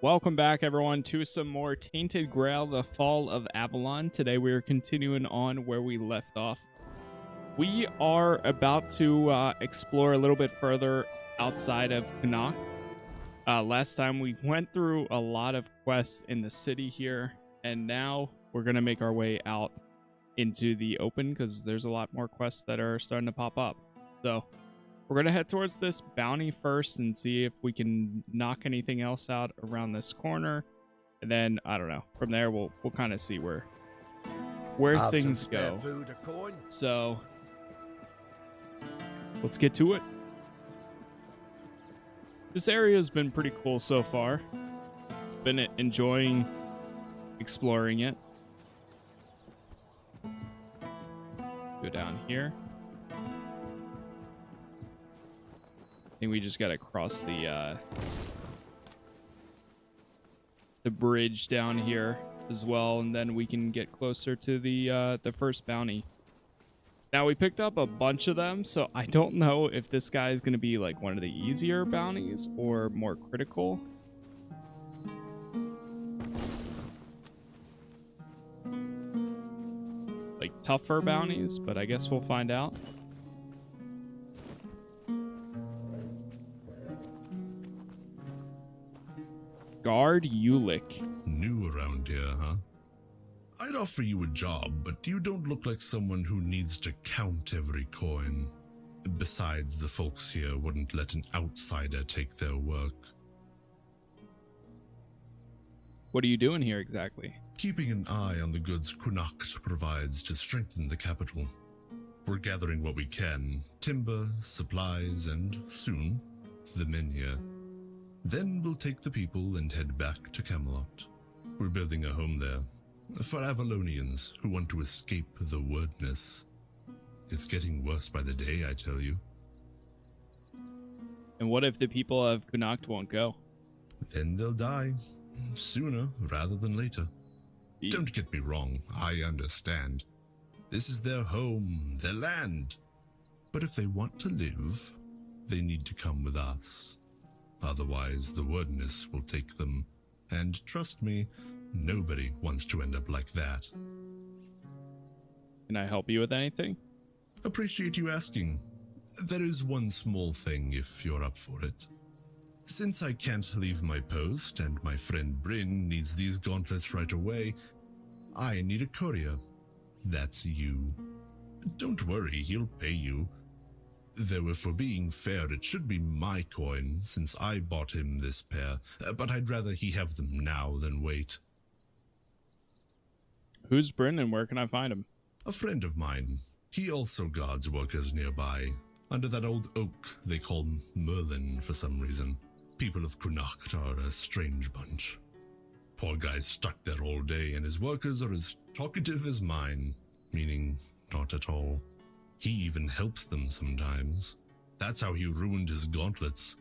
Welcome back, everyone, to some more Tainted Grail, the Fall of Avalon. Today we are continuing on where we left off. We are about to explore a little bit further outside of Cuanacht. Last time we went through a lot of quests in the city here, and now we're going to make our way out into the open because there's a lot more quests that are starting to pop up. So we're going to head towards this bounty first and see if we can knock anything else out around this corner. And then, I don't know, from there we'll kind of see where things go. So let's get to it. This area has been pretty cool so far. Been enjoying exploring it. Go down here. I think we just gotta cross the bridge down here as well, and then we can get closer to the first bounty. Now we picked up a bunch of them, so I don't know if this guy is gonna be like one of the easier bounties or more critical. Like tougher bounties, but I guess we'll find out. Guard Ulick. New around here, huh? I'd offer you a job, but you don't look like someone who needs to count every coin. Besides, the folks here wouldn't let an outsider take their work. What are you doing here exactly? Keeping an eye on the goods Cuanacht provides to strengthen the capital. We're gathering what we can, timber, supplies, and soon, the men here. Then we'll take the people and head back to Camelot. We're building a home there, for Avalonians who want to escape the wordness. It's getting worse by the day, I tell you. And what if the people of Cuanacht won't go? Then they'll die, sooner rather than later. Jeez. Don't get me wrong, I understand. This is their home, their land. But if they want to live, they need to come with us. Otherwise, the wordness will take them. And trust me, nobody wants to end up like that. Can I help you with anything? Appreciate you asking. There is one small thing if you're up for it. Since I can't leave my post and my friend Bryn needs these gauntlets right away, I need a courier. That's you. Don't worry, he'll pay you. Though if we're being fair, it should be my coin, since I bought him this pair, but I'd rather he have them now than wait. Who's Bryn and where can I find him? A friend of mine. He also guards workers nearby, under that old oak they call Merlin for some reason. People of Cuanacht are a strange bunch. Poor guy's stuck there all day, and his workers are as talkative as mine, meaning not at all. He even helps them sometimes. That's how he ruined his gauntlets.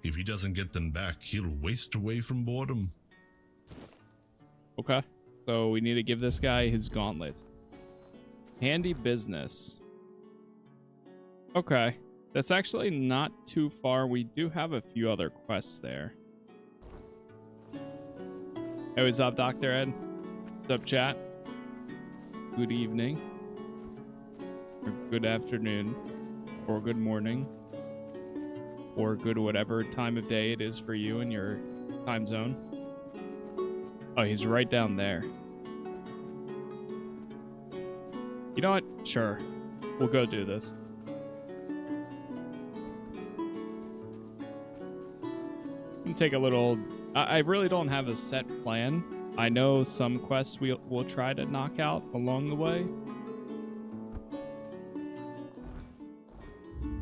If he doesn't get them back, he'll waste away from boredom. Okay, so we need to give this guy his gauntlets. Handy business. Okay, that's actually not too far. We do have a few other quests there. Hey, what's up, Dr. Ed? What's up, chat? Good evening. Or good afternoon. Or good morning. Or good whatever time of day it is for you in your time zone. Oh, he's right down there. You know what? Sure. We'll go do this. Take a little... I really don't have a set plan. I know some quests we'll try to knock out along the way.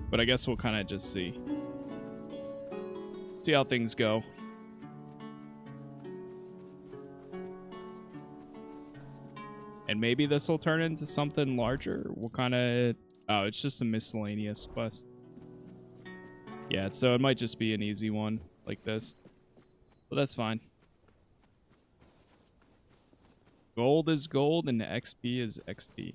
But I guess we'll kind of just see. See how things go. And maybe this will turn into something larger. We'll kind of... Oh, it's just a miscellaneous quest. Yeah, so it might just be an easy one like this. But that's fine. Gold is gold and XP is XP.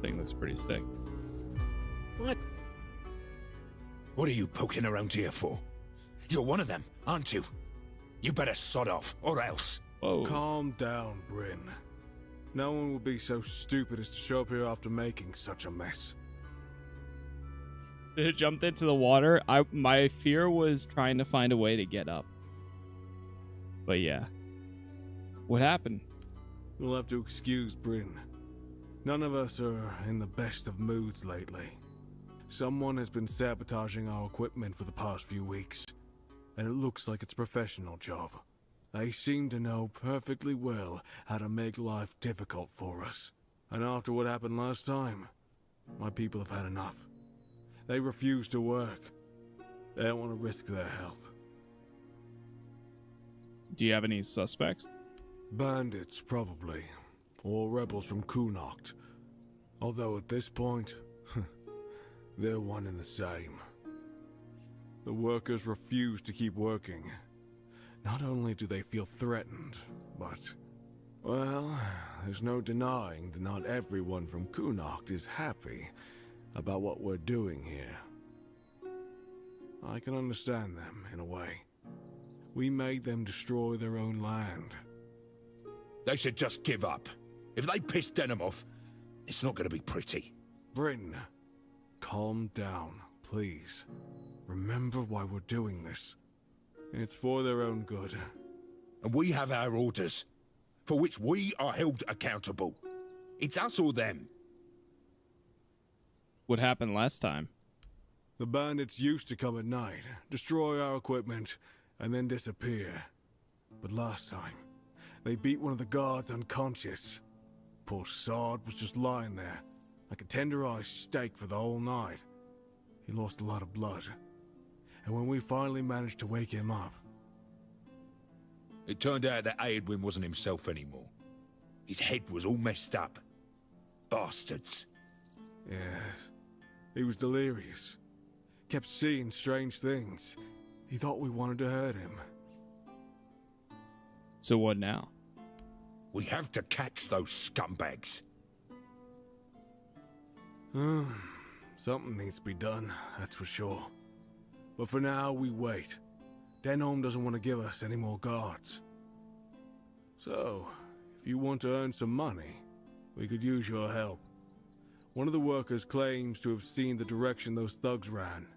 Thing looks pretty sick. What? What are you poking around here for? You're one of them, aren't you? You better sod off, or else. Whoa. Calm down, Bryn. No one will be so stupid as to show up here after making such a mess. It jumped into the water. My fear was trying to find a way to get up. But yeah. What happened? You'll have to excuse Bryn. None of us are in the best of moods lately. Someone has been sabotaging our equipment for the past few weeks, and it looks like it's a professional job. They seem to know perfectly well how to make life difficult for us. And after what happened last time, my people have had enough. They refuse to work. They don't want to risk their health. Do you have any suspects? Bandits, probably. Or rebels from Cuanacht. Although at this point, they're one and the same. The workers refuse to keep working. Not only do they feel threatened, but, well, there's no denying that not everyone from Cuanacht is happy about what we're doing here. I can understand them, in a way. We made them destroy their own land. They should just give up. If they piss Denham off, it's not going to be pretty. Bryn, calm down, please. Remember why we're doing this. It's for their own good. And we have our orders, for which we are held accountable. It's us or them. What happened last time? The bandits used to come at night, destroy our equipment, and then disappear. But last time, they beat one of the guards unconscious. Poor sod was just lying there, like a tenderized steak for the whole night. He lost a lot of blood. And when we finally managed to wake him up... It turned out that Aedwin wasn't himself anymore. His head was all messed up. Bastards. Yes, he was delirious. Kept seeing strange things. He thought we wanted to hurt him. So what now? We have to catch those scumbags. Something needs to be done, that's for sure. But for now, we wait. Denholm doesn't want to give us any more guards. So, if you want to earn some money, we could use your help. One of the workers claims to have seen the direction those thugs ran.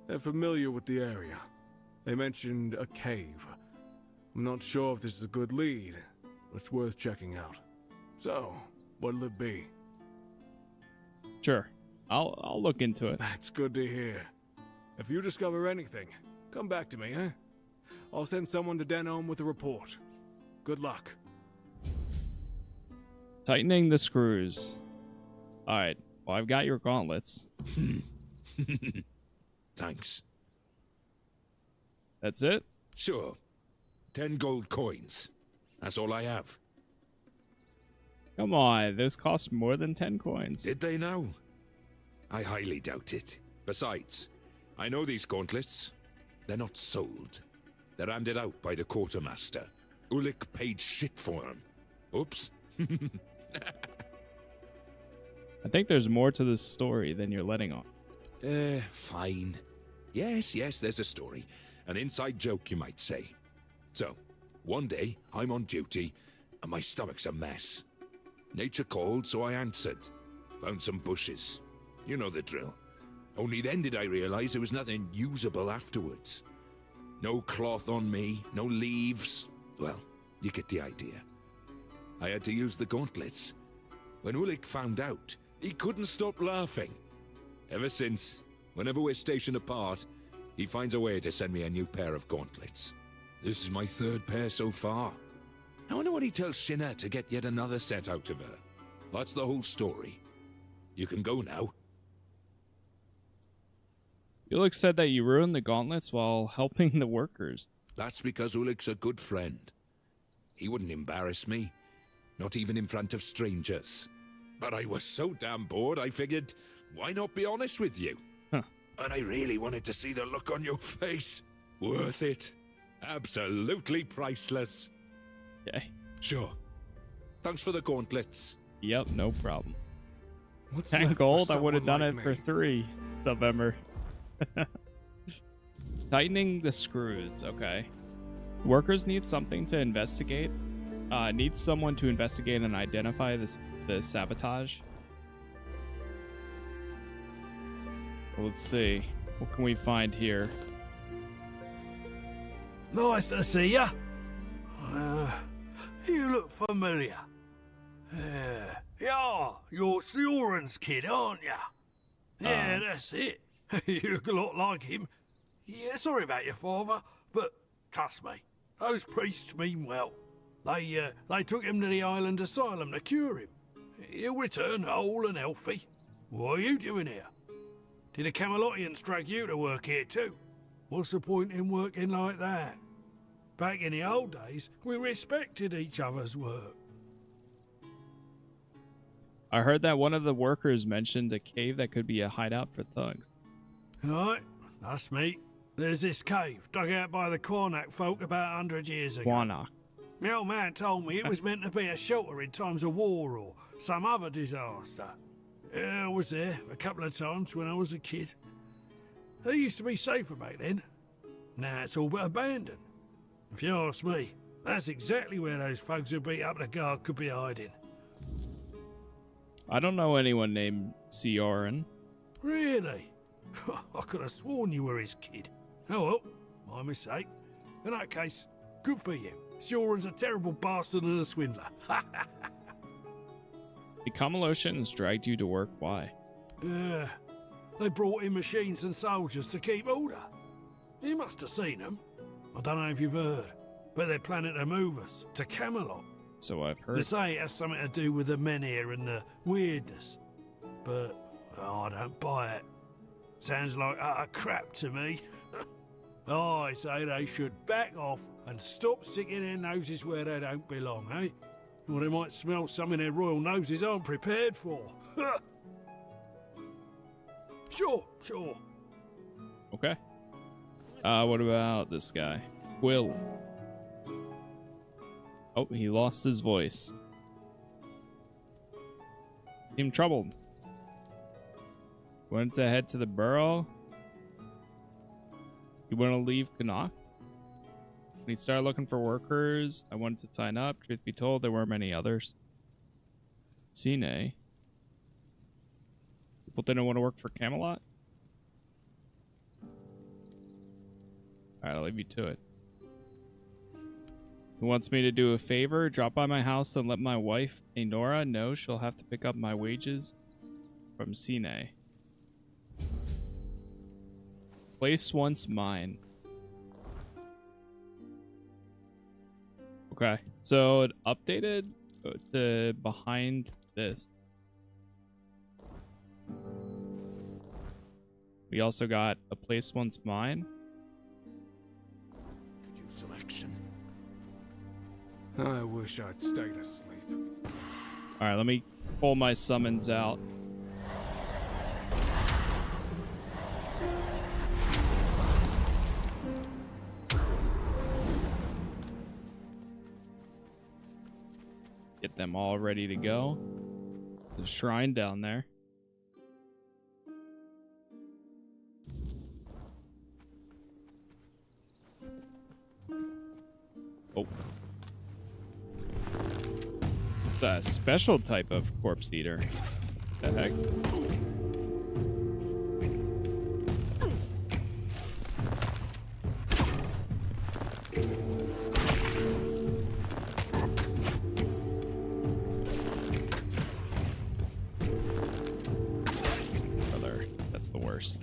They're familiar with the area. They mentioned a cave. I'm not sure if this is a good lead, but it's worth checking out. So, what'll it be? Sure. I'll look into it. That's good to hear. If you discover anything, come back to me, eh? I'll send someone to Denholm with a report. Good luck. Tightening the screws. Alright. Well, I've got your gauntlets. Thanks. That's it? Sure. 10 gold coins. That's all I have. Come on. Those cost more than 10 coins. Did they now? I highly doubt it. Besides, I know these gauntlets. They're not sold. They're handed out by the quartermaster. Ulik paid shit for them. Oops. I think there's more to this story than you're letting on. Fine. Yes, there's a story. An inside joke, you might say. So, one day, I'm on duty, and my stomach's a mess. Nature called, so I answered. Found some bushes. You know the drill. Only then did I realize there was nothing usable afterwards. No cloth on me, no leaves. Well, you get the idea. I had to use the gauntlets. When Ulik found out, he couldn't stop laughing. Ever since, whenever we're stationed apart, he finds a way to send me a new pair of gauntlets. This is my 3rd pair so far. I wonder what he tells Shinna to get yet another set out of her. That's the whole story. You can go now. Ulik said that you ruined the gauntlets while helping the workers. That's because Ulik's a good friend. He wouldn't embarrass me, not even in front of strangers. But I was so damn bored, I figured, why not be honest with you? Huh. And I really wanted to see the look on your face. Worth it. Absolutely priceless. Okay. Sure. Thanks for the gauntlets. Yep, no problem. What's 10 left for gold? I would have someone done like it me? for 3. Subember. Tightening the screws. Okay. Workers need something to investigate. Needs someone to investigate and identify the sabotage. Well, let's see. What can we find here? Nice to see ya. You look familiar. Yeah, you're Sioran's kid, aren't ya? Yeah, that's it. You look a lot like him. Yeah, sorry about your father, but trust me, those priests mean well. They took him to the island asylum to cure him. He'll return whole and healthy. What are you doing here? Did the Camelotians drag you to work here too? What's the point in working like that? Back in the old days, we respected each other's work. I heard that one of the workers mentioned a cave that could be a hideout for thugs. Right, that's me. There's this cave dug out by the Cuanacht folk about 100 years ago. Cuanacht. My old man told me it was meant to be a shelter in times of war or some other disaster. I was there a couple of times when I was a kid. They used to be safer back then. Now it's all but abandoned. If you ask me, that's exactly where those folks who beat up the guard could be hiding. I don't know anyone named Sioran. Really? I could have sworn you were his kid. Oh well, my mistake. In that case, good for you. Sioran's a terrible bastard and a swindler. The Camelotians dragged you to work. Why? They brought in machines and soldiers to keep order. You must have seen them. I don't know if you've heard, but they're planning to move us to Camelot. So I've They heard. say it has something to do with the men here and the weirdness. But I don't buy it. Sounds like utter crap to me. I say they should back off and stop sticking their noses where they don't belong, eh? Or they might smell something their royal noses aren't prepared for. Sure. Okay. What about this guy? Quill. Oh, he lost his voice. Seemed troubled. Wanted to head to the burrow. You want to leave Cuanacht? When he started looking for workers, I wanted to sign up. Truth be told, there weren't many others. Cine. People didn't want to work for Camelot? Alright, I'll leave you to it. Who wants me to do a favor? Drop by my house and let my wife, Enora, know she'll have to pick up my wages from Cine. Place once mine. Okay, so it updated to behind this. We also got a place once mine. Could use some action. I wish I'd stayed asleep. All right, let me pull my summons out. Get them all ready to go. There's a shrine down there. Oh. It's a special type of corpse eater. The heck? Brother, that's the worst.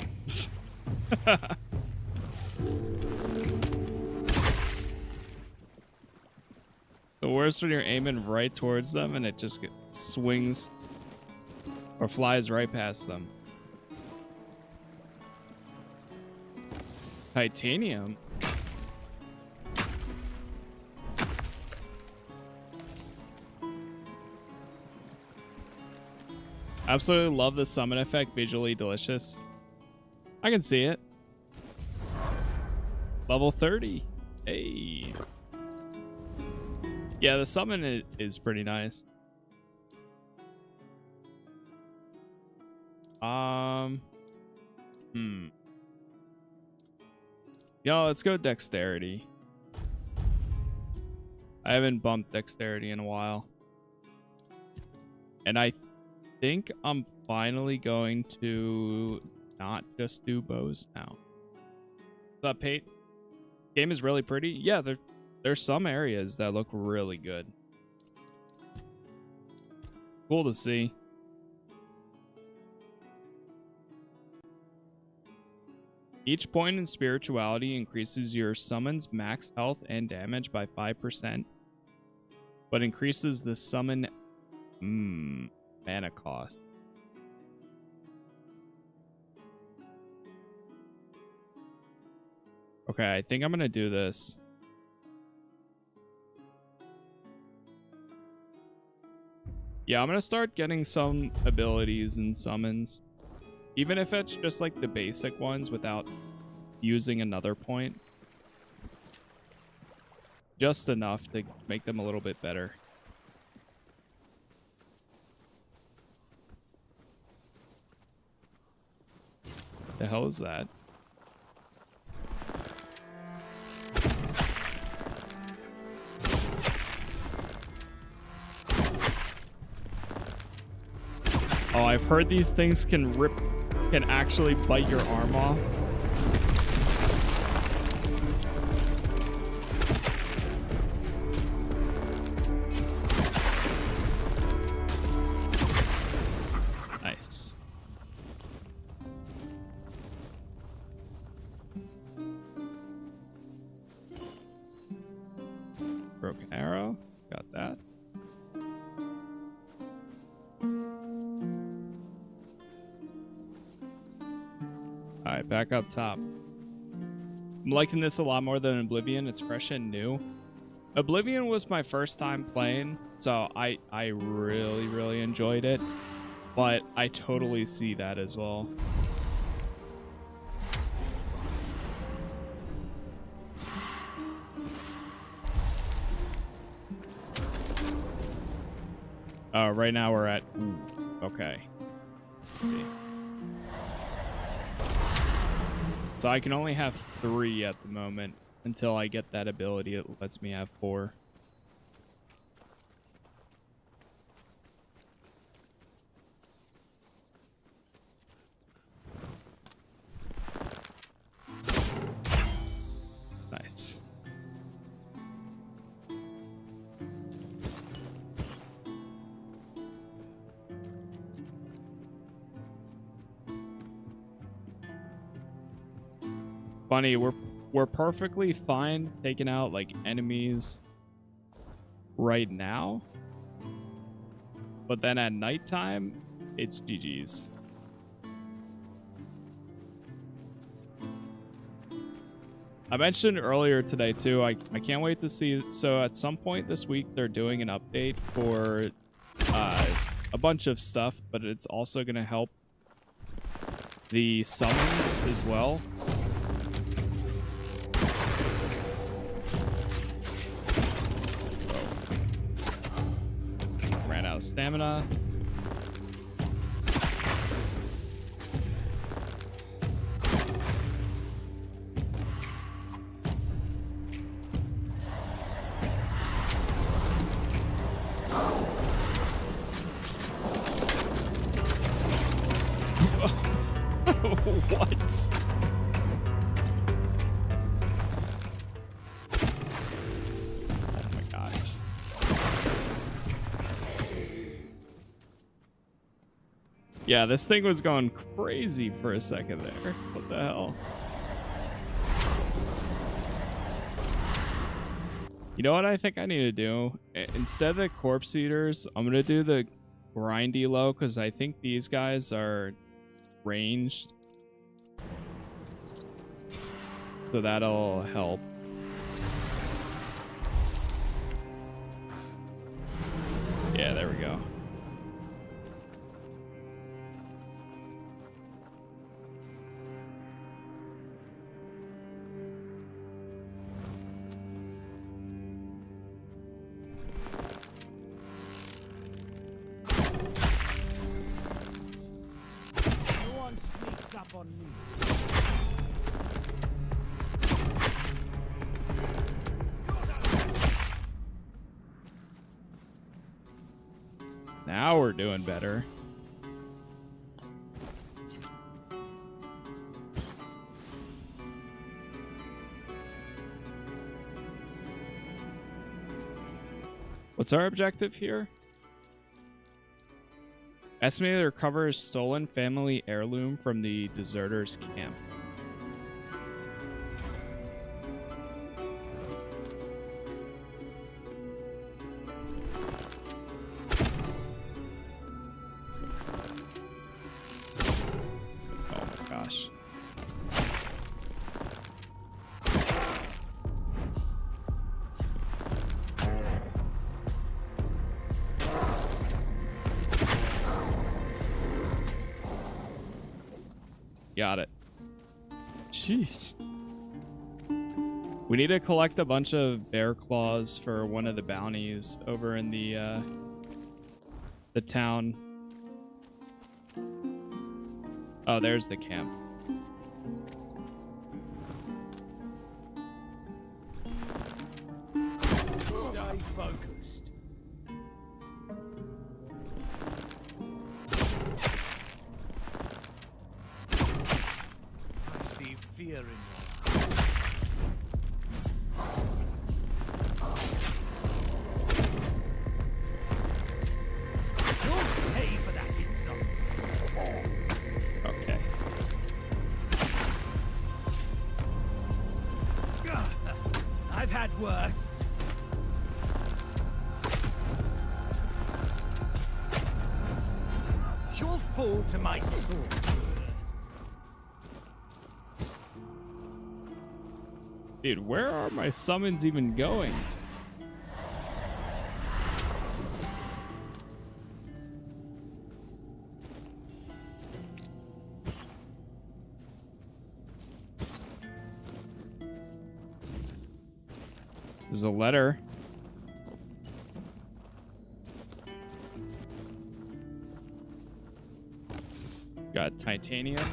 The worst when you're aiming right towards them and it just swings or flies right past them. Titanium. Absolutely love the summon effect. Visually delicious. I can see it. Level 30. Hey. Yeah, the summon is pretty nice. Yo, let's go dexterity. I haven't bumped dexterity in a while. And I think I'm finally going to not just do bows now. What's up, Pate? Game is really pretty. Yeah, there's some areas that look really good. Cool to see. Each point in spirituality increases your summon's max health and damage by 5%, but increases the summon mana cost. Okay, I think I'm gonna do this. Yeah, I'm gonna start getting some abilities and summons. Even if it's just like the basic ones without using another point. Just enough to make them a little bit better. The hell is that? Oh, I've heard these things can actually bite your arm off. Nice. Broken arrow. Got that. Alright, back up top. I'm liking this a lot more than Oblivion. It's fresh and new. Oblivion was my first time playing, so I really, really enjoyed it. But I totally see that as well. Right now we're at... Ooh, okay. Let's see. So I can only have 3 at the moment until I get that ability. It lets me have 4. Nice. Funny, we're perfectly fine taking out like enemies right now, but then at nighttime it's GG's. I mentioned earlier today too, I can't wait to see, so at some point this week they're doing an update for a bunch of stuff, but it's also going to help the summons as well. Ran out of stamina. What? Oh my gosh. Yeah, this thing was going crazy for a second there. What the hell? You know what I think I need to do? Instead of the corpse eaters, I'm going to do the grindy low because I think these guys are ranged. So that'll help. Yeah, there we go. we're doing better. What's our objective here? Estimated to recover a stolen family heirloom from the deserters' camp. Oh my gosh. Got it. Jeez. We need to collect a bunch of bear claws for one of the bounties over in the town. Oh, there's the camp. Stay focused. I see fear in your eyes. You'll pay for that insult. Okay. I've had worse. You'll fall to my sword. Dude, where are my summons even going? There's a letter. Got titanium.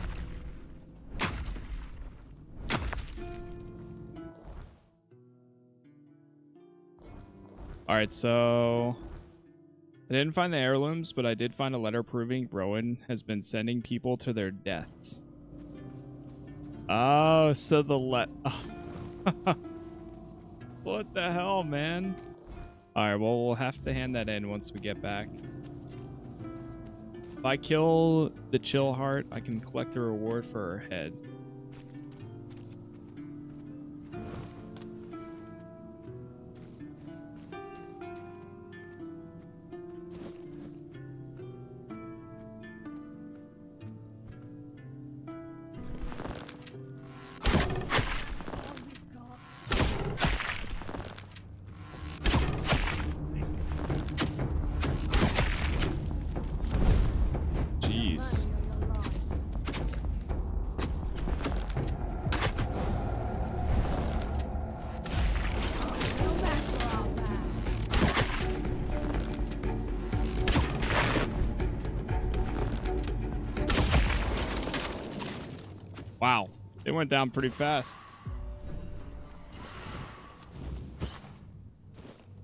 Alright, so I didn't find the heirlooms, but I did find a letter proving Rowan has been sending people to their deaths. Oh, so the what the hell, man? Alright, well, we'll have to hand that in once we get back. If I kill the chill heart, I can collect a reward for her head. Jeez. Wow, it went down pretty fast.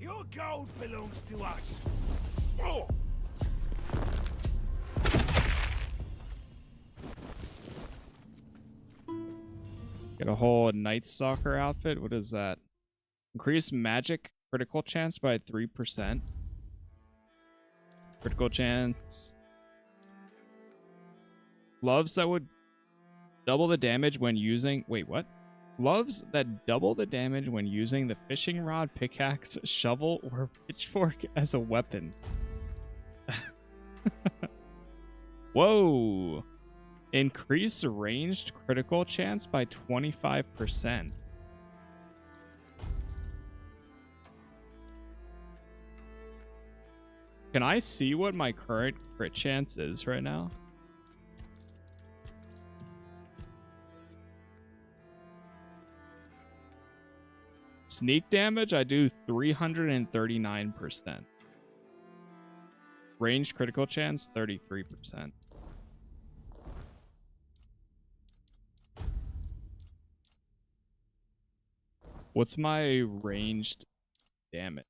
Your gold belongs to us. Oh. Get a whole Night Stalker outfit. What is that? Increase magic critical chance by 3%. Critical chance. Gloves that would double the damage when using... Wait, what? Gloves that double the damage when using the fishing rod, pickaxe, shovel, or pitchfork as a weapon. Whoa. Increase ranged critical chance by 25%. Can I see what my current crit chance is right now? Sneak damage, I do 339%. Ranged critical chance, 33%. What's my ranged damage?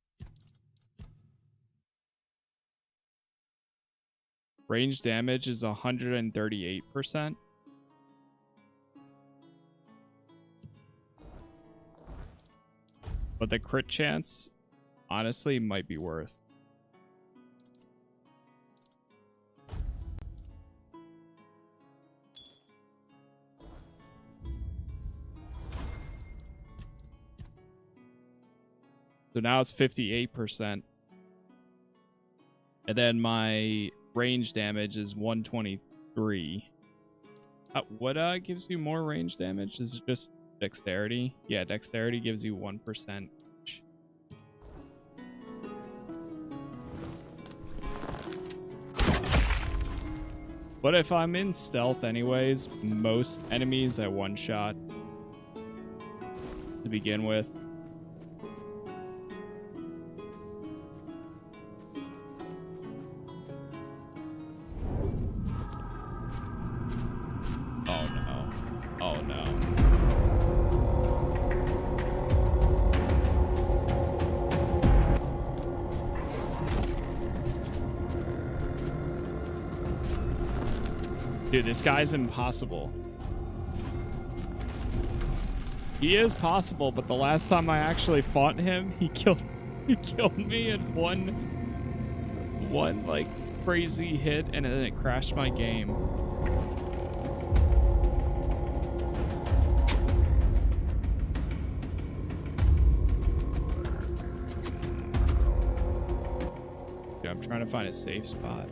Range damage is 138%. But the crit chance, honestly, might be worth. So now it's 58%. And then my range damage is 123. What gives you more range damage? Is it just dexterity? Yeah, dexterity gives you 1%. But if I'm in stealth anyways, most enemies I one-shot to begin with. Oh no. Oh no. Dude, this guy's impossible. He is possible, but the last time I actually fought him, he killed me in one like crazy hit, and then it crashed my game. Dude, I'm trying to find a safe spot.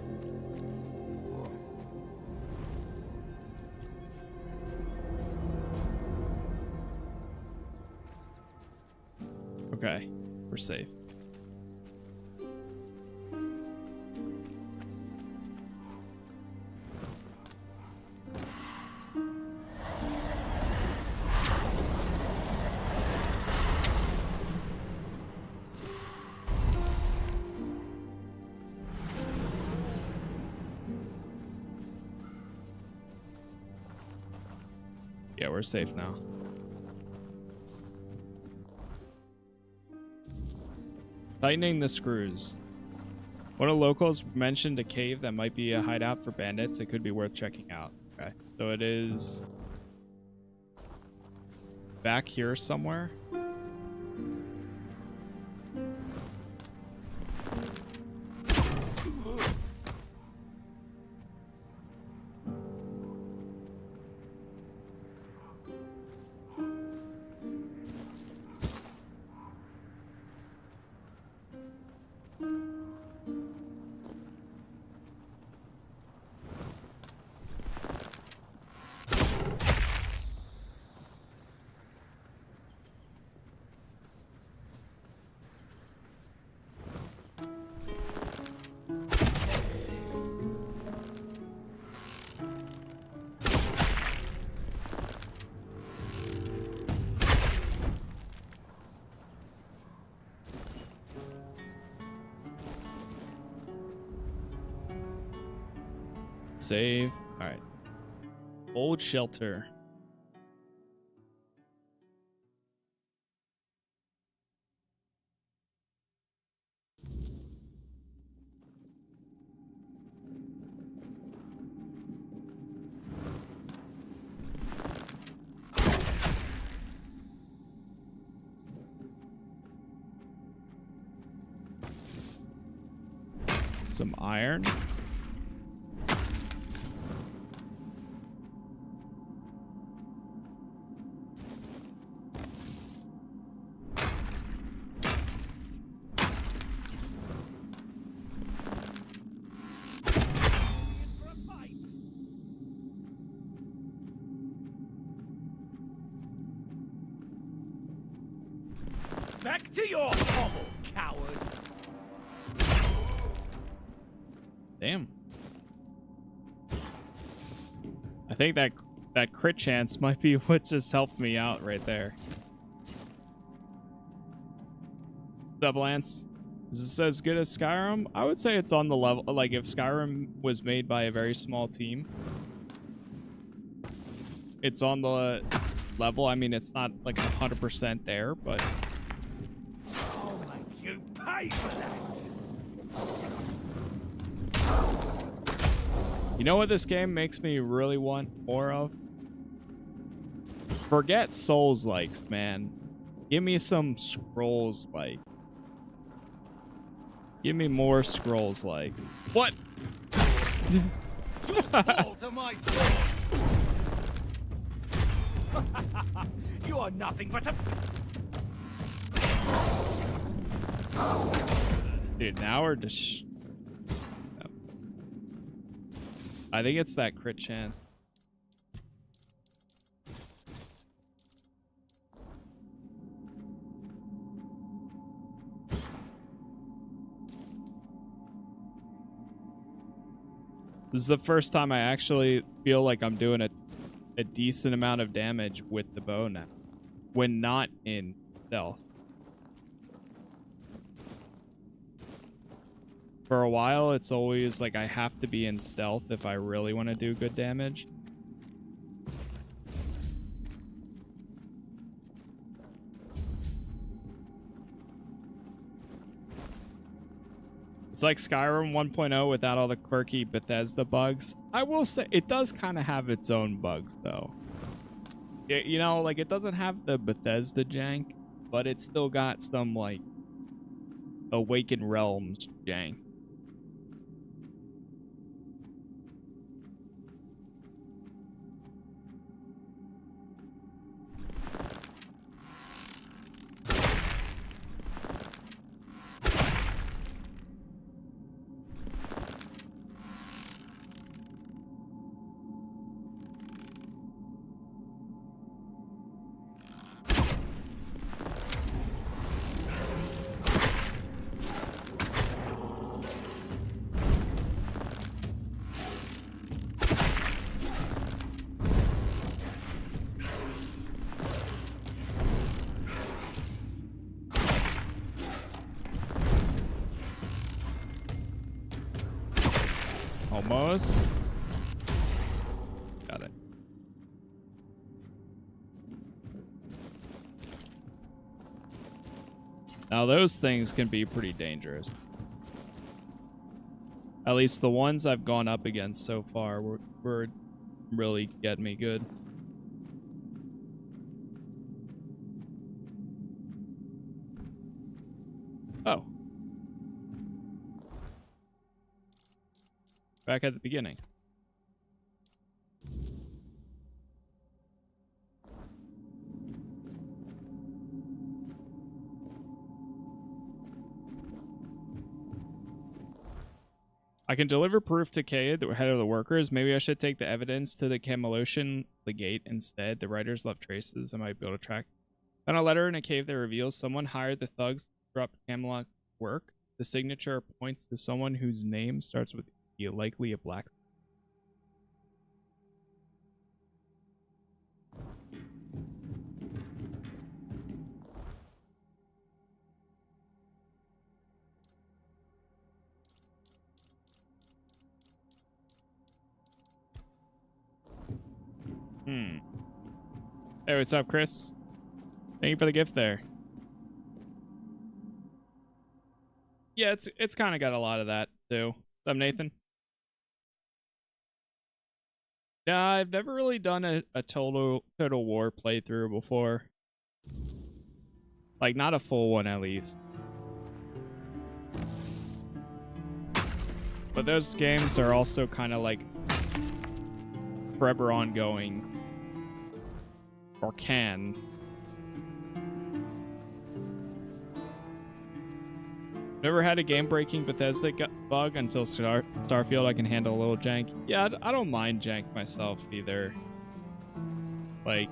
Okay, we're safe. Yeah, we're safe now. Tightening the screws. One of the locals mentioned a cave that might be a hideout for bandits. It could be worth checking out. Okay, so it is back here somewhere. Save. All right. Old shelter. Some iron. Back to your hovel, coward! Damn. I think that crit chance might be what just helped me out right there. What's up, Lance? Is this as good as Skyrim? I would say it's on the level. Like, if Skyrim was made by a very small team, it's on the level. I mean, it's not like 100% there, but... I'll make you pay for that! You know what this game makes me really want more of? Forget Souls likes, man. Give me some Scrolls like. Give me more Scrolls likes. What? Fall to my sword. You are nothing but a... Dude, now we're just... No. I think it's that crit chance. This is the first time I actually feel like I'm doing a decent amount of damage with the bow now, when not in stealth. For a while, it's always like I have to be in stealth if I really want to do good damage. It's like Skyrim 1.0 without all the quirky Bethesda bugs. I will say it does kind of have its own bugs, though. You know, like it doesn't have the Bethesda jank, but it's still got some like Awakened Realms jank. Almost. Got it. Now those things can be pretty dangerous. At least the ones I've gone up against so far were really getting me good. Oh. Back at the beginning. I can deliver proof to Cade, the head of the workers. Maybe I should take the evidence to the Camelosian Legate instead. The writers left traces I might be able to track. Found a letter in a cave that reveals someone hired the thugs to disrupt Camelot work. The signature points to someone whose name starts with E, likely a black. Hey, what's up, Chris? Thank you for the gift there. Yeah, it's kind of got a lot of that too. What's up, Nathan? Nah, I've never really done a Total War playthrough before. Like, not a full one, at least. But those games are also kind of like forever ongoing. Or can. Never had a game-breaking Bethesda bug until Starfield. I can handle a little jank. Yeah, I don't mind jank myself either. Like,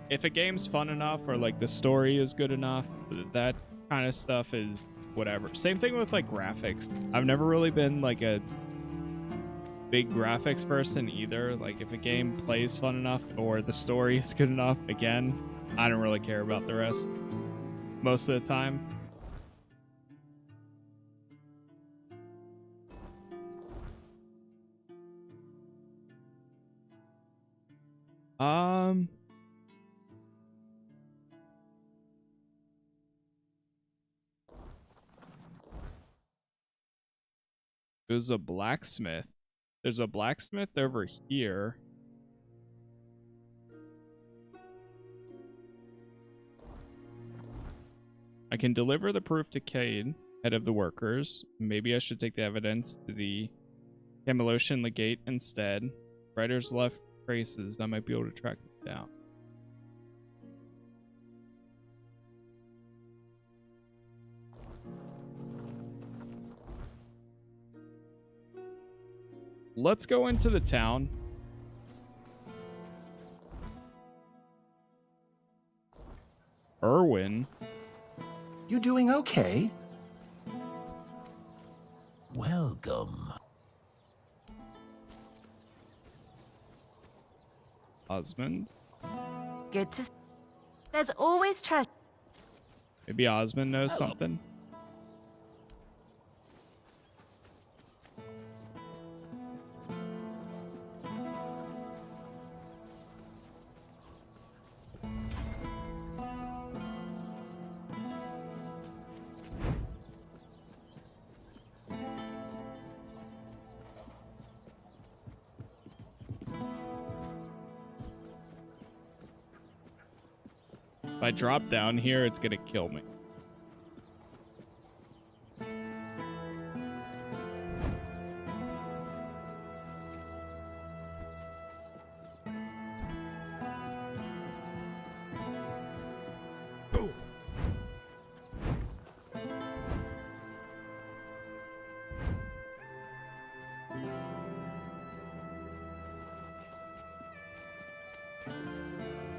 if a game's fun enough or like the story is good enough, that kind of stuff is whatever. Same thing with like graphics. I've never really been like a big graphics person either. Like, if a game plays fun enough or the story is good enough, again, I don't really care about the rest most of the time. It was a blacksmith. There's a blacksmith over here. I can deliver the proof to Cade, head of the workers. Maybe I should take the evidence to the Camelosian legate instead. Writers left traces. I might be able to track them down. Let's go into the town. Irwin. You doing okay? Welcome. Osmond. Good to... There's always treasure. Maybe Osmond knows something. If I drop down here, it's gonna kill me.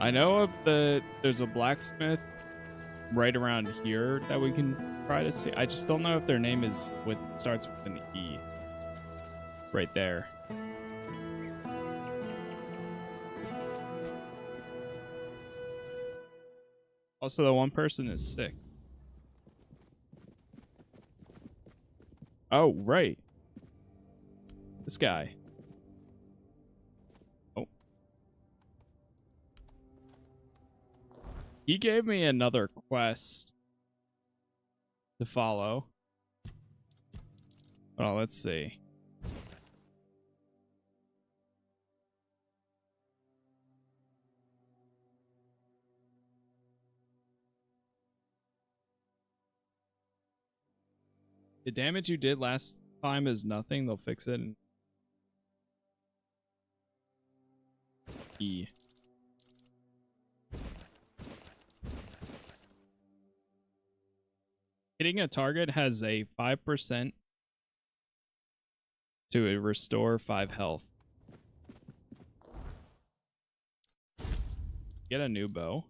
I know of there's a blacksmith right around here that we can try to see. I just don't know if their name is starts with an E. Right there. Also, the one person is sick. Oh, right. This guy. He gave me another quest to follow. Oh, let's see. The damage you did last time is nothing. They'll fix it. E. Hitting a target has a 5% to restore 5 health. Get a new bow.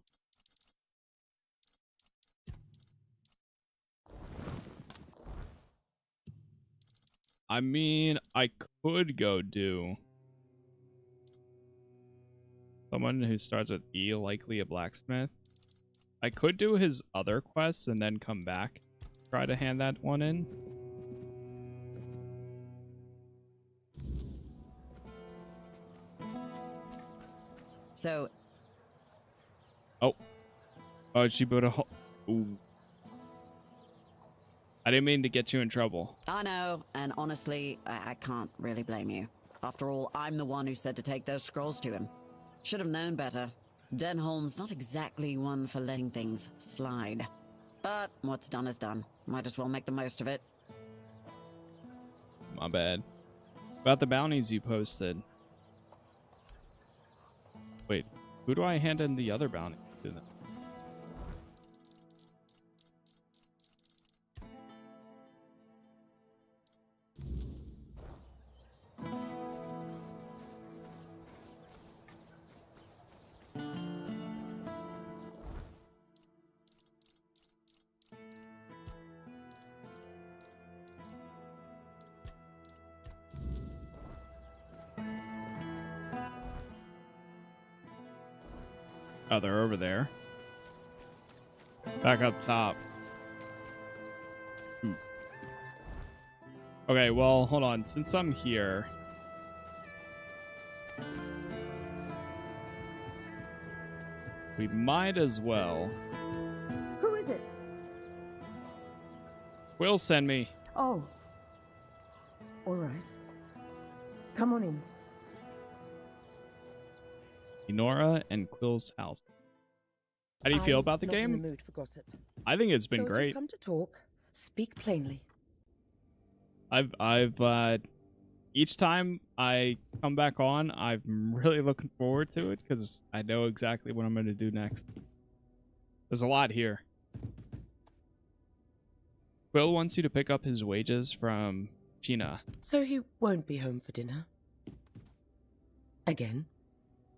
I mean, I could go do someone who starts with E, likely a blacksmith. I could do his other quests and then come back. Try to hand that one in. So. Oh, she put a hole. Ooh. I didn't mean to get you in trouble. I know, and honestly, I can't really blame you. After all, I'm the one who said to take those scrolls to him. Should have known better. Denholm's not exactly one for letting things slide. But what's done is done. Might as well make the most of it. My bad. About the bounties you posted. Wait, who do I hand in the other bounty to then? Oh, they're over there. Back up top. Okay, well, hold on. Since I'm here... we might as well... Who is it? Will send me. Oh. All right. Come on in. Nora and Quill's house. How do you feel about the I'm not game? in the mood for gossip. I think it's been So if great. you've come to talk, speak plainly. I've each time I come back on, I'm really looking forward to it because I know exactly what I'm going to do next. There's a lot here. Quill wants you to pick up his wages from Gina. So he won't be home for dinner? Again?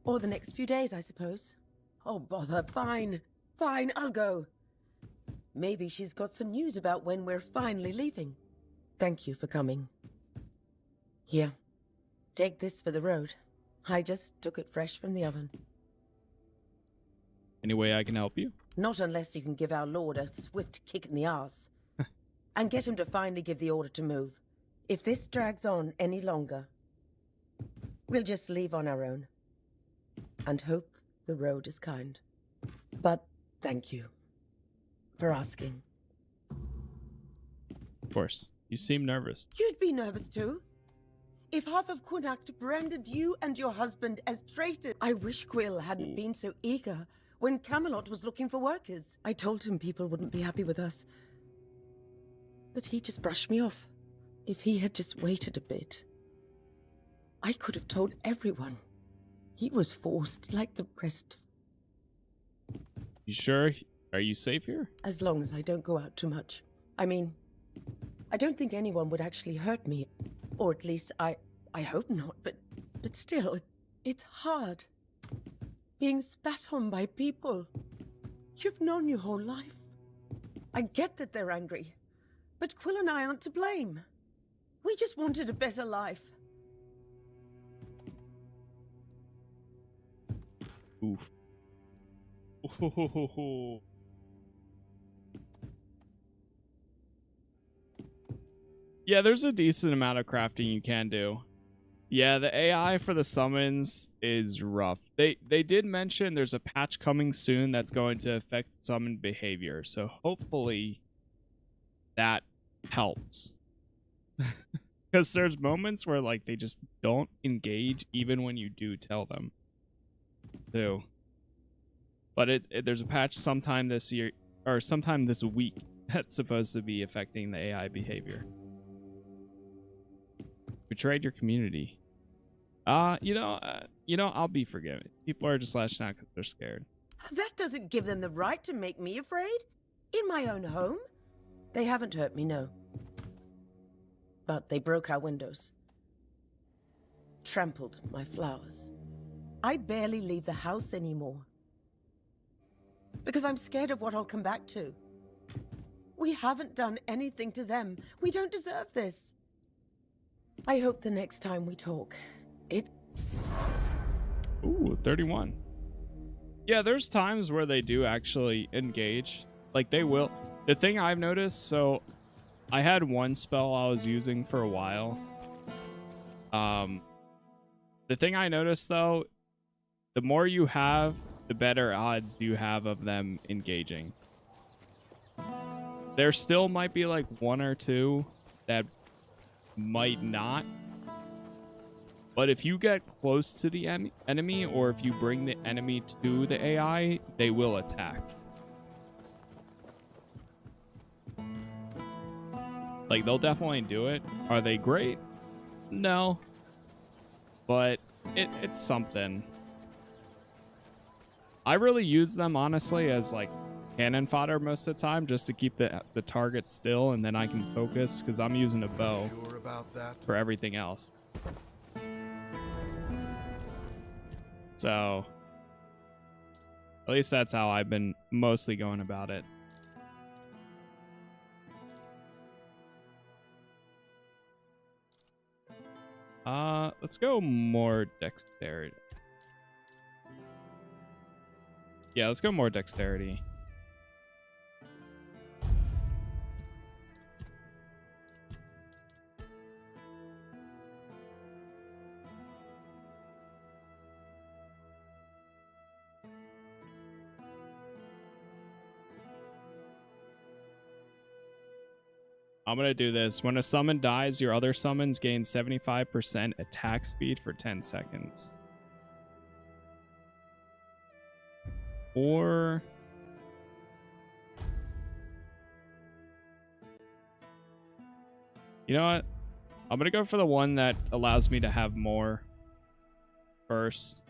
Or the next few days, I suppose? Oh, bother. Fine. Fine, I'll go. Maybe she's got some news about when we're finally leaving. Thank you for coming. Here. Take this for the road. I just took it fresh from the oven. Any way I can help you? Not unless you can give our lord a swift kick in the arse. And get him to finally give the order to move. If this drags on any longer, we'll just leave on our own. And hope the road is kind. But thank you for asking. Of course. You seem nervous. You'd be nervous too. If half of Cuanacht branded you and your husband as traitors. I wish Quill hadn't been so eager when Camelot was looking for workers. I told him people wouldn't be happy with us. But he just brushed me off. If he had just waited a bit, I could have told everyone. He was forced like the rest. You sure? Are you safe here? As long as I don't go out too much. I mean, I don't think anyone would actually hurt me. Or at least I hope not, but still, it's hard. Being spat on by people you've known your whole life. I get that they're angry, but Quill and I aren't to blame. We just wanted a better life. Oof. Yeah, there's a decent amount of crafting you can do. Yeah, the AI for the summons is rough. They did mention there's a patch coming soon that's going to affect summon behavior, so hopefully that helps. Because there's moments where like they just don't engage even when you do tell them to. But there's a patch sometime this year or sometime this week that's supposed to be affecting the AI behavior. Betrayed your community. You know, I'll be forgiven. People are just lashing out because they're scared. That doesn't give them the right to make me afraid. In my own home. They haven't hurt me, no. But they broke our windows. Trampled my flowers. I barely leave the house anymore. Because I'm scared of what I'll come back to. We haven't done anything to them. We don't deserve this. I hope the next time we talk, Ooh, 31. Yeah, there's times where they do actually engage. Like, they will. The thing I've noticed, so I had one spell I was using for a while. The thing I noticed, though, the more you have, the better odds you have of them engaging. There still might be, like, one or two that might not. But if you get close to the enemy, or if you bring the enemy to the AI, they will attack. Like, they'll definitely do it. Are they great? No. But it's something. I really use them, honestly, as, like, cannon fodder most of the time, just to keep the target still, and then I can focus, because I'm using a bow for everything else. So, at least that's how I've been mostly going about it. Let's go more dexterity. Yeah, let's go more dexterity. I'm gonna do this. When a summon dies, your other summons gain 75% attack speed for 10 seconds. Or... you know what? I'm gonna go for the one that allows me to have more first.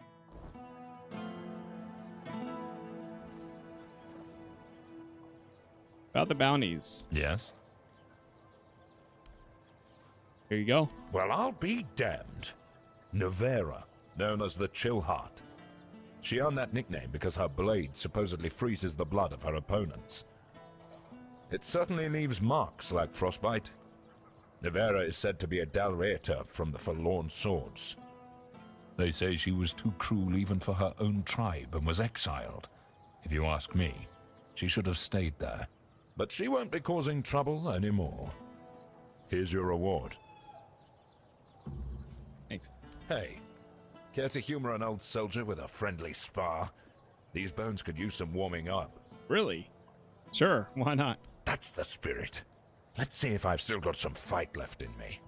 About the bounties. Yes? Here you go. Well, I'll be damned. Nevera, known as the Chill Heart. She earned that nickname because her blade supposedly freezes the blood of her opponents. It certainly leaves marks like frostbite. Nevera is said to be a Dalreator from the Forlorn Swords. They say she was too cruel even for her own tribe and was exiled. If you ask me, she should have stayed there. But she won't be causing trouble anymore. Here's your reward. Thanks. Hey, care to humor an old soldier with a friendly spar? These bones could use some warming up. Really? Sure, why not? That's the spirit. Let's see if I've still got some fight left in me.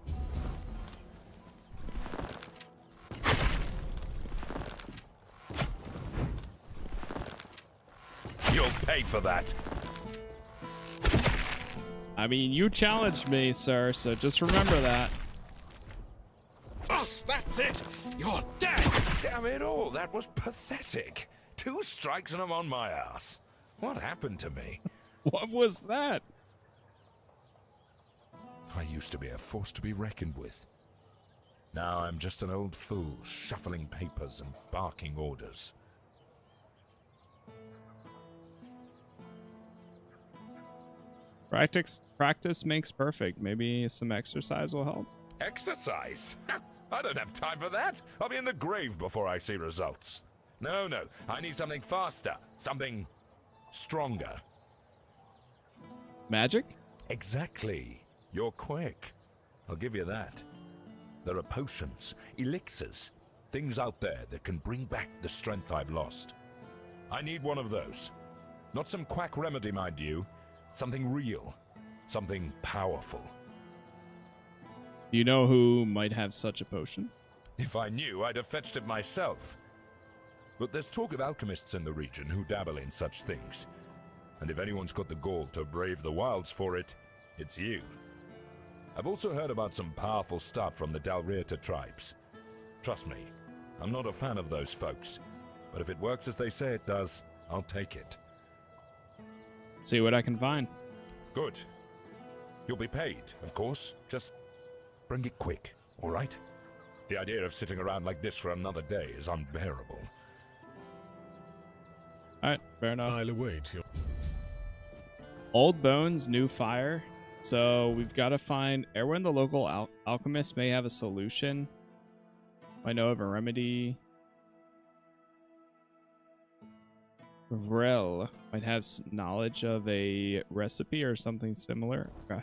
You'll pay for that. I mean, you challenged me, sir, so just remember that. Oh, that's it! You're dead! Damn it all, that was pathetic. 2 strikes and I'm on my ass. What happened to me? What was that? I used to be a force to be reckoned with. Now I'm just an old fool, shuffling papers and barking orders. Practice makes perfect. Maybe some exercise will help. Exercise? I don't have time for that. I'll be in the grave before I see results. No, I need something faster, something stronger. Magic? Exactly. You're quick. I'll give you that. There are potions, elixirs, things out there that can bring back the strength I've lost. I need one of those. Not some quack remedy, mind you. Something real. Something powerful. Do you know who might have such a potion? If I knew, I'd have fetched it myself. But there's talk of alchemists in the region who dabble in such things. And if anyone's got the gall to brave the wilds for it, it's you. I've also heard about some powerful stuff from the Dalreator tribes. Trust me, I'm not a fan of those folks. But if it works as they say it does, I'll take it. See what I can find. Good. You'll be paid, of course. Just bring it quick, all right? The idea of sitting around like this for another day is unbearable. Alright, fair enough. I'll await your... Old bones, new fire. So we've got to find... Erwin, the local alchemist, may have a solution. I know of a remedy. Vrel might have knowledge of a recipe or something similar. Okay.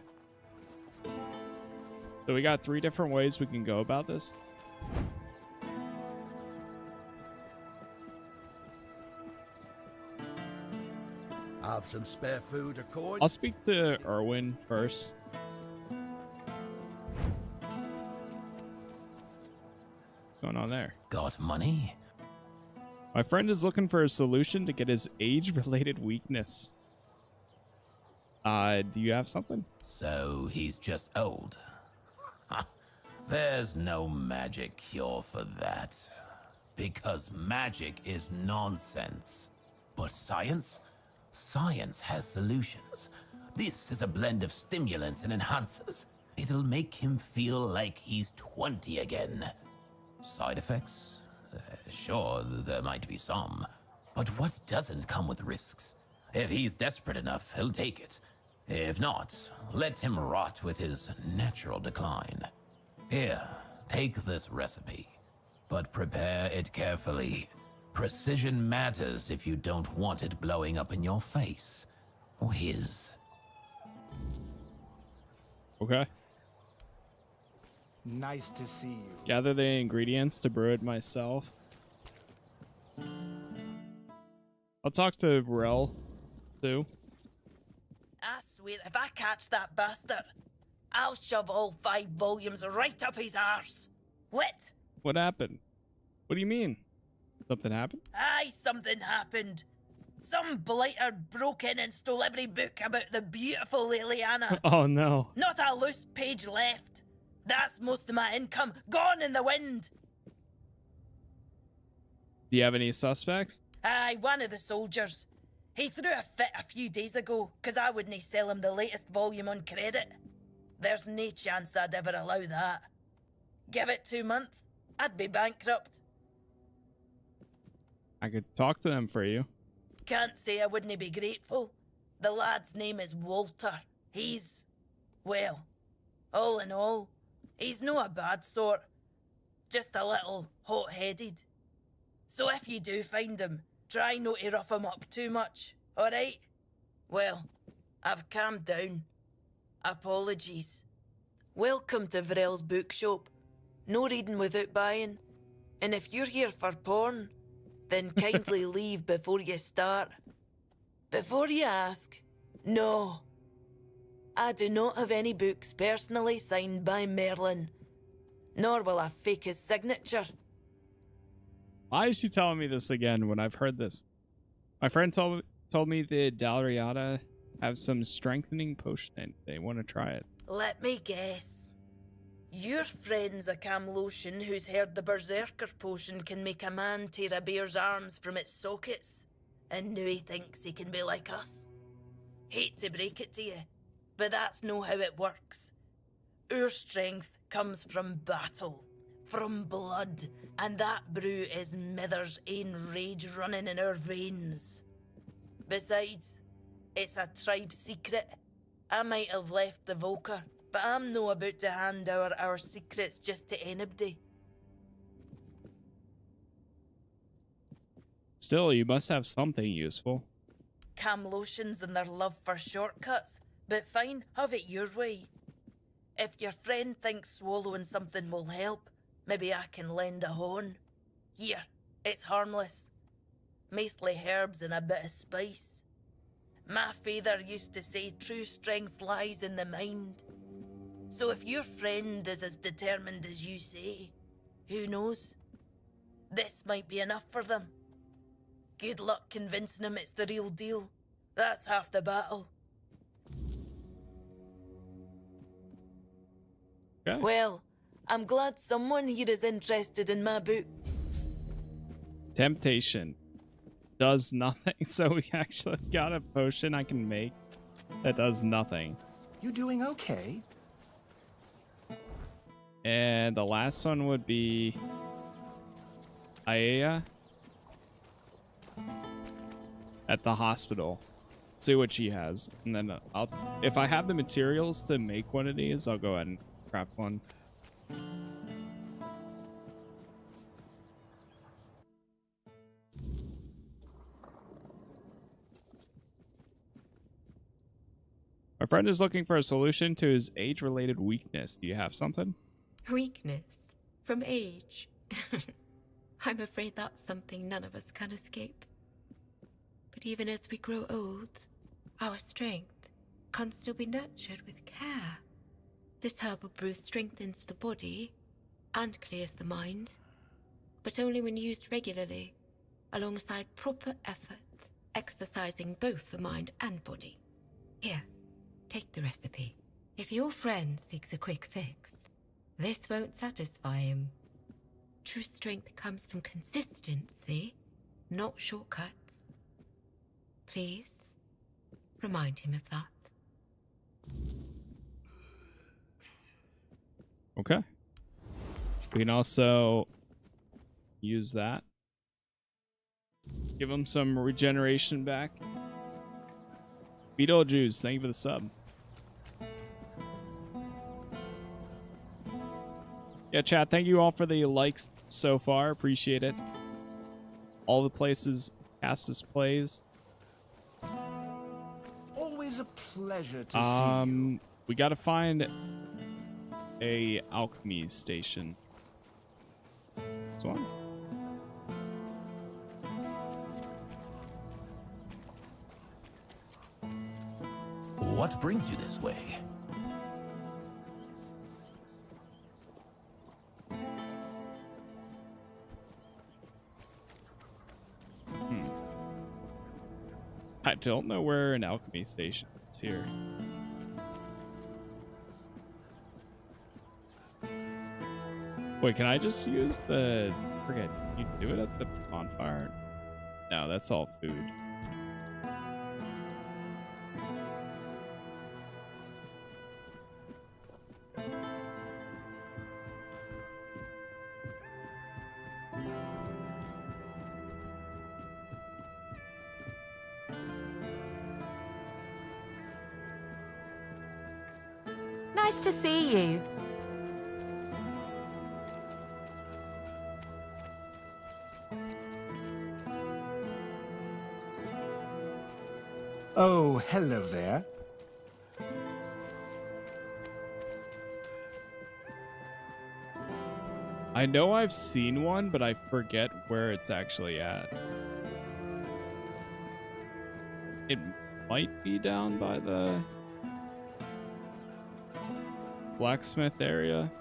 So we got 3 different ways we can go about this. Have some spare food or coin? I'll speak to Erwin first. What's going on there? Got money? My friend is looking for a solution to get his age-related weakness. Do you have something? So he's just old. There's no magic cure for that. Because magic is nonsense. But science? Science has solutions. This is a blend of stimulants and enhancers. It'll make him feel like he's 20 again. Side effects? Sure, there might be some. But what doesn't come with risks? If he's desperate enough, he'll take it. If not, let him rot with his natural decline. Here, take this recipe. But prepare it carefully. Precision matters if you don't want it blowing up in your face. Or his. Okay. Nice to see you. Gather the ingredients to brew it myself. I'll talk to Vrel, too. I swear, if I catch that bastard, I'll shove all 5 volumes right up his arse. Wit? What happened? What do you mean? Something happened? Aye, something happened. Some blighter broke in and stole every book about the beautiful Liliana. Oh no. Not a loose page left. That's most of my income gone in the wind. Do you have any suspects? Aye, one of the soldiers. He threw a fit a few days ago, 'cause I wouldn't sell him the latest volume on credit. There's no chance I'd ever allow that. Give it 2 months, I'd be bankrupt. I could talk to them for you. Can't say I wouldn't be grateful. The lad's name is Walter. He's, well, all in all, he's no a bad sort. Just a little hot-headed. So if you do find him, try not to rough him up too much, alright? Well, I've calmed down. Apologies. Welcome to Vrel's bookshop. No reading without buying. And if you're here for porn, then kindly leave before you start. Before you ask, no. I do not have any books personally signed by Merlin, nor will I fake his signature. Why is she telling me this again when I've heard this? My friend told me the Dalriata have some strengthening potion and they want to try it. Let me guess. Your friend's a Camlotion who's heard the Berserker potion can make a man tear a bear's arms from its sockets, and now he thinks he can be like us. Hate to break it to you, but that's no how it works. Our strength comes from battle, from blood, and that brew is Mither's ain rage running in our veins. Besides, it's a tribe secret. I might have left the Volker, but I'm no about to hand our secrets just to anybody. Still, you must have something useful. Camlotions and their love for shortcuts, but fine, have it your way. If your friend thinks swallowing something will help, maybe I can lend a horn. Here, it's harmless. Mostly herbs and a bit of spice. My father used to say true strength lies in the mind. So if your friend is as determined as you say, who knows? This might be enough for them. Good luck convincing them it's the real deal. That's half the battle. Okay. Well, I'm glad someone here is interested in my book. Temptation does nothing, so we actually got a potion I can make that does nothing. You doing okay? And the last one would be Aya at the hospital. See what she has, and then if I have the materials to make one of these, I'll go ahead and craft one. My friend is looking for a solution to his age-related weakness. Do you have something? Weakness? From age? I'm afraid that's something none of us can escape. But even as we grow old, our strength can still be nurtured with care. This herbal brew strengthens the body and clears the mind, but only when used regularly, alongside proper effort, exercising both the mind and body. Here, take the recipe. If your friend seeks a quick fix, this won't satisfy him. True strength comes from consistency, not shortcuts. Please, remind him of that. Okay. We can also use that. Give him some regeneration back. Beetlejuice, thank you for the sub. Yeah, chat, thank you all for the likes so far. Appreciate it. All the places Casas plays. Always a pleasure to see you. We gotta find a alchemy station. This one. What brings you this way? I don't know where an alchemy station is here. Wait, can I just use the... Forget, you do it at the bonfire? No, that's all food. Nice to see you. Oh, hello there. I know I've seen one, but I forget where it's actually at. It might be down by the blacksmith area.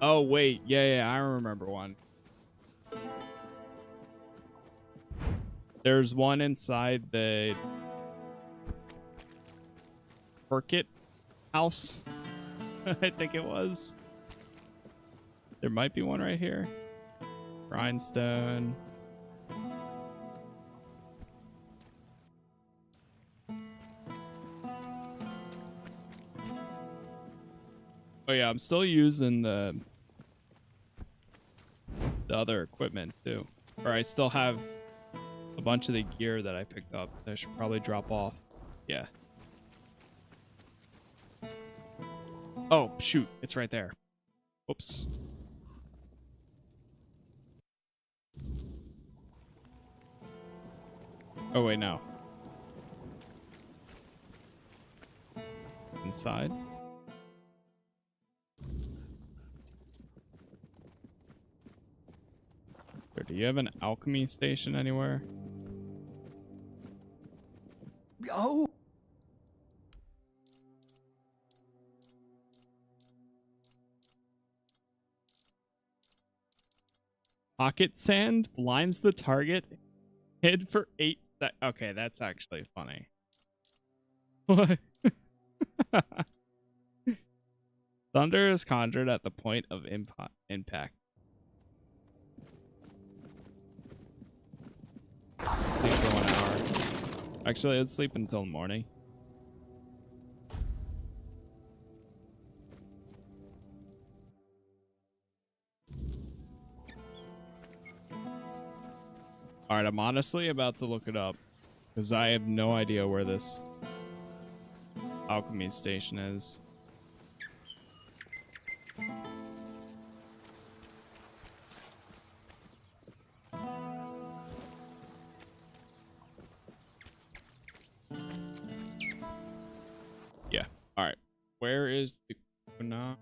Oh, wait. Yeah, I remember one. There's one inside the Burkett house, I think it was. There might be one right here. Grindstone. Oh yeah, I'm still using the other equipment too. Or I still have a bunch of the gear that I picked up that I should probably drop off. Yeah. Oh, shoot. It's right there. Oops. Oh, wait, no. Inside. Do you have an alchemy station anywhere? Oh! Pocket sand blinds the target. Hid for 8 seconds. Okay, that's actually funny. What? Thunder is conjured at the point of impact. Sleep for 1 hour. Actually, let's sleep until morning. Alright, I'm honestly about to look it up because I have no idea where this alchemy station is. Yeah. Alright. Where is the Cuanacht?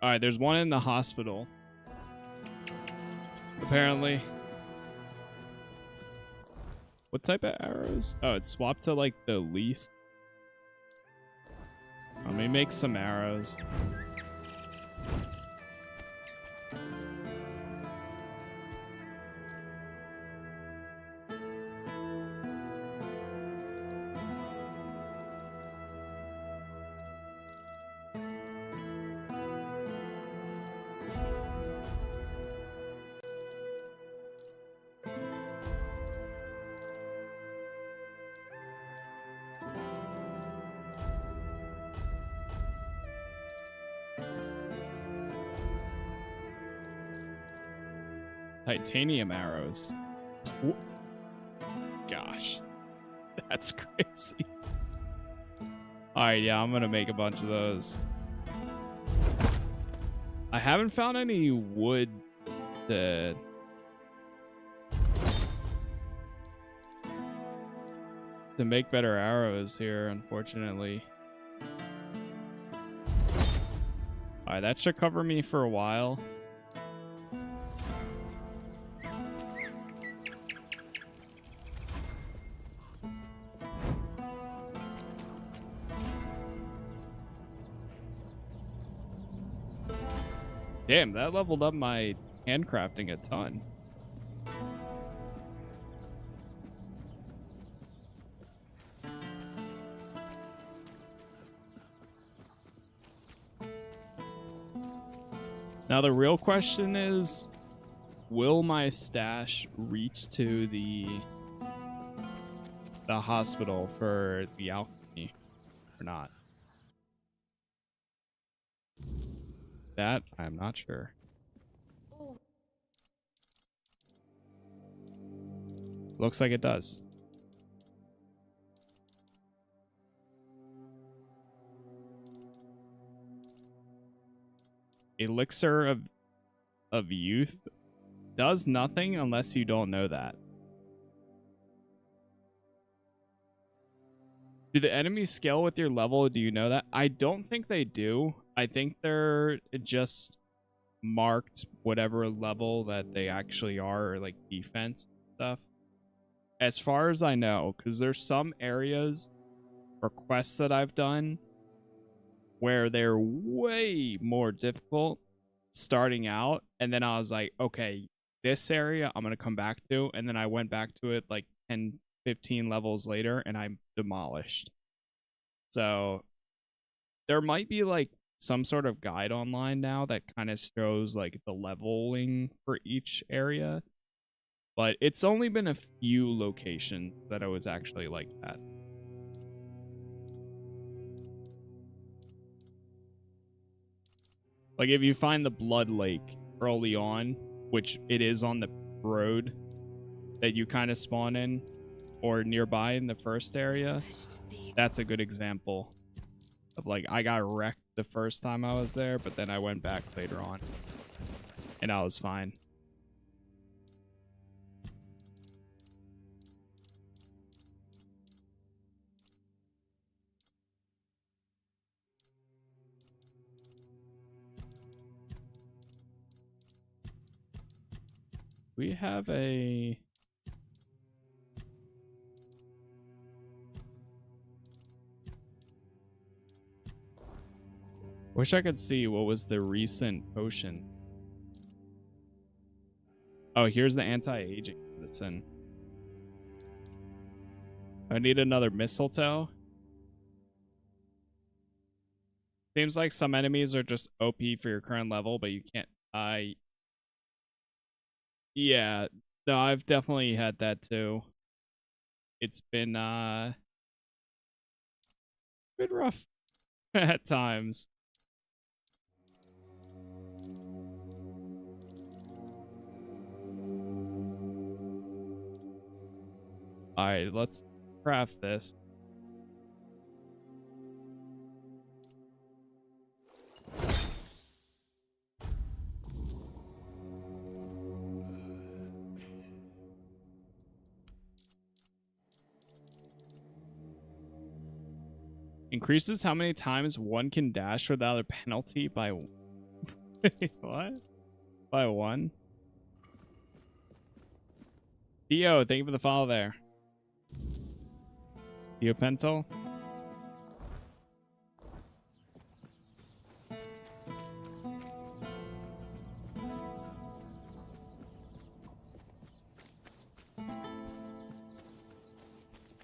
Alright, there's one in the hospital. Apparently. What type of arrows? Oh, it's swapped to like the least. Let me make some arrows. Titanium arrows. Gosh. That's crazy. Alright, yeah, I'm gonna make a bunch of those. I haven't found any wood to make better arrows here, unfortunately. Alright, that should cover me for a while. Damn, that leveled up my handcrafting a ton. Now the real question is, will my stash reach to the hospital for the alchemy or not? That I'm not sure. Looks like it does. Elixir of youth does nothing unless you don't know that. Do the enemies scale with your level? Do you know that? I don't think they do. I think they're just marked whatever level that they actually are, or like defense stuff. As far as I know, because there's some areas or quests that I've done where they're way more difficult starting out, and then I was like, okay, this area I'm gonna come back to, and then I went back to it like 10, 15 levels later, and I'm demolished. So there might be like some sort of guide online now that kind of shows like the leveling for each area, but it's only been a few locations that I was actually like that. Like if you find the Blood Lake early on, which it is on the road that you kind of spawn in or nearby in the first area, that's a good example of like I got wrecked the first time I was there, but then I went back later on and I was fine. We have a... Wish I could see what was the recent potion. Oh, here's the anti-aging medicine. I need another mistletoe. Seems like some enemies are just OP for your current level, but you can't... Yeah, no, I've definitely had that too. It's been rough at times. Alright, let's craft this. Increases how many times one can dash without a penalty by... What? By one? Theo, thank you for the follow there. Theo Pentel.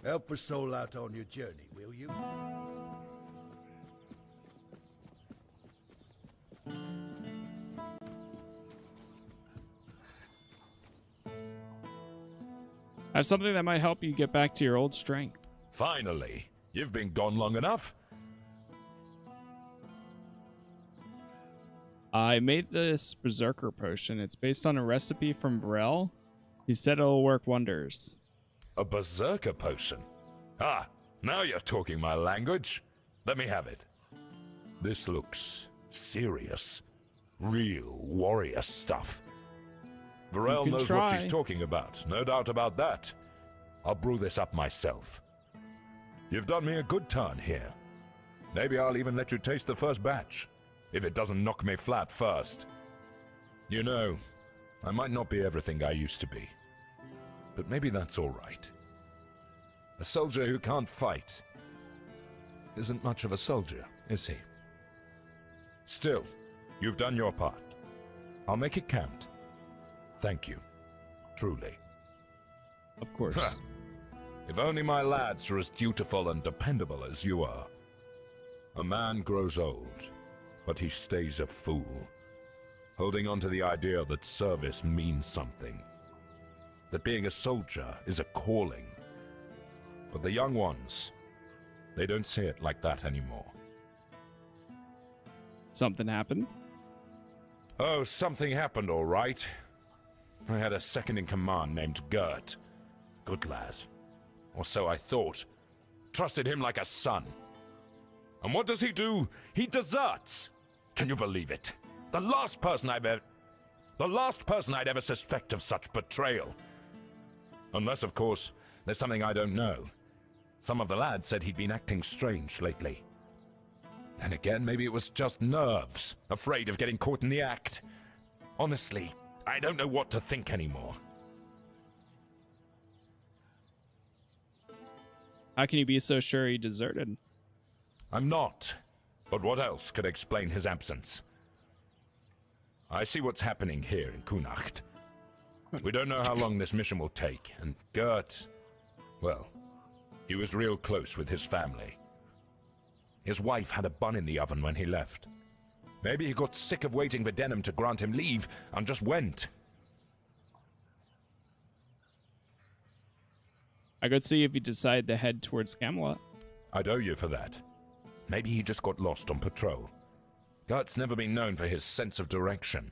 Help a soul out on your journey, will you? I have something that might help you get back to your old strength. Finally. You've been gone long enough. I made this berserker potion. It's based on a recipe from Varel. He said it'll work wonders. A berserker potion? Ah, now you're talking my language. Let me have it. This looks serious. Real warrior stuff. Varel knows what she's talking about, no doubt about that. I'll brew this up myself. You've done me a good turn here. Maybe I'll even let you taste the first batch, if it doesn't knock me flat first. You know, I might not be everything I used to be, but maybe that's all right. A soldier who can't fight isn't much of a soldier, is he? Still, you've done your part. I'll make it count. Thank you. Truly. Of course. If only my lads were as dutiful and dependable as you are. A man grows old, but he stays a fool, holding on to the idea that service means something, that being a soldier is a calling. But the young ones, they don't see it like that anymore. Something happened? Oh, something happened, all right. I had a second-in-command named Gert. Good lad. Or so I thought. Trusted him like a son. And what does he do? He deserts! Can you believe it? The last person I'd ever suspect of such betrayal. Unless, of course, there's something I don't know. Some of the lads said he'd been acting strange lately. Then again, maybe it was just nerves, afraid of getting caught in the act. Honestly, I don't know what to think anymore. How can you be so sure he deserted? I'm not. But what else could explain his absence? I see what's happening here in Cuanacht. We don't know how long this mission will take, and Gert, well, he was real close with his family. His wife had a bun in the oven when he left. Maybe he got sick of waiting for Denham to grant him leave and just went. I could see if he decided to head towards Camelot. I'd owe you for that. Maybe he just got lost on patrol. Gert's never been known for his sense of direction.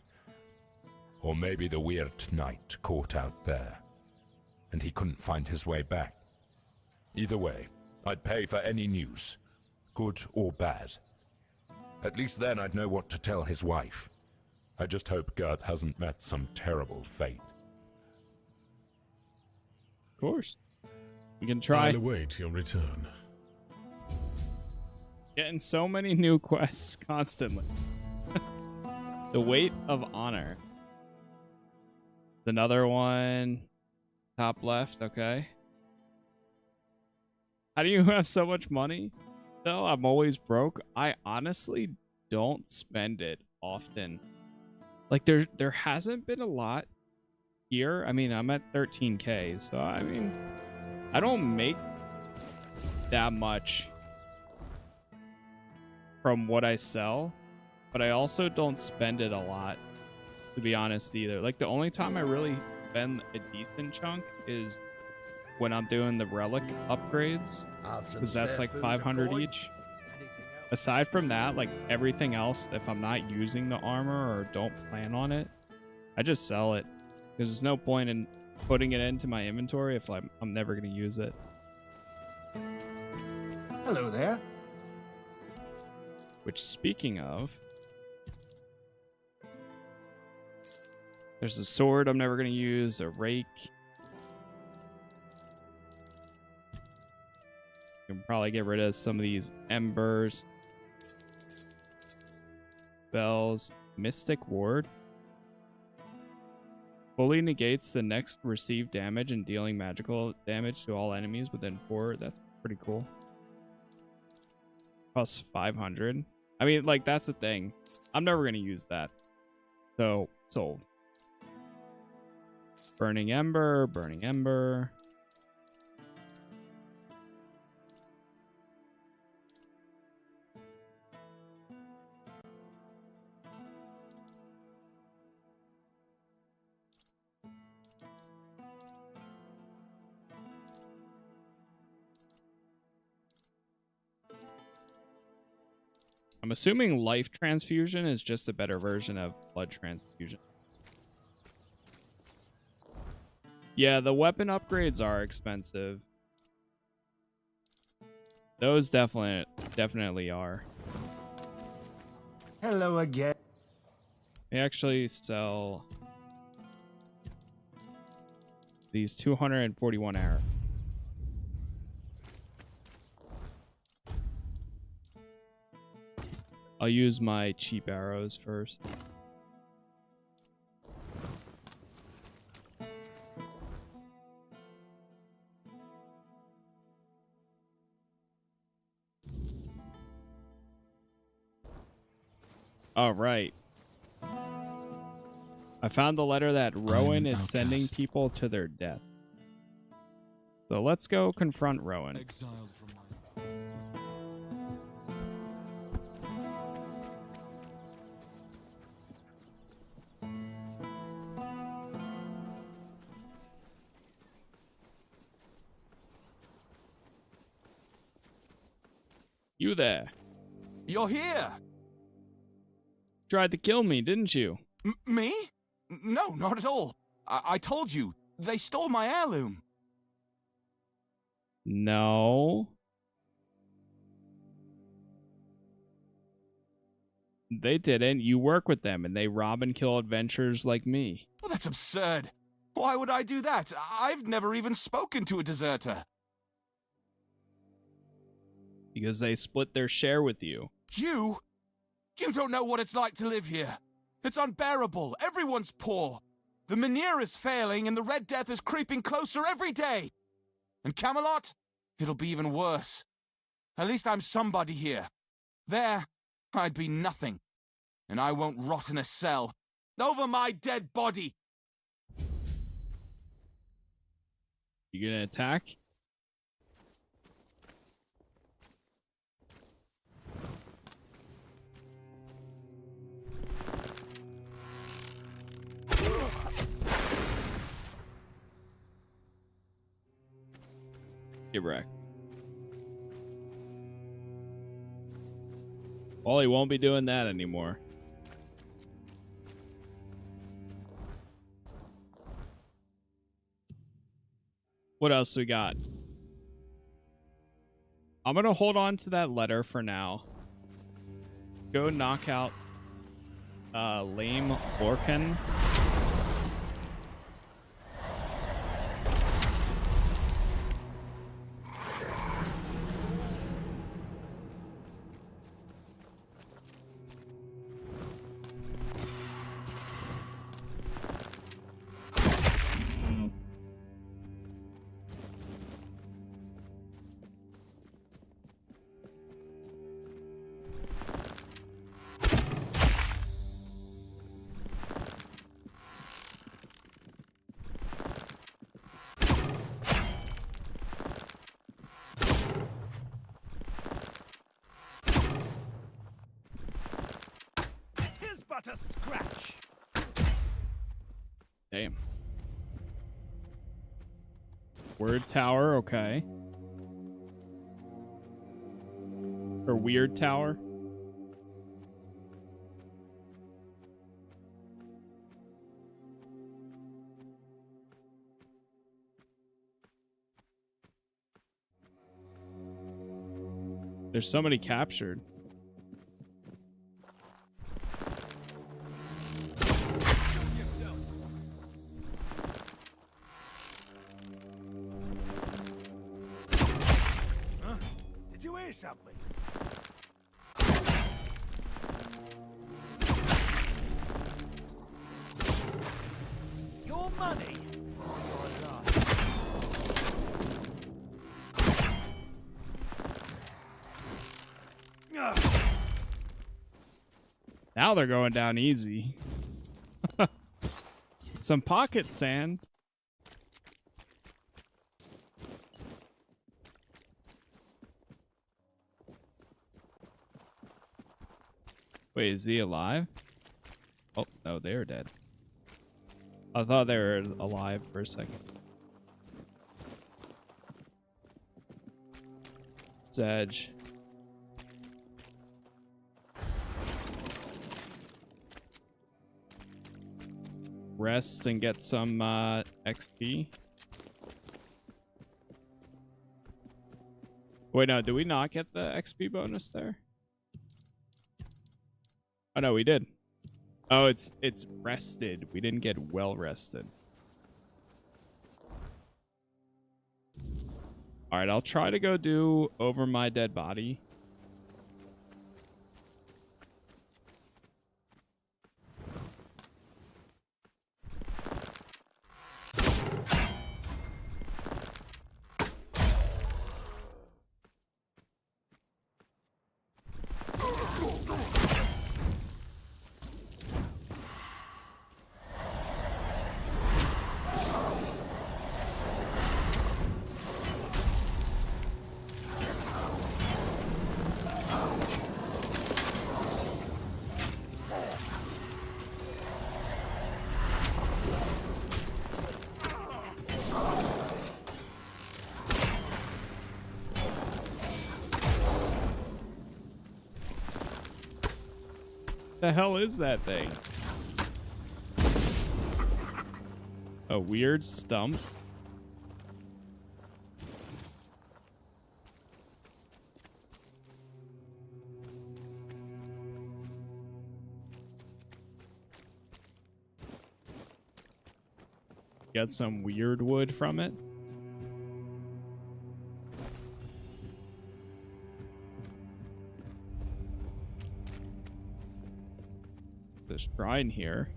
Or maybe the weird night caught out there, and he couldn't find his way back. Either way, I'd pay for any news, good or bad. At least then I'd know what to tell his wife. I just hope Gert hasn't met some terrible fate. Of course. You can try. I'll await your return. Getting so many new quests constantly. The Weight of Honor. Another one. Top left, okay. How do you have so much money? No, I'm always broke. I honestly don't spend it often. Like there hasn't been a lot here. I mean, I'm at 13K, so I mean, I don't make that much from what I sell, but I also don't spend it a lot, to be honest, either. Like, the only time I really spend a decent chunk is when I'm doing the relic upgrades, because that's like 500 each. Aside from that, like, everything else, if I'm not using the armor or don't plan on it, I just sell it, because there's no point in putting it into my inventory if I'm never going to use it. Hello there. Which, speaking of, there's a sword I'm never going to use, a rake. You can probably get rid of some of these embers. Spells. Mystic Ward. Fully negates the next received damage and dealing magical damage to all enemies within 4. That's pretty cool. Plus 500. I mean, like, that's the thing. I'm never going to use that. So, sold. Burning Ember, Burning Ember. I'm I'm assuming life transfusion is just a better version of blood transfusion. Yeah, the weapon upgrades are expensive. Those definitely are. Hello again. They actually sell these 241 arrows. I'll use my cheap arrows first. All right. I found the letter that Rowan is sending people to their death. So let's go confront Rowan. Exiled from my... You there. You're here! Tried to kill me, didn't you? Me? No, not at all. I told you, they stole my heirloom. No. They didn't. You work with them, and they rob and kill adventurers like me. Well, that's absurd. Why would I do that? I've never even spoken to a deserter. Because they split their share with you. You? You don't know what it's like to live here. It's unbearable. Everyone's poor. The Menhir is failing, and the Red Death is creeping closer every day. And Camelot? It'll be even worse. At least I'm somebody here. There, I'd be nothing. And I won't rot in a cell. Over my dead body! You gonna attack? Get wrecked. Well, he won't be doing that anymore. What else we got? I'm gonna hold on to that letter for now. Go knock out Lame Lorcan. But a scratch. Damn. Word tower, okay. Or weird tower. There's somebody captured. Something. Your money. Now they're going down easy. Some pocket sand. Wait, is he alive? Oh, no, they're dead. I thought they were alive for a second. Sedge. rest and get some XP. Wait, no, did we not get the XP bonus there? Oh no, we did. Oh, it's rested. We didn't get well rested. All right, I'll try to go do Over My Dead Body. The hell is that thing? A weird stump? Get some weird wood from it. This shrine here.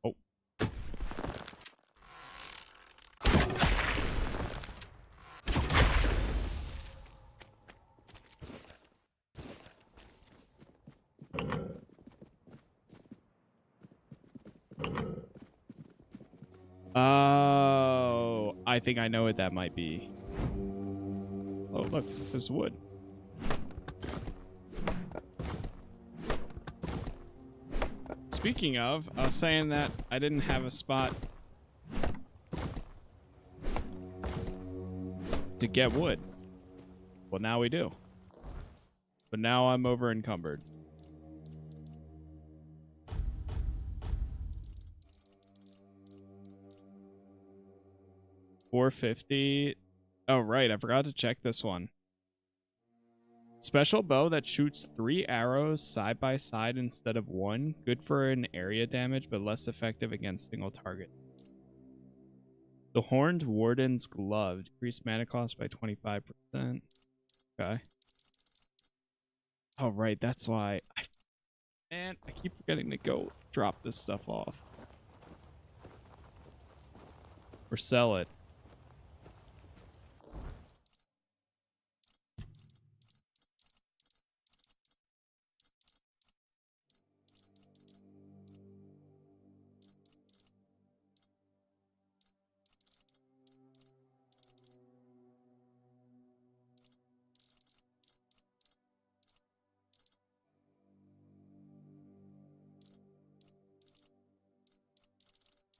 Oh. Oh, I think I know what that might be. Oh, look, there's wood. Speaking of, I was saying that I didn't have a spot to get wood. Well, now we do. But now I'm over encumbered. $450. Oh, right. I forgot to check this one. Special bow that shoots 3 arrows side by side instead of 1. Good for an area damage, but less effective against single target. The Horned Warden's Glove. Decreased mana cost by 25%. Okay. Oh, right. That's why. Man, I keep forgetting to go drop this stuff off. Or sell it.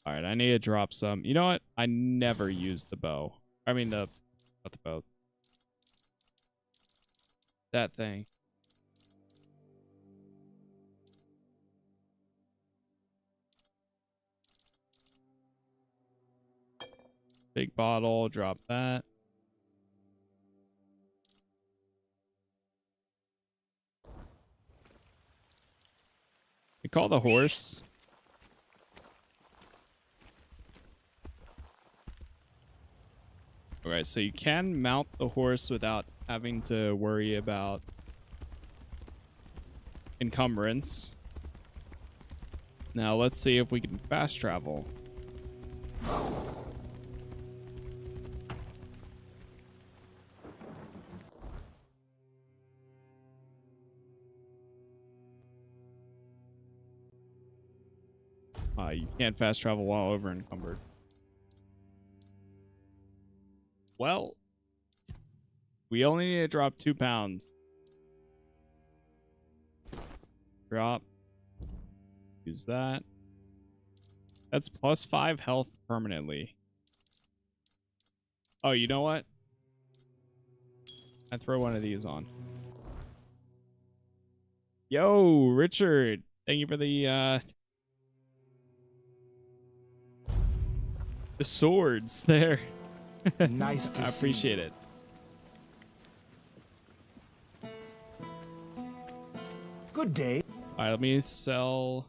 All right, I need to drop some. You know what? I never use the bow. I mean, not the bow. That thing. Big bottle, drop that. We call the horse. Alright, so you can mount the horse without having to worry about encumbrance. Now let's see if we can fast travel. You can't fast travel while over encumbered. Well, we only need to drop 2 pounds. Drop. Use that. That's plus 5 health permanently. Oh, you know what? I throw one of these on. Yo, Richard. Thank you for the swords there. Nice to I see appreciate it. Good day. All right, let me sell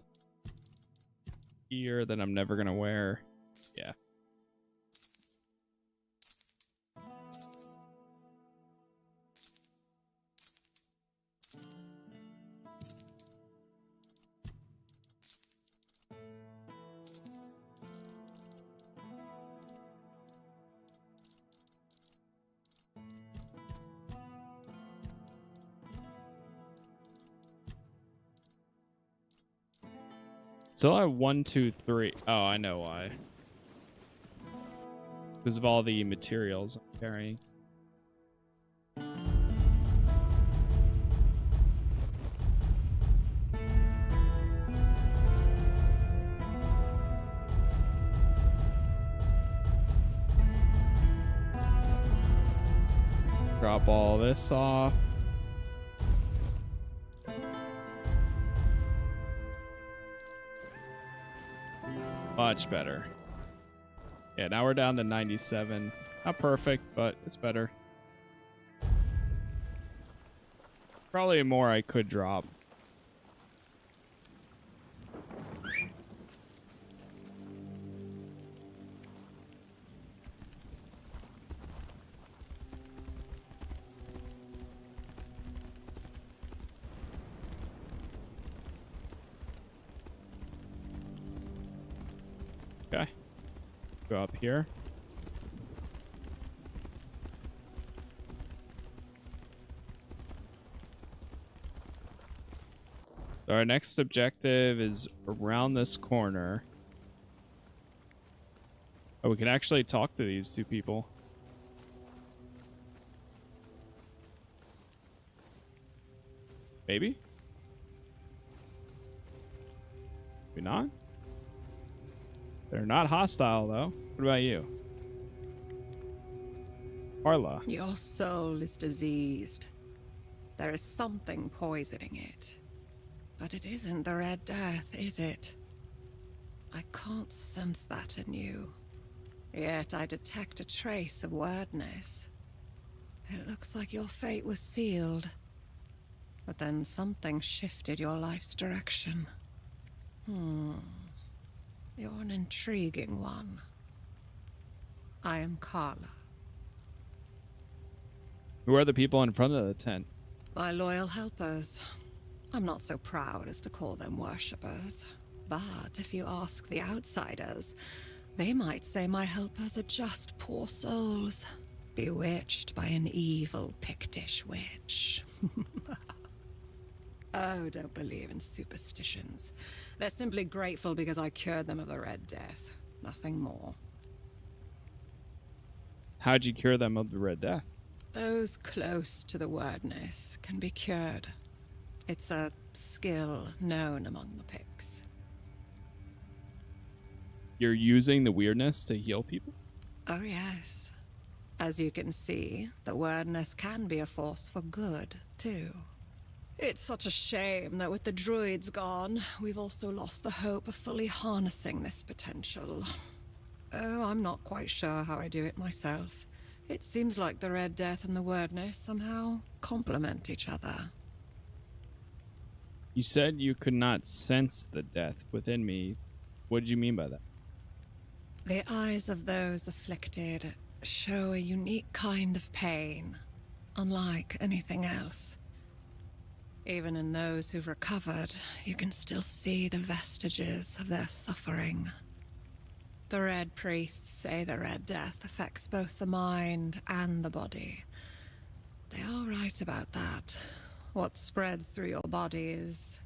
gear that I'm never gonna wear. Yeah. So I have 1, 2, 3. Oh, I know why. Because of all the materials I'm carrying. Drop all this off. Much better. Yeah, now we're down to 97. Not perfect, but it's better. Probably more I could drop. Okay. Go up here. So our next objective is around this corner. Oh, we can actually talk to these two people. Maybe? Maybe not? They're not hostile, though. What about you? Carla. Your soul is diseased. There is something poisoning it. But it isn't the Red Death, is it? I can't sense that in you. Yet I detect a trace of wordness. It looks like your fate was sealed. But then something shifted your life's direction. You're an intriguing one. I am Carla. Who are the people in front of the tent? My loyal helpers. I'm not so proud as to call them worshippers. But if you ask the outsiders, they might say my helpers are just poor souls, bewitched by an evil Pictish witch. Oh, don't believe in superstitions. They're simply grateful because I cured them of the Red Death. Nothing more. How'd you cure them of the Red Death? Those close to the wordness can be cured. It's a skill known among the Picts. You're using the weirdness to heal people? Oh, yes. As you can see, the wordness can be a force for good, too. It's such a shame that with the druids gone, we've also lost the hope of fully harnessing this potential. Oh, I'm not quite sure how I do it myself. It seems like the Red Death and the wordness somehow complement each other. You said you could not sense the death within me. What did you mean by that? The eyes of those afflicted show a unique kind of pain, unlike anything else. Even in those who've recovered, you can still see the vestiges of their suffering. The Red Priests say the Red Death affects both the mind and the body. They are right about that. What spreads through your body is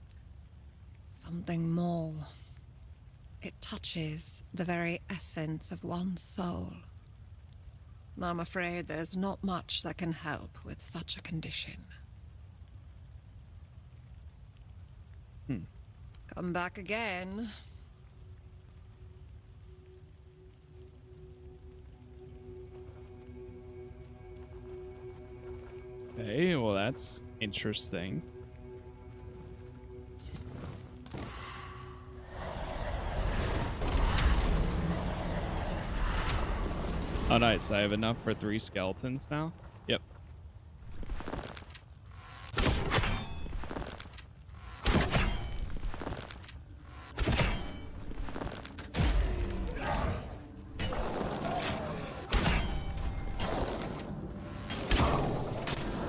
something more. It touches the very essence of one's soul. I'm afraid there's not much that can help with such a condition. Come back again. Okay, well that's interesting. Oh, nice. I have enough for 3 skeletons now. Yep.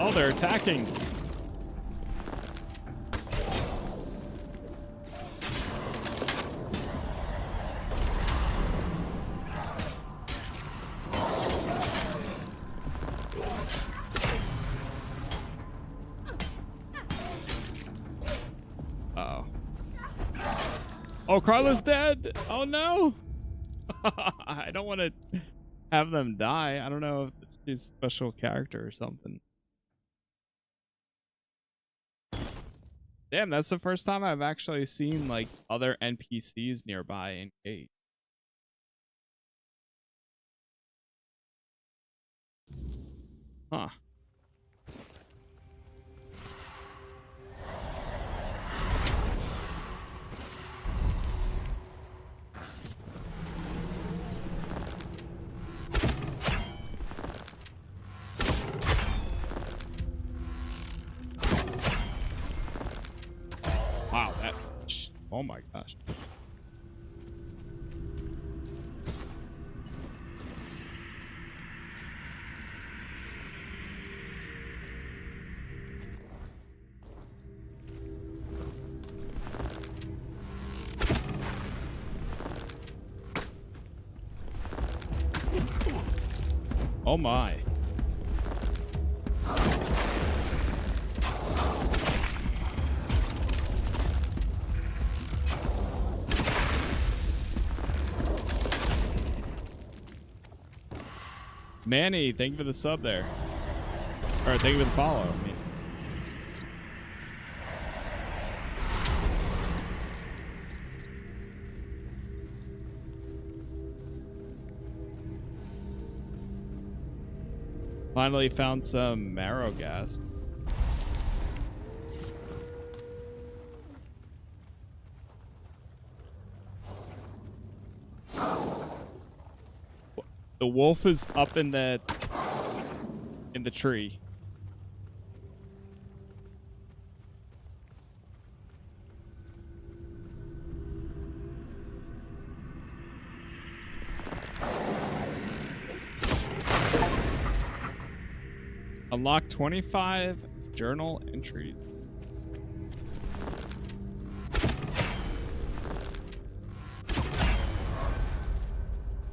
Oh, they're attacking. Uh-oh. Oh, Carla's dead. Oh, no. I don't want to have them die. I don't know if she's a special character or something. Damn, that's the first time I've actually seen like other NPCs nearby in Gate. Huh. Wow, that... Oh my gosh. Oh my. Manny, thank you for the sub there. Or thank you for the follow. I mean. Finally found some marrow gas. The wolf is up in the tree. Unlock 25 journal entries.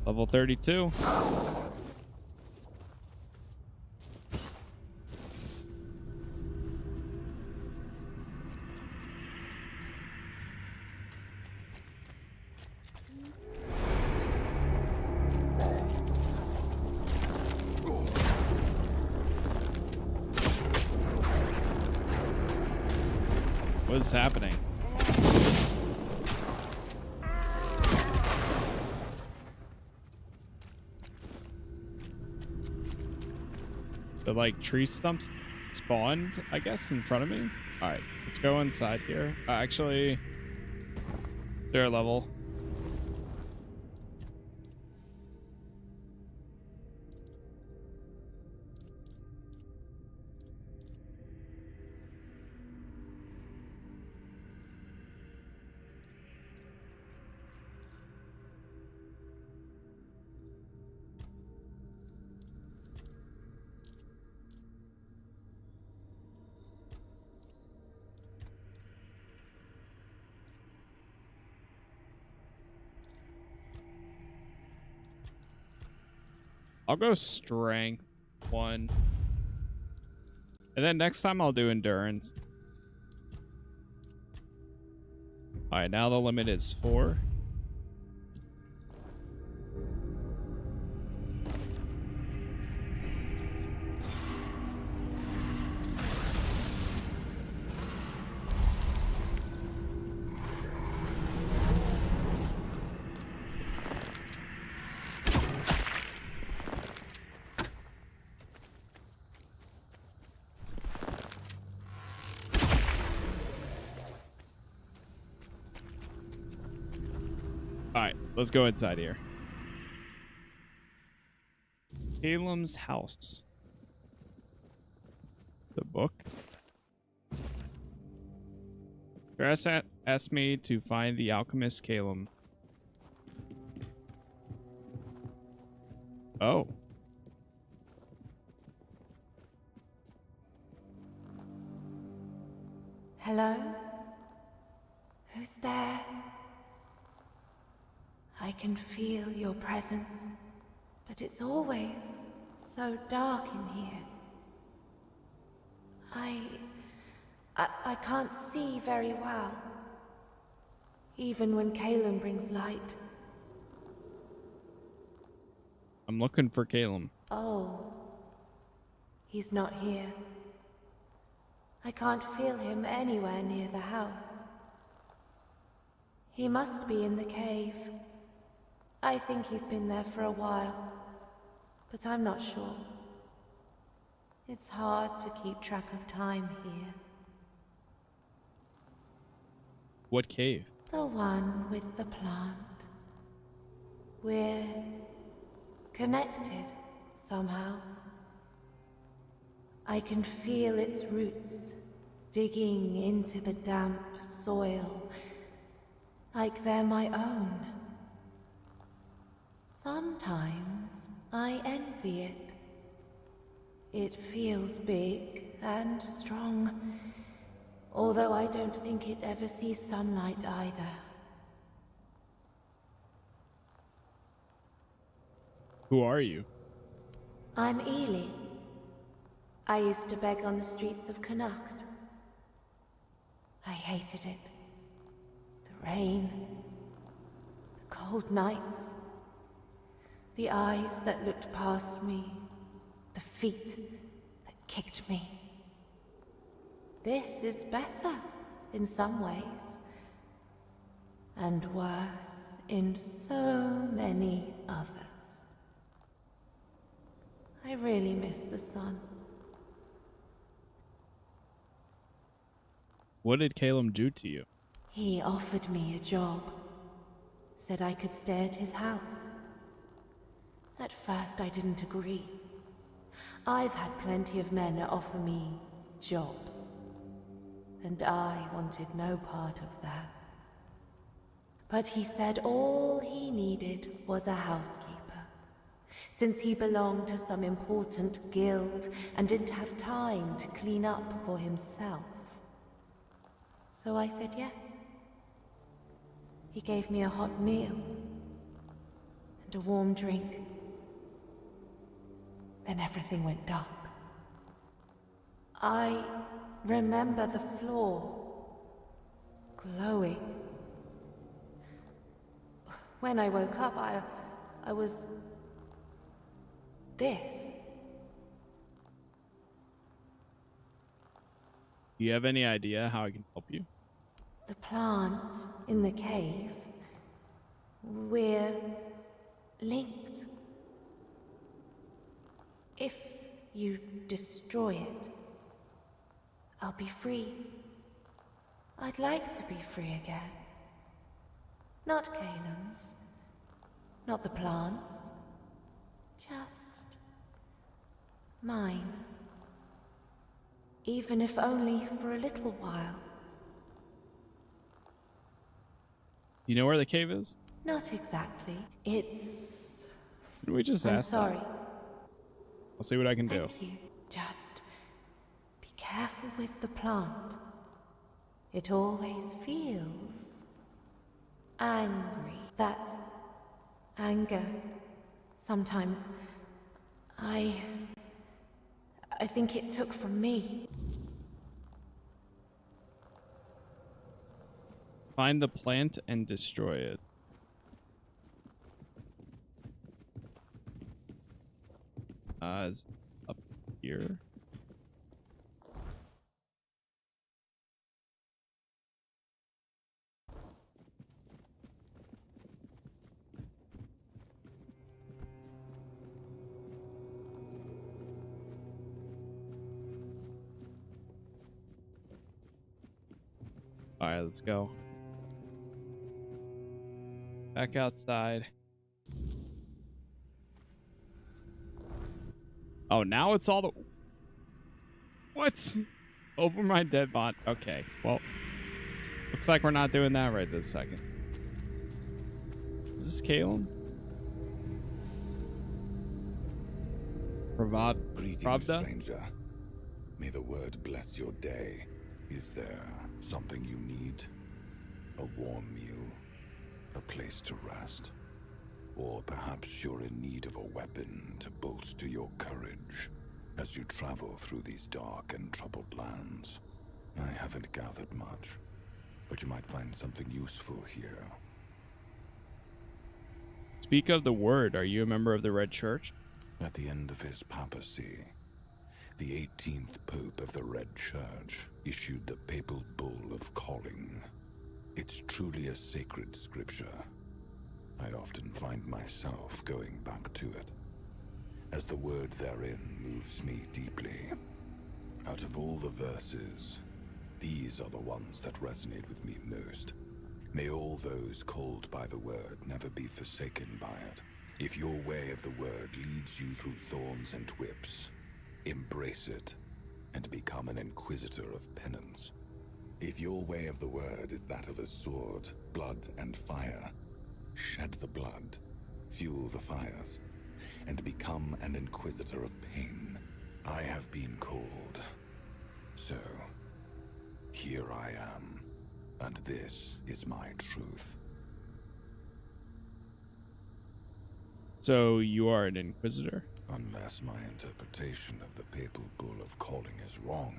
Level 32. What is happening? The like tree stumps spawned, I guess, in front of me. All right, let's go inside here. Actually, they're level. I'll go strength 1. And then next time I'll do endurance. All right, now the limit is 4. Let's go inside here. Calum's house. The book. Grass asked me to find the alchemist Calum. Oh. Hello? Who's there? I can feel your presence, but it's always so dark in here. I can't see very well, even when Calum brings light. I'm looking for Calum. Oh, he's not here. I can't feel him anywhere near the house. He must be in the cave. I think he's been there for a while, but I'm not sure. It's hard to keep track of time here. What cave? The one with the plant. We're connected somehow. I can feel its roots digging into the damp soil, like they're my own. Sometimes I envy it. It feels big and strong, although I don't think it ever sees sunlight either. Who are you? I'm Ely. I used to beg on the streets of Cuanacht. I hated it. The rain, the cold nights, the eyes that looked past me, the feet that kicked me. This is better in some ways, and worse in so many others. I really miss the sun. What did Calum do to you? He offered me a job. Said I could stay at his house. At first I didn't agree. I've had plenty of men offer me jobs, and I wanted no part of that. But he said all he needed was a housekeeper, since he belonged to some important guild and didn't have time to clean up for himself. So I said yes. He gave me a hot meal and a warm drink. Then everything went dark. I remember the floor glowing. When I woke up, I was this. Do you have any idea how I can help you? The plant in the cave. We're linked. If you destroy it, I'll be free. I'd like to be free again. Not Calum's. Not the plant's. Just mine. Even if only for a little while. You know where the cave is? Not exactly. It's... Did we just I'm ask that? sorry. I'll see what I can do. Thank you. Just be careful with the plant. It always feels angry. That anger. Sometimes I think it took from me. Find the plant and destroy it. It's up here. All right, let's go. Back outside. Oh, now it's all the... What? Over my dead bot. Okay, well. Looks like we're not doing that right this second. Is this Caleb? Greetings, Pravda? stranger. May the word bless your day. Is there something you need? A warm meal? A place to rest? Or perhaps you're in need of a weapon to bolster your courage as you travel through these dark and troubled lands? I haven't gathered much, but you might find something useful here. Speak of the word. Are you a member of the Red Church? At the end of his papacy, the 18th Pope of the Red Church issued the papal bull of calling. It's truly a sacred scripture. I often find myself going back to it, as the word therein moves me deeply. Out of all the verses, these are the ones that resonate with me most. May all those called by the word never be forsaken by it. If your way of the word leads you through thorns and whips, embrace it and become an inquisitor of penance. If your way of the word is that of a sword, blood, and fire, shed the blood, fuel the fires, and become an inquisitor of pain. I have been called, so here I am, and this is my truth. So you are an inquisitor? Unless my interpretation of the papal bull of calling is wrong,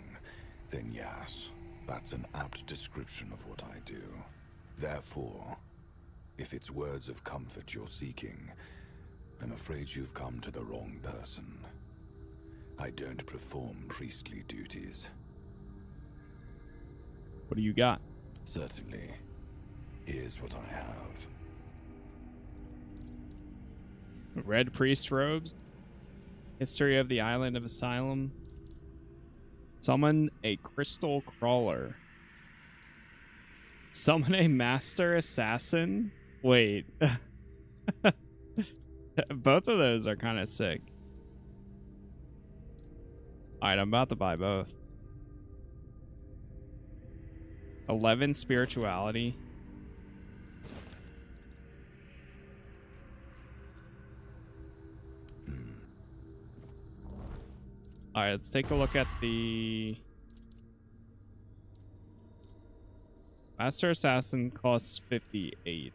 then yes, that's an apt description of what I do. Therefore, if it's words of comfort you're seeking, I'm afraid you've come to the wrong person. I don't perform priestly duties. What do you got? Certainly. Here's what I have. Red priest robes. History of the island of Asylum. Summon a crystal crawler. Summon a master assassin. Wait. Both of those are kind of sick. Alright, I'm about to buy both. 11 spirituality. Alright, let's take a look at the... Master Assassin costs 58.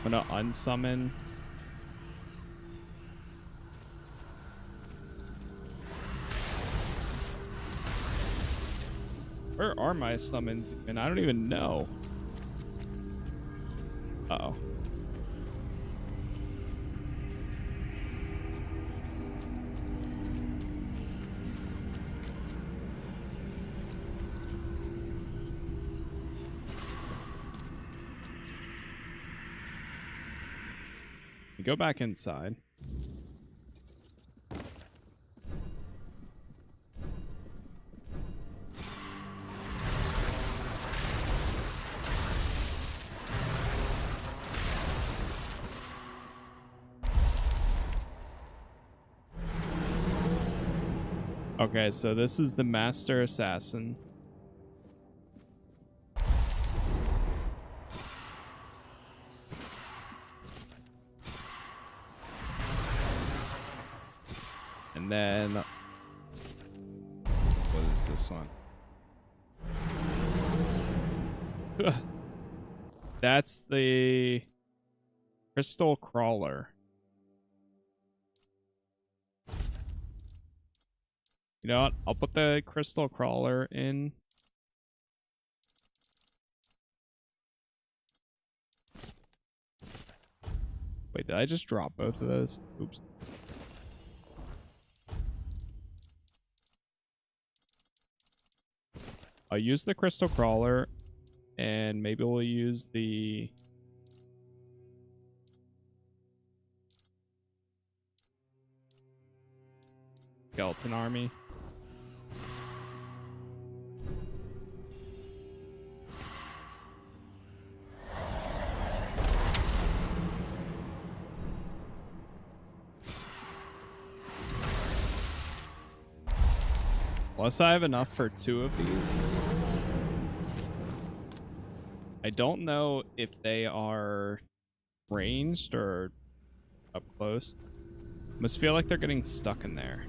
I'm gonna unsummon. Where are my summons? And I don't even know. Uh-oh. Go back inside. Okay, so this is the Master Assassin. And then, what is this one? That's the Crystal Crawler. You know what? I'll put the Crystal Crawler in. Wait, did I just drop both of those? Oops. I'll use the Crystal Crawler, and maybe we'll use the... Skeleton Army. Plus, I have enough for 2 of these. I don't know if they are ranged or up close. Must feel like they're getting stuck in there.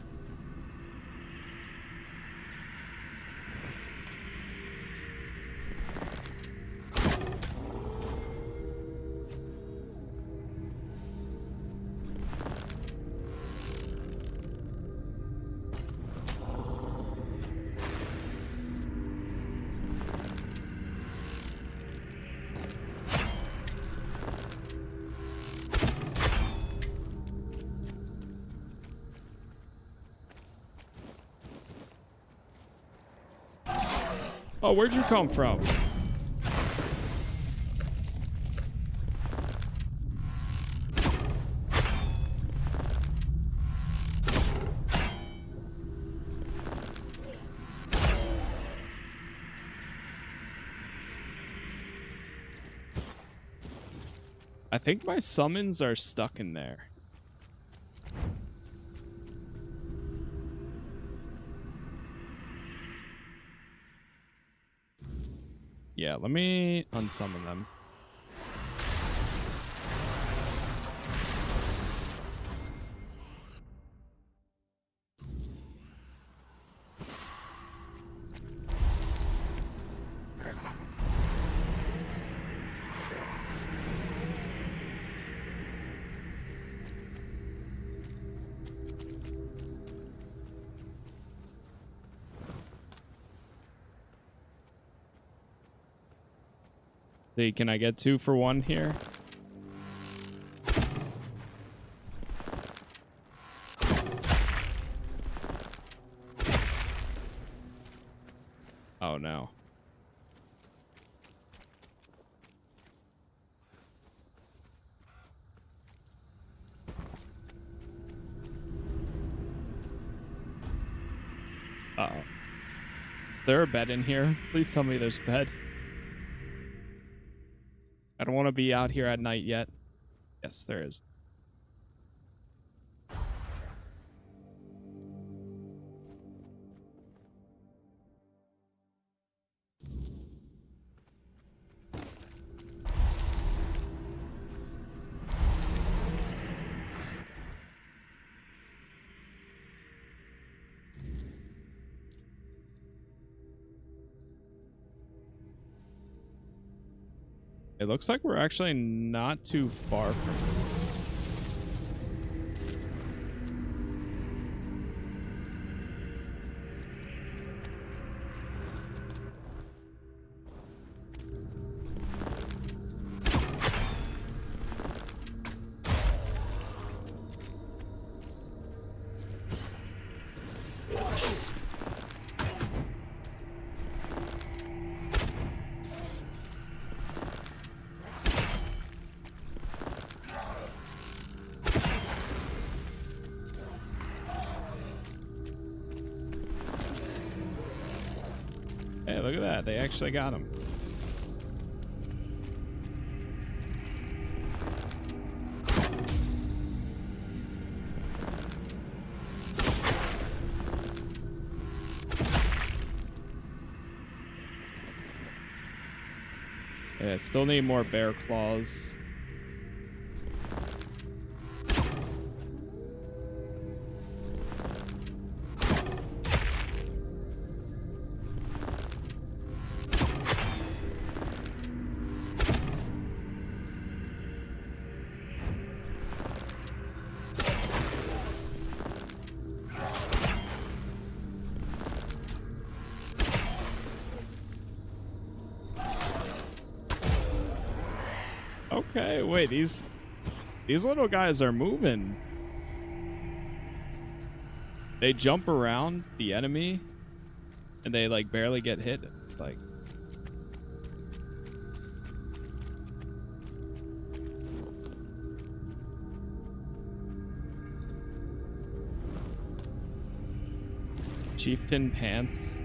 Oh, where'd you come from? I think my summons are stuck in there. Yeah, let me unsummon them. See, can I get 2 for 1 here? Oh no. Uh-oh. Is there a bed in here? Please tell me there's a bed. I don't want to be out here at night yet. Yes, there is. It looks like we're actually not too far from it. Hey, look at that. They actually got him. Yeah, still need more bear claws. Okay, wait, these little guys are moving. They jump around the enemy and they like barely get hit. Like Chieftain Pants.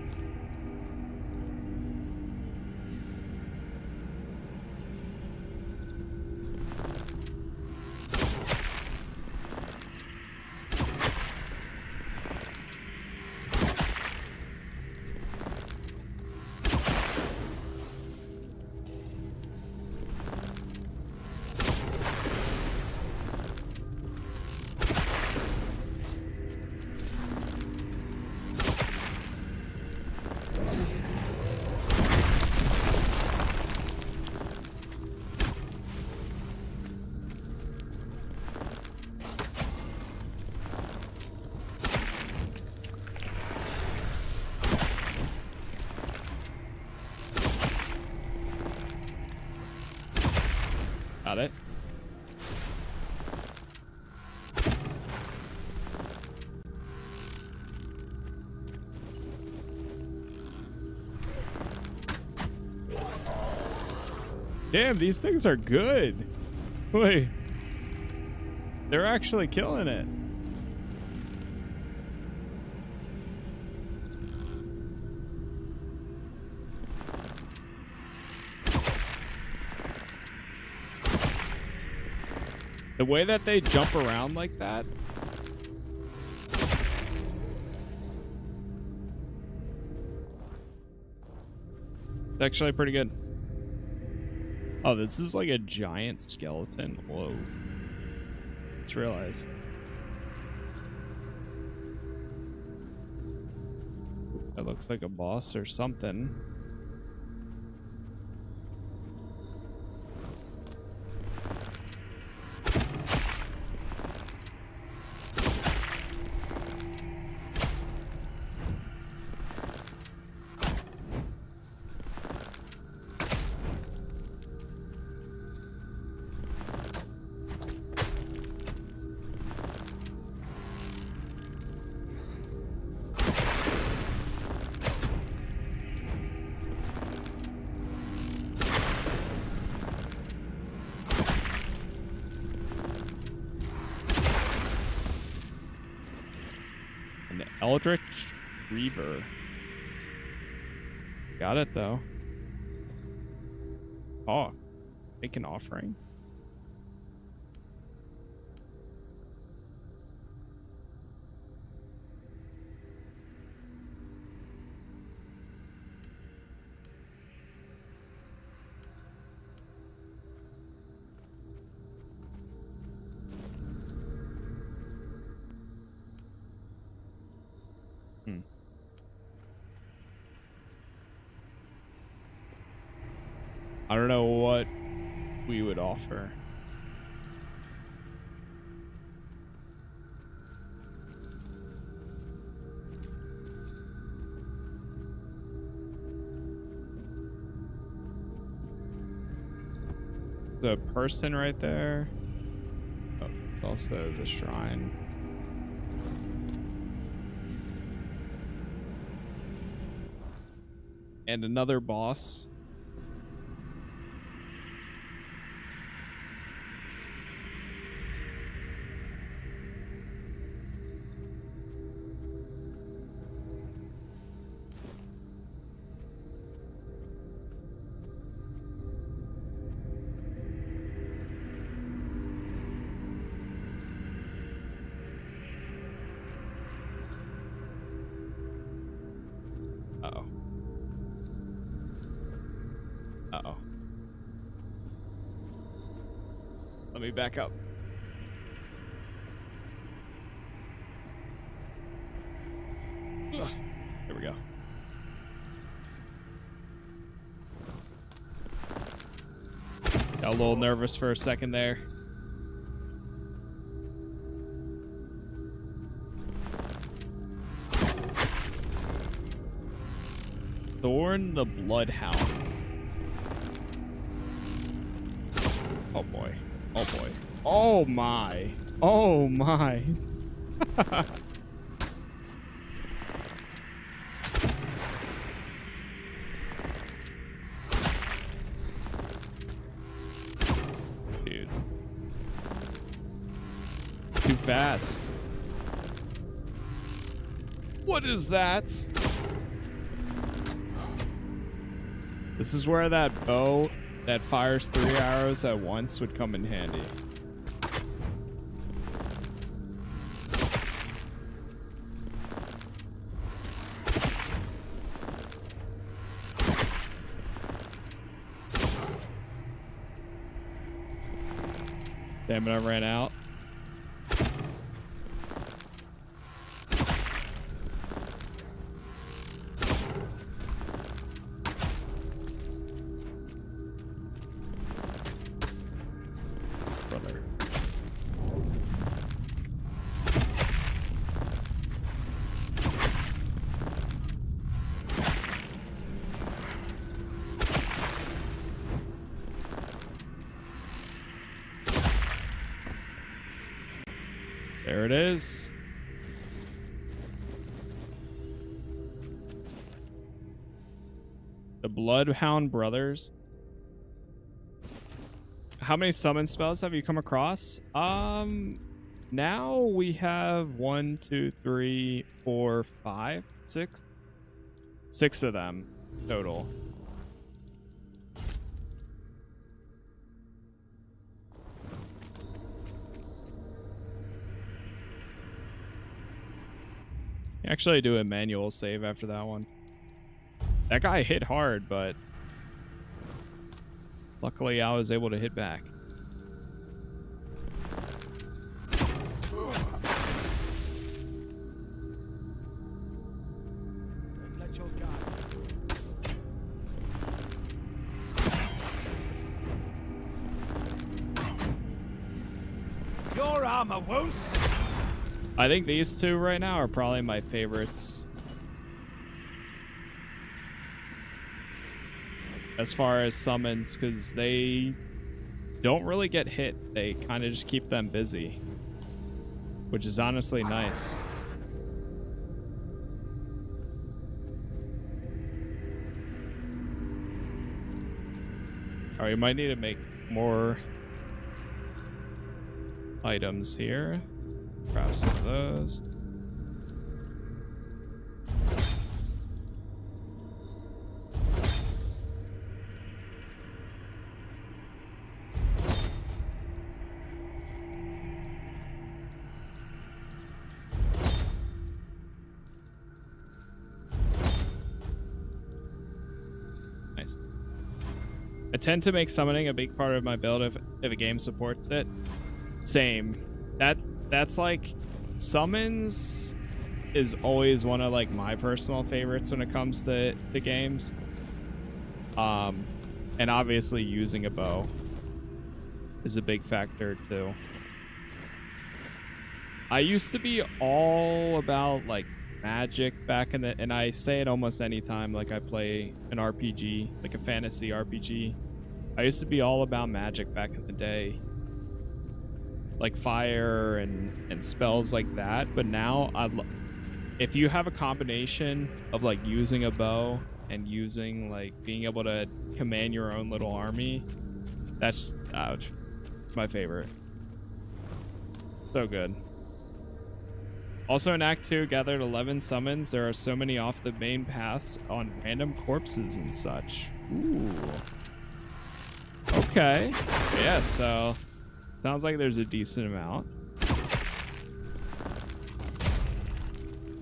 Damn, these things are good. Wait. They're actually killing it. The way that they jump around like that. It's actually pretty good. Oh, this is like a giant skeleton. Whoa. Let's realize. That looks like a boss or something. Eldritch Reaver. Got it though. Oh, make an offering. I don't know what we would offer. The person right there. Oh, it's also the shrine. And another boss. Uh-oh. Uh-oh. Let me back up. Ugh. Here we go. Got a little nervous for a second there. Thorn the Bloodhound. Oh boy. Oh boy. Oh my. Oh my. Dude. Too fast. What is that? This is where that bow that fires 3 arrows at once would come in handy. Damn it, I ran out. There it is. The Bloodhound Brothers. How many summon spells have you come across? Now we have 1, 2, 3, 4, 5, 6. 6 of them total. Actually, do a manual save after that one. That guy hit hard, but luckily I was able to hit back. Don't let your guard. Your armor won't. I think these two right now are probably my favorites. As far as summons, because they don't really get hit. They kind of just keep them busy, which is honestly nice. Alright, we might need to make more items here. Grab some of those. Nice. I tend to make summoning a big part of my build if a game supports it. Same. That's like, summons is always one of like my personal favorites when it comes to games. And obviously using a bow is a big factor too. I used to be all about like magic back in the, and I say it almost any time like I play an RPG, like a fantasy RPG. I used to be all about magic back in the day. Like fire and spells like that, but now if you have a combination of like using a bow and using like being able to command your own little army, that's my favorite. So good. Also in Act 2, gathered 11 summons. There are so many off the main paths on random corpses and such. Ooh. Okay. Yeah, so sounds like there's a decent amount.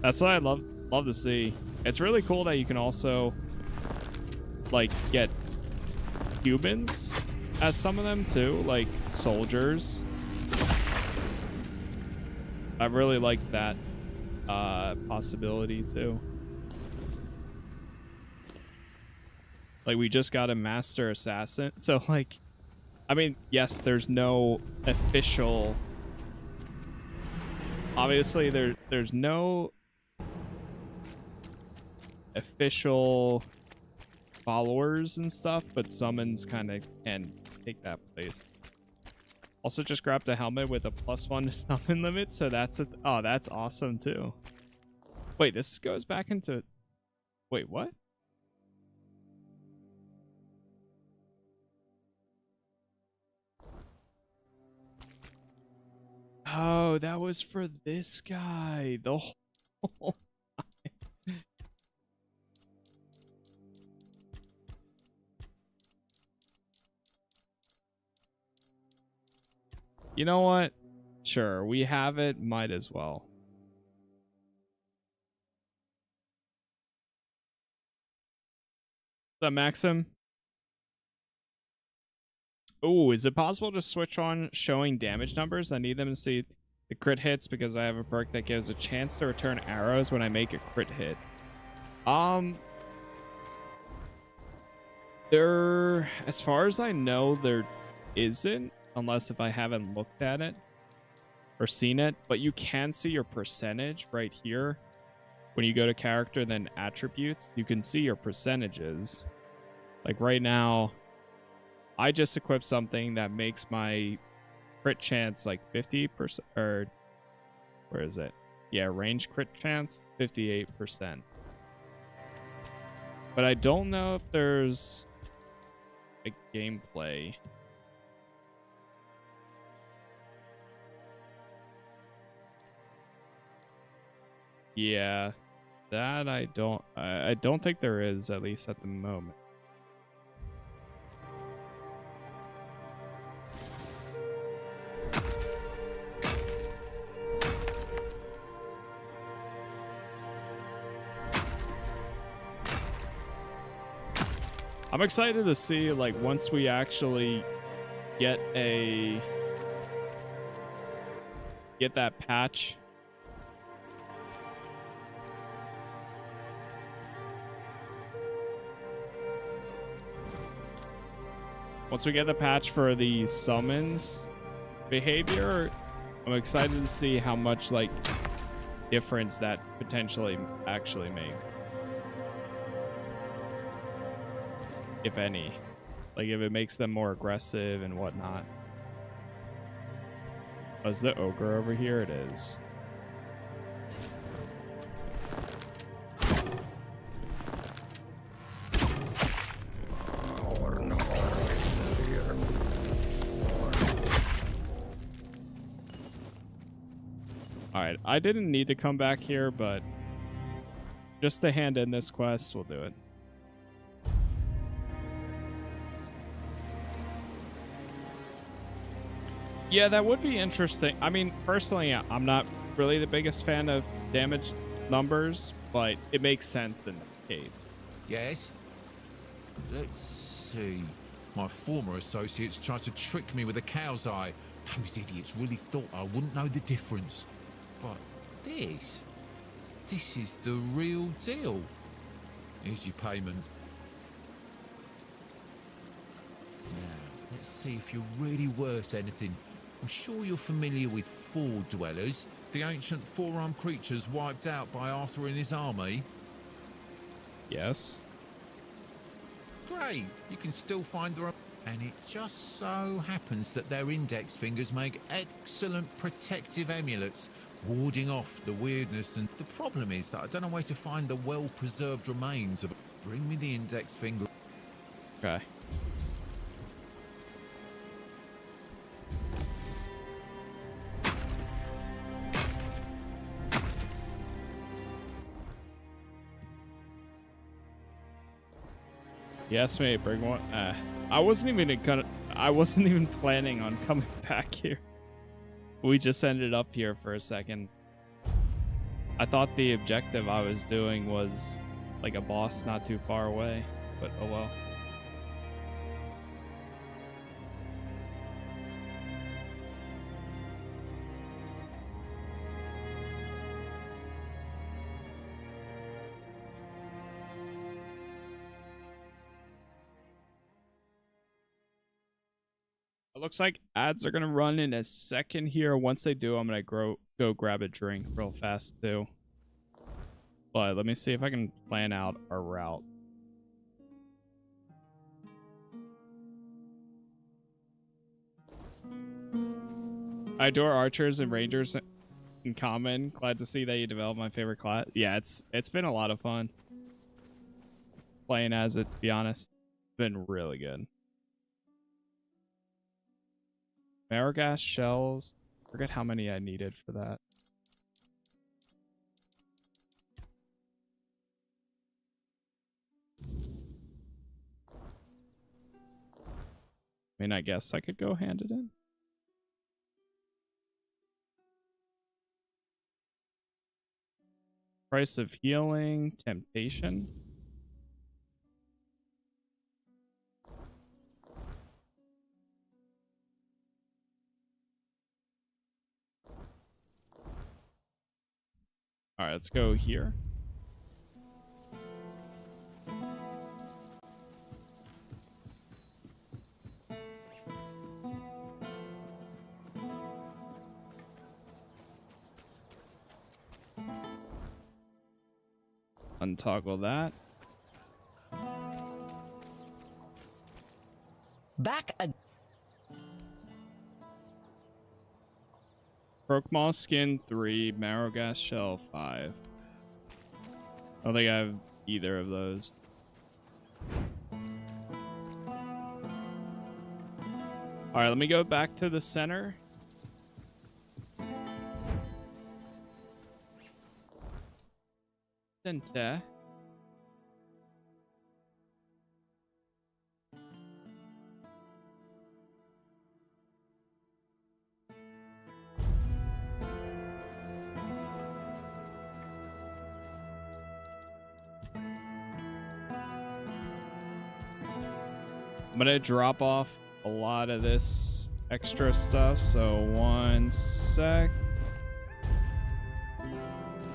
That's what I love to see. It's really cool that you can also like get humans as some of them too, like soldiers. I really like that possibility too. Like we just got a master assassin, so like, I mean, yes, there's no official, obviously there's no official followers and stuff, but summons kind of can take that place. Also just grabbed a helmet with a +1 summon limit, so that's oh, that's awesome too. Wait, this goes back into, wait, what? Oh, that was for this guy the whole time. You know what? Sure, we have it, might as well. What's up, Maxim? Oh, is it possible to switch on showing damage numbers? I need them to see the crit hits because I have a perk that gives a chance to return arrows when I make a crit hit. There, as far as I know, there isn't, unless if I haven't looked at it or seen it, but you can see your percentage right here. When you go to character, then attributes, you can see your percentages. Like right now, I just equipped something that makes my crit chance like 50%, or where is it? Yeah, range crit chance, 58%. But I don't know if there's a gameplay Yeah, that I don't think there is, at least at the moment. I'm excited to see, like, once we actually get that patch. Once we get the patch for the summons behavior, I'm excited to see how much, like, difference that potentially actually makes. If any. Like, if it makes them more aggressive and whatnot. Oh, is the ogre over here? It is. Alright, I didn't need to come back here, but just to hand in this quest, we'll do it. Yeah, that would be interesting. I mean, personally, I'm not really the biggest fan of damage numbers, but it makes sense in the cave. Yes? Let's see. My former associates tried to trick me with a cow's eye. Those idiots really thought I wouldn't know the difference. But this is the real deal. Here's your payment. Now, let's see if you're really worth anything. I'm sure you're familiar with Ford Dwellers, the ancient four-armed creatures wiped out by Arthur and his army. Yes. Great, you can still find their... And it just so happens that their index fingers make excellent protective amulets, warding off the weirdness. And the problem is that I don't know where to find the well-preserved remains of... Bring me the index finger. Okay. Yes, mate. Bring one. I wasn't even planning on coming back here. We just ended up here for a second. I thought the objective I was doing was like a boss not too far away, but oh well. It looks like ads are going to run in a second here. Once they do, I'm going to go grab a drink real fast too. But let me see if I can plan out our route. I adore archers and rangers in common. Glad to see that you developed my favorite class. Yeah, it's been a lot of fun playing as it, to be honest. It's been really good. Marrow shells. Forget how many I needed for that. I mean, I guess I could go hand it in. Price of healing, temptation. All right, let's go here. Untoggle that. Back again. Croakmaw skin 3, Marrowgas shell 5. I don't think I have either of those. Alright, let me go back to the center. center. I'm gonna drop off a lot of this extra stuff, so 1 sec.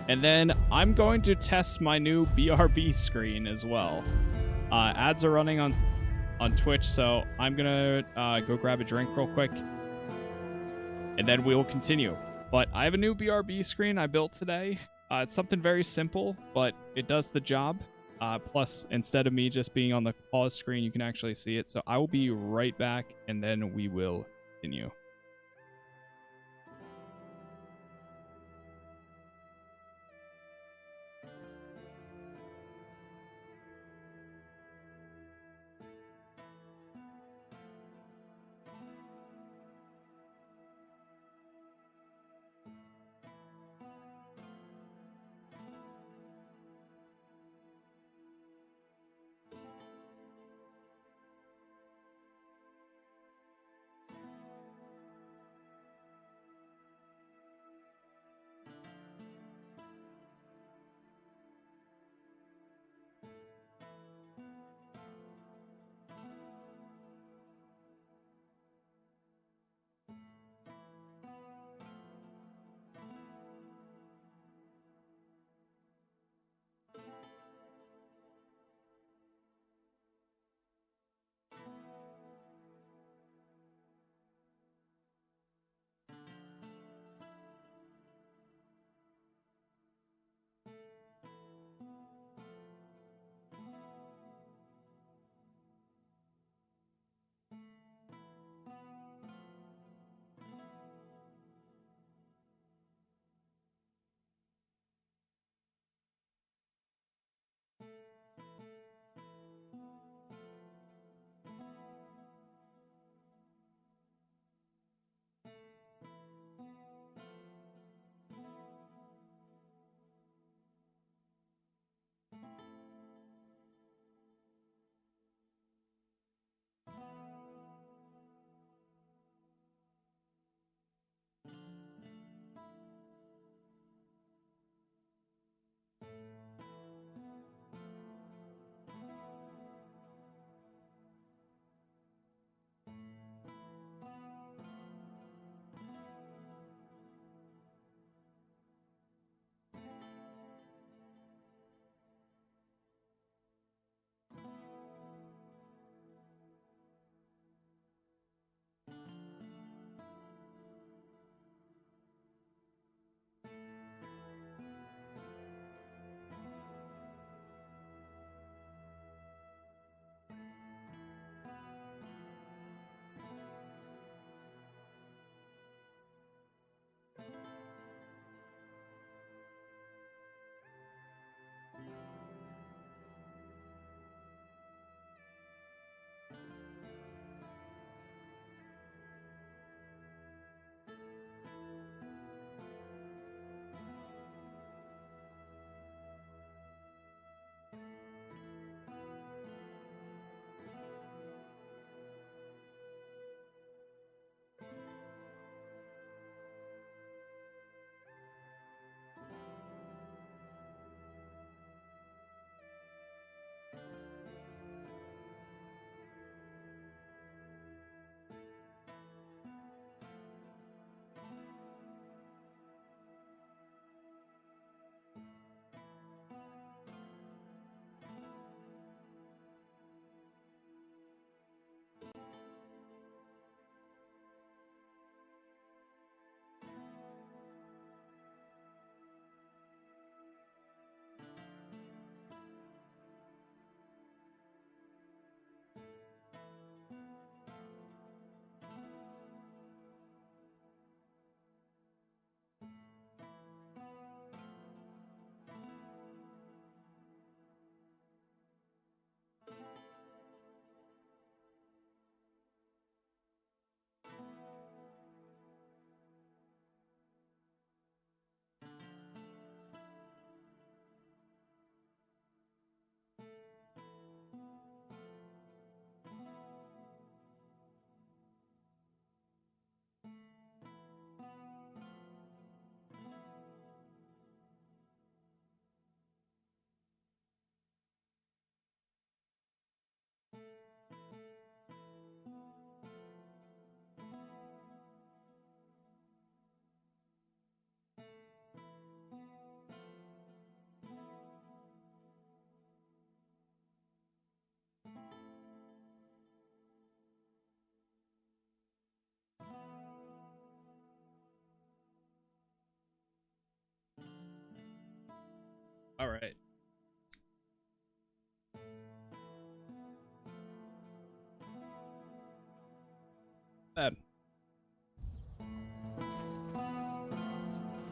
And then I'm going to test my new BRB screen as well. Ads are running on Twitch, so I'm gonna go grab a drink real quick, and then we'll continue. But I have a new BRB screen I built today. It's something very simple, but it does the job. Plus, instead of me just being on the pause screen, you can actually see it. So I will be right back, and then we will continue.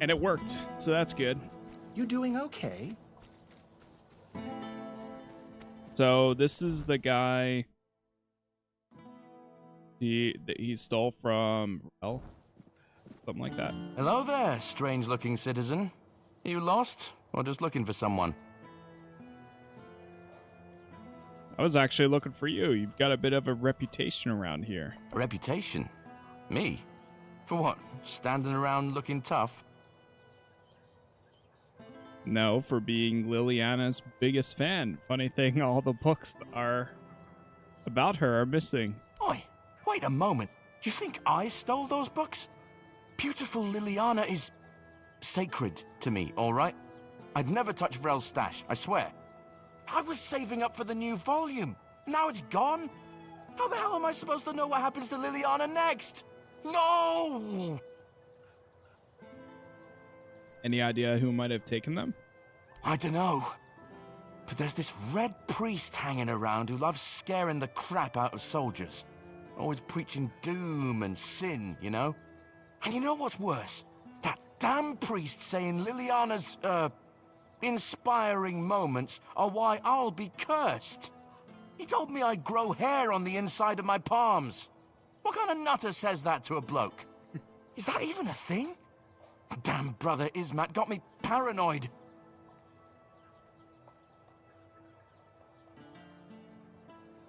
And it worked, so that's good. You doing okay? So this is the guy he stole from Rel, something like that. Hello there, strange-looking citizen. Are you lost, or just looking for someone? I was actually looking for you. You've got a bit of a reputation around here. A reputation? Me? For what? Standing around looking tough? No, for being Liliana's biggest fan. Funny thing, all the books are about her are missing. Oi, wait a moment. You think I stole those books? Beautiful Liliana is sacred to me, all right? I'd never touch Vrel's stash, I swear. I was saving up for the new volume. Now it's gone? How the hell am I supposed to know what happens to Liliana next? No! Any idea who might have taken them? I dunno. But there's this red priest hanging around who loves scaring the crap out of soldiers. Always preaching doom and sin, you know? And you know what's worse? That damn priest saying Liliana's, inspiring moments are why I'll be cursed. He told me I'd grow hair on the inside of my palms. What kind of nutter says that to a bloke? Is that even a thing? Damn brother Ismat got me paranoid.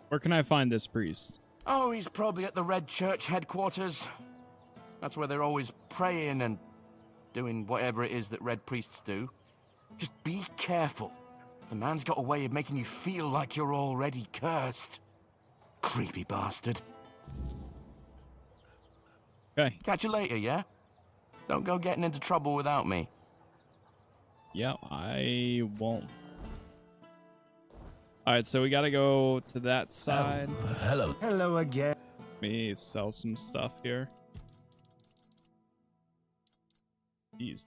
Where can I find this priest? Oh, he's probably at the Red Church headquarters. That's where they're always praying and doing whatever it is that Red Priests do. Just be careful. The man's got a way of making you feel like you're already cursed. Creepy bastard. Okay. Catch you later, yeah? Don't go getting into trouble without me. Yeah, I won't. Alright, so we gotta go to that side. Hello. Hello again. Let me sell some stuff here. Jeez.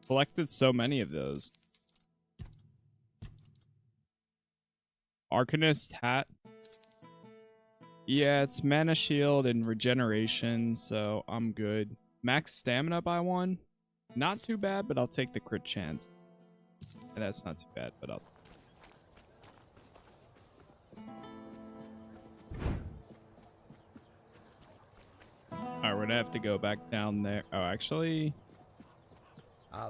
Collected so many of those. Arcanist hat. Yeah, it's mana shield and regeneration, so I'm good. Max stamina by 1. Not too bad, but I'll take the crit chance. And that's not too bad, but I'll take it. Alright, we're gonna have to go back down there. Oh, actually, I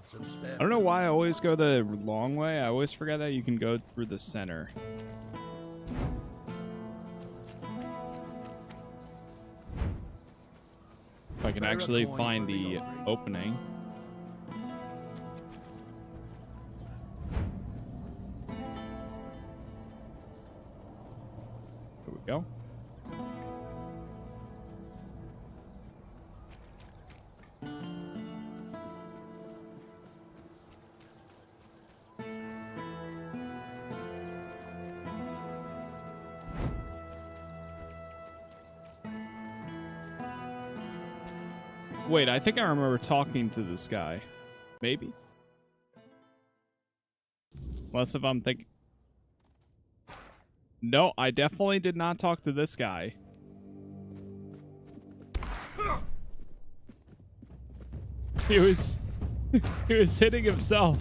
don't know why I always go the long way. I always forget that you can go through the center. If I can actually find the opening. There we go. Wait, I think I remember talking to this guy. Maybe? Unless if I'm thinking... No, I definitely did not talk to this guy. He was... he was hitting himself.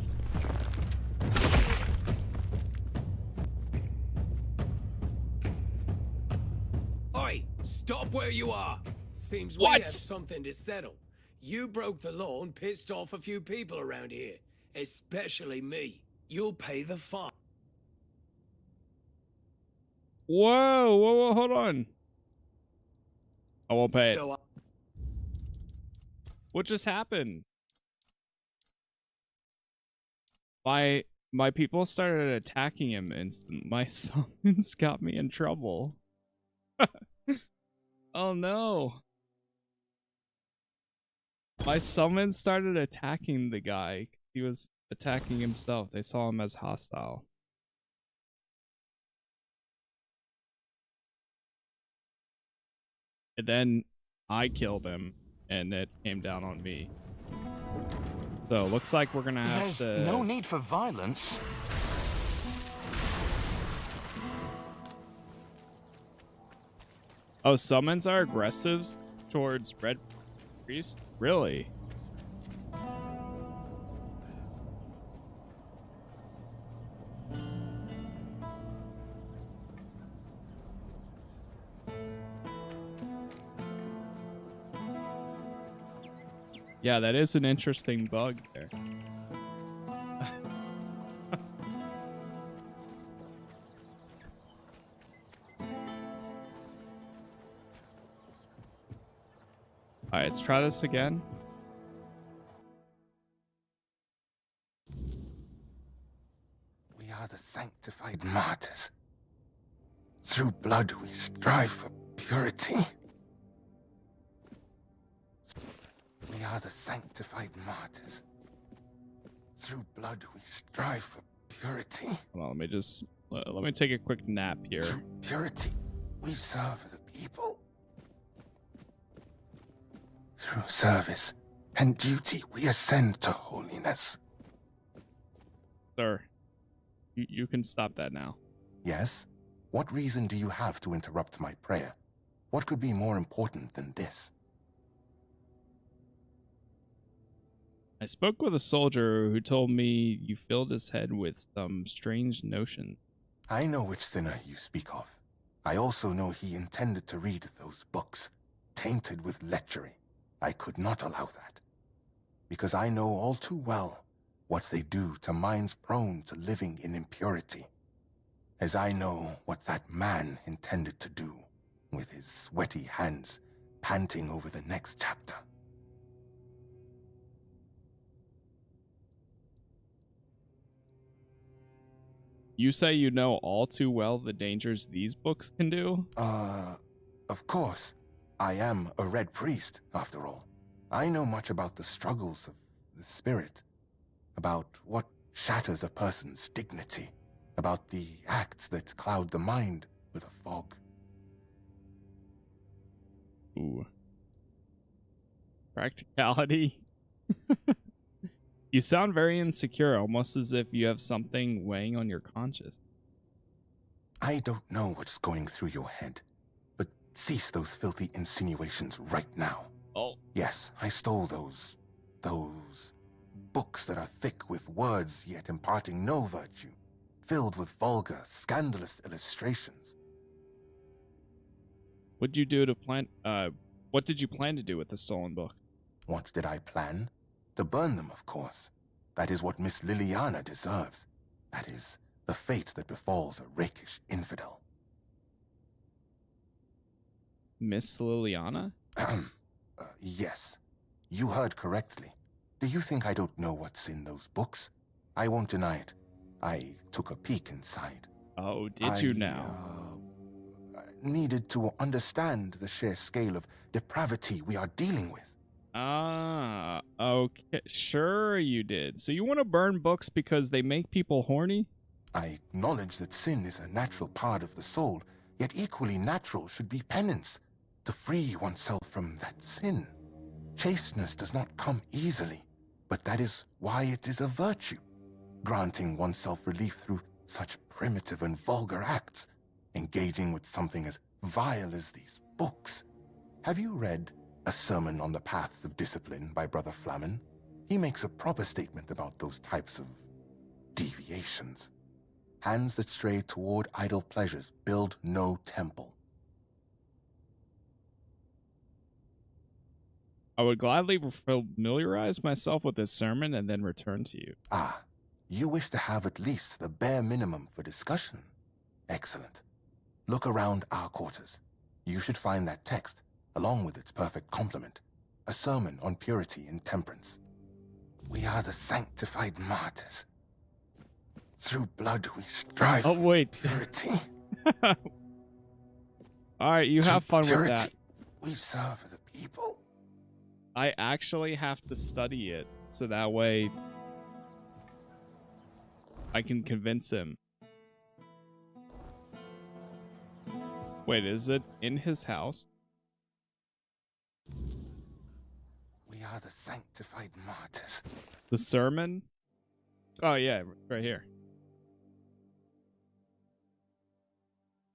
Oi, stop where you are. Seems we What? have something to settle. You broke the law and pissed off a few people around here, especially me. You'll pay the fine. Whoa, hold on. I won't pay it. What just happened? My people started attacking him instant. My summons got me in trouble. Oh no. My summons started attacking the guy. He was attacking himself. They saw him as hostile. And then I killed him, and it came down on me. So, looks like we're gonna have There's no need for violence. Oh, summons are aggressive towards red Priest? Really? Yeah, that is an interesting bug there. All right, let's try this again. We are the sanctified martyrs. Through blood we strive for purity. We are the sanctified martyrs. Through blood we strive for purity. Hold on, let me just let me take a quick nap here. Through purity we serve the people. Through service and duty we ascend to holiness. Sir, you can stop that now. Yes? What reason do you have to interrupt my prayer? What could be more important than this? I spoke with a soldier who told me you filled his head with some strange notion. I know which sinner you speak of. I also know he intended to read those books, tainted with lechery. I could not allow that, because I know all too well what they do to minds prone to living in impurity, as I know what that man intended to do with his sweaty hands panting over the next chapter. You say you know all too well the dangers these books can do? Of course. I am a Red Priest, after all. I know much about the struggles of the spirit, about what shatters a person's dignity, about the acts that cloud the mind with a fog. Ooh. Practicality? You sound very insecure, almost as if you have something weighing on your conscience. I don't know what's going through your head, but cease those filthy insinuations right now. Oh. Yes, I stole those books that are thick with words yet imparting no virtue, filled with vulgar, scandalous illustrations. What did you plan to do with the stolen book? What did I plan? To burn them, of course. That is what Miss Liliana deserves. That is the fate that befalls a rakish infidel. Miss Liliana? Yes. You heard correctly. Do you think I don't know what's in those books? I won't deny it. I took a peek inside. Oh, did you now? Needed to understand the sheer scale of depravity we are dealing with. Ah, okay. Sure you did. So you want to burn books because they make people horny? I acknowledge that sin is a natural part of the soul, yet equally natural should be penance, to free oneself from that sin. Chasteness does not come easily, but that is why it is a virtue, granting oneself relief through such primitive and vulgar acts, engaging with something as vile as these books. Have you read A Sermon on the Paths of Discipline by Brother Flamen? He makes a proper statement about those types of deviations. Hands that stray toward idle pleasures build no temple. I would gladly familiarize myself with this sermon and then return to you. Ah, you wish to have at least the bare minimum for discussion. Excellent. Look around our quarters. You should find that text, along with its perfect complement, a sermon on purity and temperance. We are the sanctified martyrs. Through blood we strive for purity. All right, you have fun with that. We serve the people. I actually have to study it, so that way I can convince him. Wait, is it in his house? We are the sanctified martyrs. The sermon? Oh yeah, right here.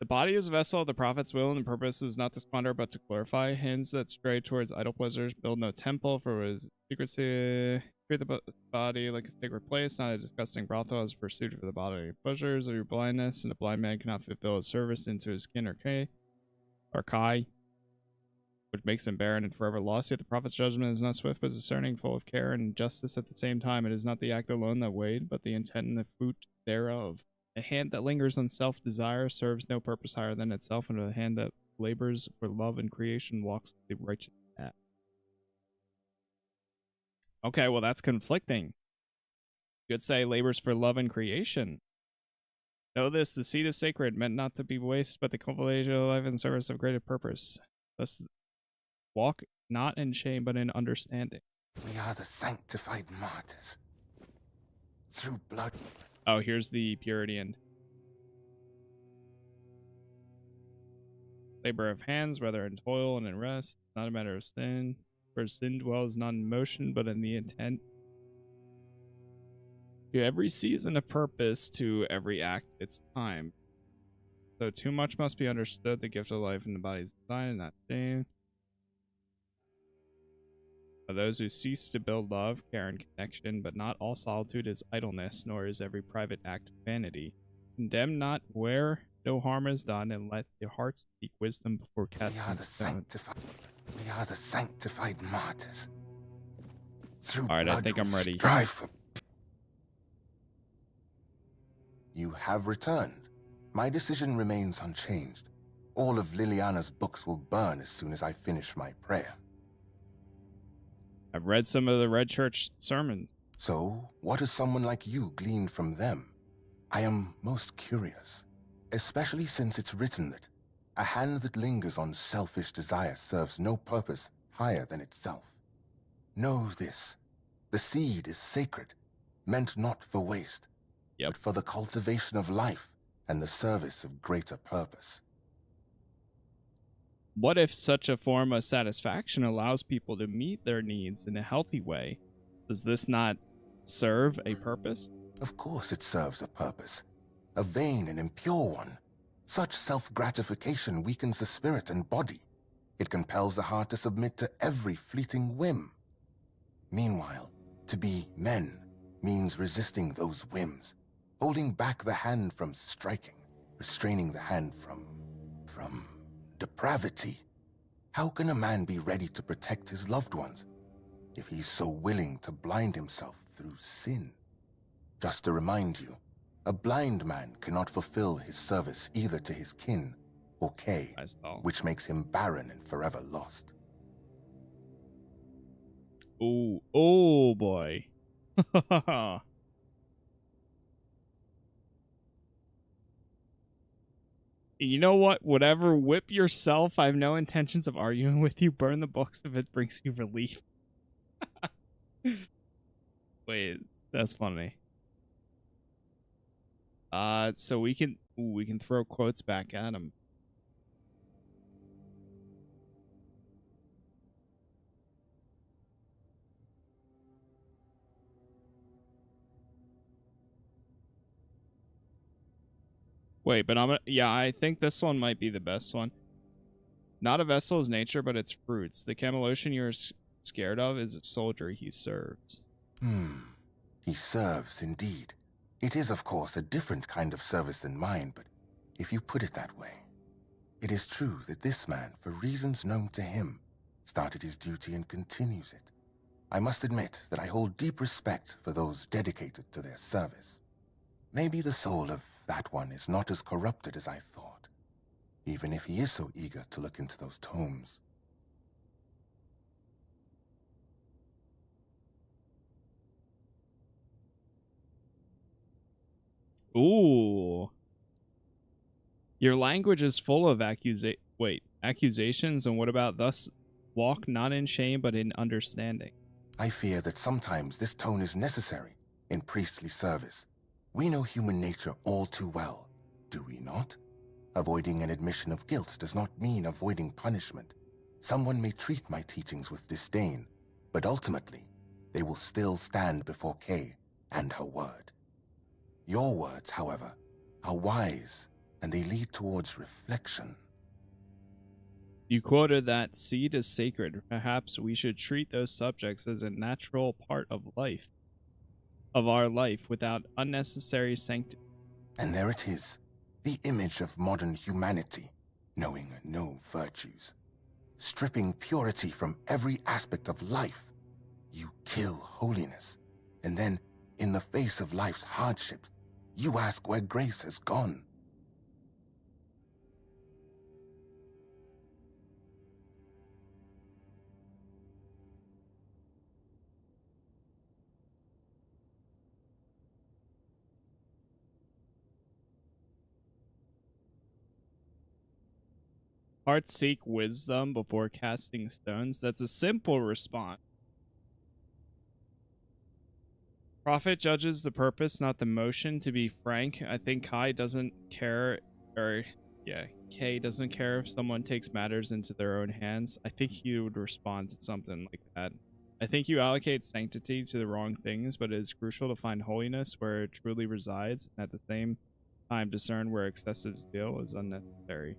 The body is a vessel of the prophet's will, and the purpose is not to squander, but to glorify. Hands that stray towards idle pleasures build no temple, for it is secrecy. Treat the body like a sacred place, not a disgusting brothel as pursuit for the bodily pleasures of your blindness, and a blind man cannot fulfill his service into his kin or kai, which makes him barren and forever lost. Yet the prophet's judgment is not swift, but discerning, full of care and justice at the same time. It is not the act alone that weighed, but the intent and the fruit thereof. A hand that lingers on self-desire serves no purpose higher than itself, and a hand that labors for love and creation walks the righteous path. Okay, well, that's conflicting. You could say labors for love and creation. Know this, the seed is sacred, meant not to be wasted, but the cultivation of life in service of greater purpose. Thus, walk not in shame, but in understanding. We are the sanctified martyrs. Through blood. Oh, here's the purity end. Labor of hands, whether in toil and in rest, not a matter of sin. For sin dwells not in motion, but in the intent. To every season a purpose, to every act its time. So too much must be understood, the gift of life in the body's design, and not shame. For those who cease to build love, care, and connection, but not all solitude is idleness, nor is every private act vanity. Condemn not where no harm is done, and let your hearts seek wisdom before casting stone. We are the sanctified martyrs. Through Alright, I think I'm ready. Strive for... You have returned. My decision remains unchanged. All of Liliana's books will burn as soon as I finish my prayer. I've read some of the Red Church sermons. So, what has someone like you gleaned from them? I am most curious, especially since it's written that a hand that lingers on selfish desire serves no purpose higher than itself. Know this, the seed is sacred, meant not for waste, but for the cultivation of life and the service of greater purpose. What if such a form of satisfaction allows people to meet their needs in a healthy way? Does this not serve a purpose? Of course it serves a purpose, a vain and impure one. Such self-gratification weakens the spirit and body. It compels the heart to submit to every fleeting whim. Meanwhile, to be men means resisting those whims, holding back the hand from striking, restraining the hand from depravity. How can a man be ready to protect his loved ones if he's so willing to blind himself through sin? Just to remind you, a blind man cannot fulfill his service either to his kin or Kay, which makes him barren and forever lost. Oh boy. You know what? Whatever, whip yourself. I have no intentions of arguing with you. Burn the books if it brings you relief. Wait, that's funny. So we can throw quotes back at him. Wait, but I think this one might be the best one. Not a vessel is nature, but its fruits. The Camelocian you're scared of is a soldier he serves. He serves, indeed. It is, of course, a different kind of service than mine, but if you put it that way, it is true that this man, for reasons known to him, started his duty and continues it. I must admit that I hold deep respect for those dedicated to their service. Maybe the soul of that one is not as corrupted as I thought, even if he is so eager to look into those tomes. Ooh. Your language is full of accusations, and what about thus walk not in shame but in understanding? I fear that sometimes this tone is necessary in priestly service. We know human nature all too well, do we not? Avoiding an admission of guilt does not mean avoiding punishment. Someone may treat my teachings with disdain, but ultimately, they will still stand before Kay and her word. Your words, however, are wise and they lead towards reflection. You quoted that seed is sacred. Perhaps we should treat those subjects as a natural part of life, of our life, without unnecessary sanctity. And there it is, the image of modern humanity, knowing no virtues. Stripping purity from every aspect of life. You kill holiness, and then, in the face of life's hardships, you ask where grace has gone. Hearts seek wisdom before casting stones. That's a simple response. Prophet judges the purpose, not the motion. To be frank, I think Kay doesn't care, Kay doesn't care if someone takes matters into their own hands. I think he would respond to something like that. I think you allocate sanctity to the wrong things, but it is crucial to find holiness where it truly resides, and at the same time discern where excessive zeal is unnecessary.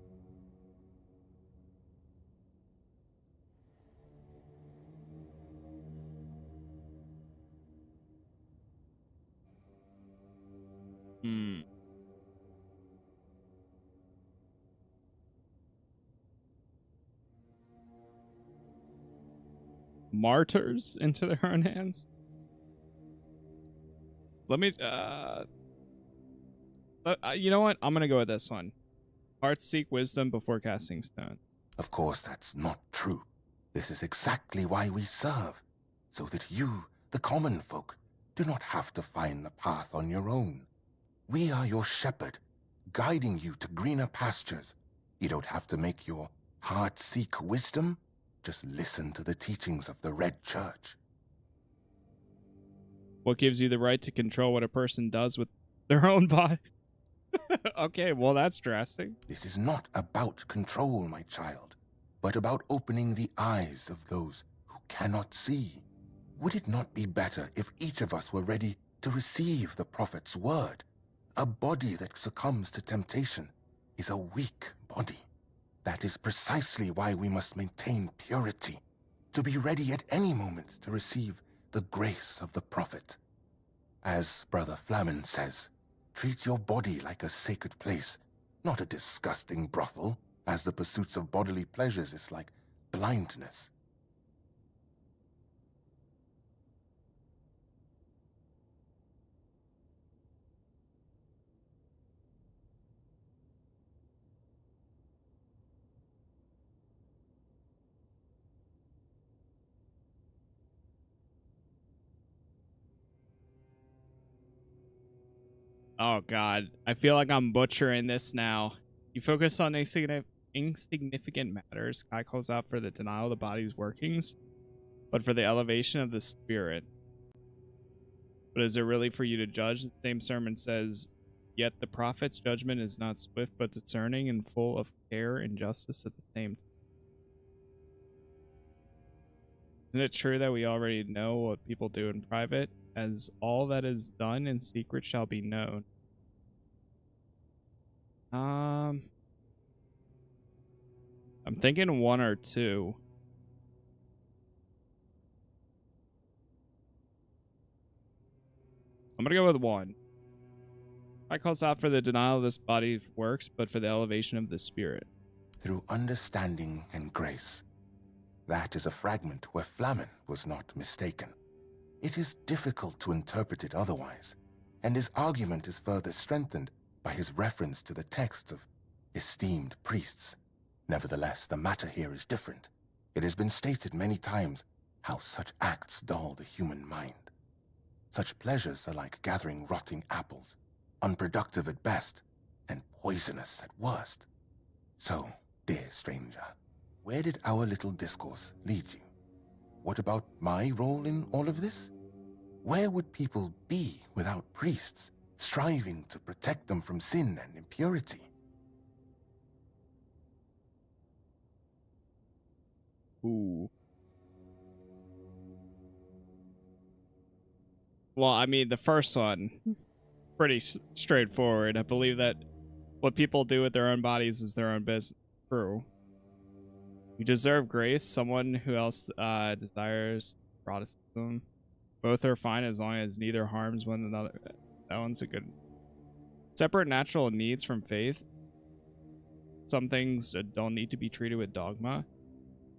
Martyrs into their own hands. Let me, you know what? I'm gonna go with this one. Hearts seek wisdom before casting stone. Of course, that's not true. This is exactly why we serve, so that you, the common folk, do not have to find the path on your own. We are your shepherd, guiding you to greener pastures. You don't have to make your heart seek wisdom. Just listen to the teachings of the Red Church. What gives you the right to control what a person does with their own body? Okay, well, that's drastic. This is not about control, my child, but about opening the eyes of those who cannot see. Would it not be better if each of us were ready to receive the Prophet's word? A body that succumbs to temptation is a weak body. That is precisely why we must maintain purity, to be ready at any moment to receive the grace of the Prophet. As Brother Flamen says, treat your body like a sacred place, not a disgusting brothel, as the pursuits of bodily pleasures is like blindness. Oh god, I feel like I'm butchering this now. You focus on insignificant matters. Kay calls out for the denial of the body's workings, but for the elevation of the spirit. But is it really for you to judge? The same sermon says, yet the prophet's judgment is not swift but discerning and full of care and justice at the same time. Isn't it true that we already know what people do in private, as all that is done in secret shall be known? I'm thinking 1 or 2. I'm gonna go with 1. I calls out for the denial of this body's works, but for the elevation of the spirit. Through understanding and grace. That is a fragment where Flamen was not mistaken. It is difficult to interpret it otherwise, and his argument is further strengthened by his reference to the texts of esteemed priests. Nevertheless, the matter here is different. It has been stated many times how such acts dull the human mind. Such pleasures are like gathering rotting apples, unproductive at best, and poisonous at worst. So, dear stranger, where did our little discourse lead you? What about my role in all of this? Where would people be without priests, striving to protect them from sin and impurity? Ooh. Well, I mean, the first one, pretty straightforward. I believe that What people do with their own bodies is their own business. True. You deserve grace. Someone who else desires Protestantism. Both are fine as long as neither harms one another. That one's a good. Separate natural needs from faith. Some things don't need to be treated with dogma.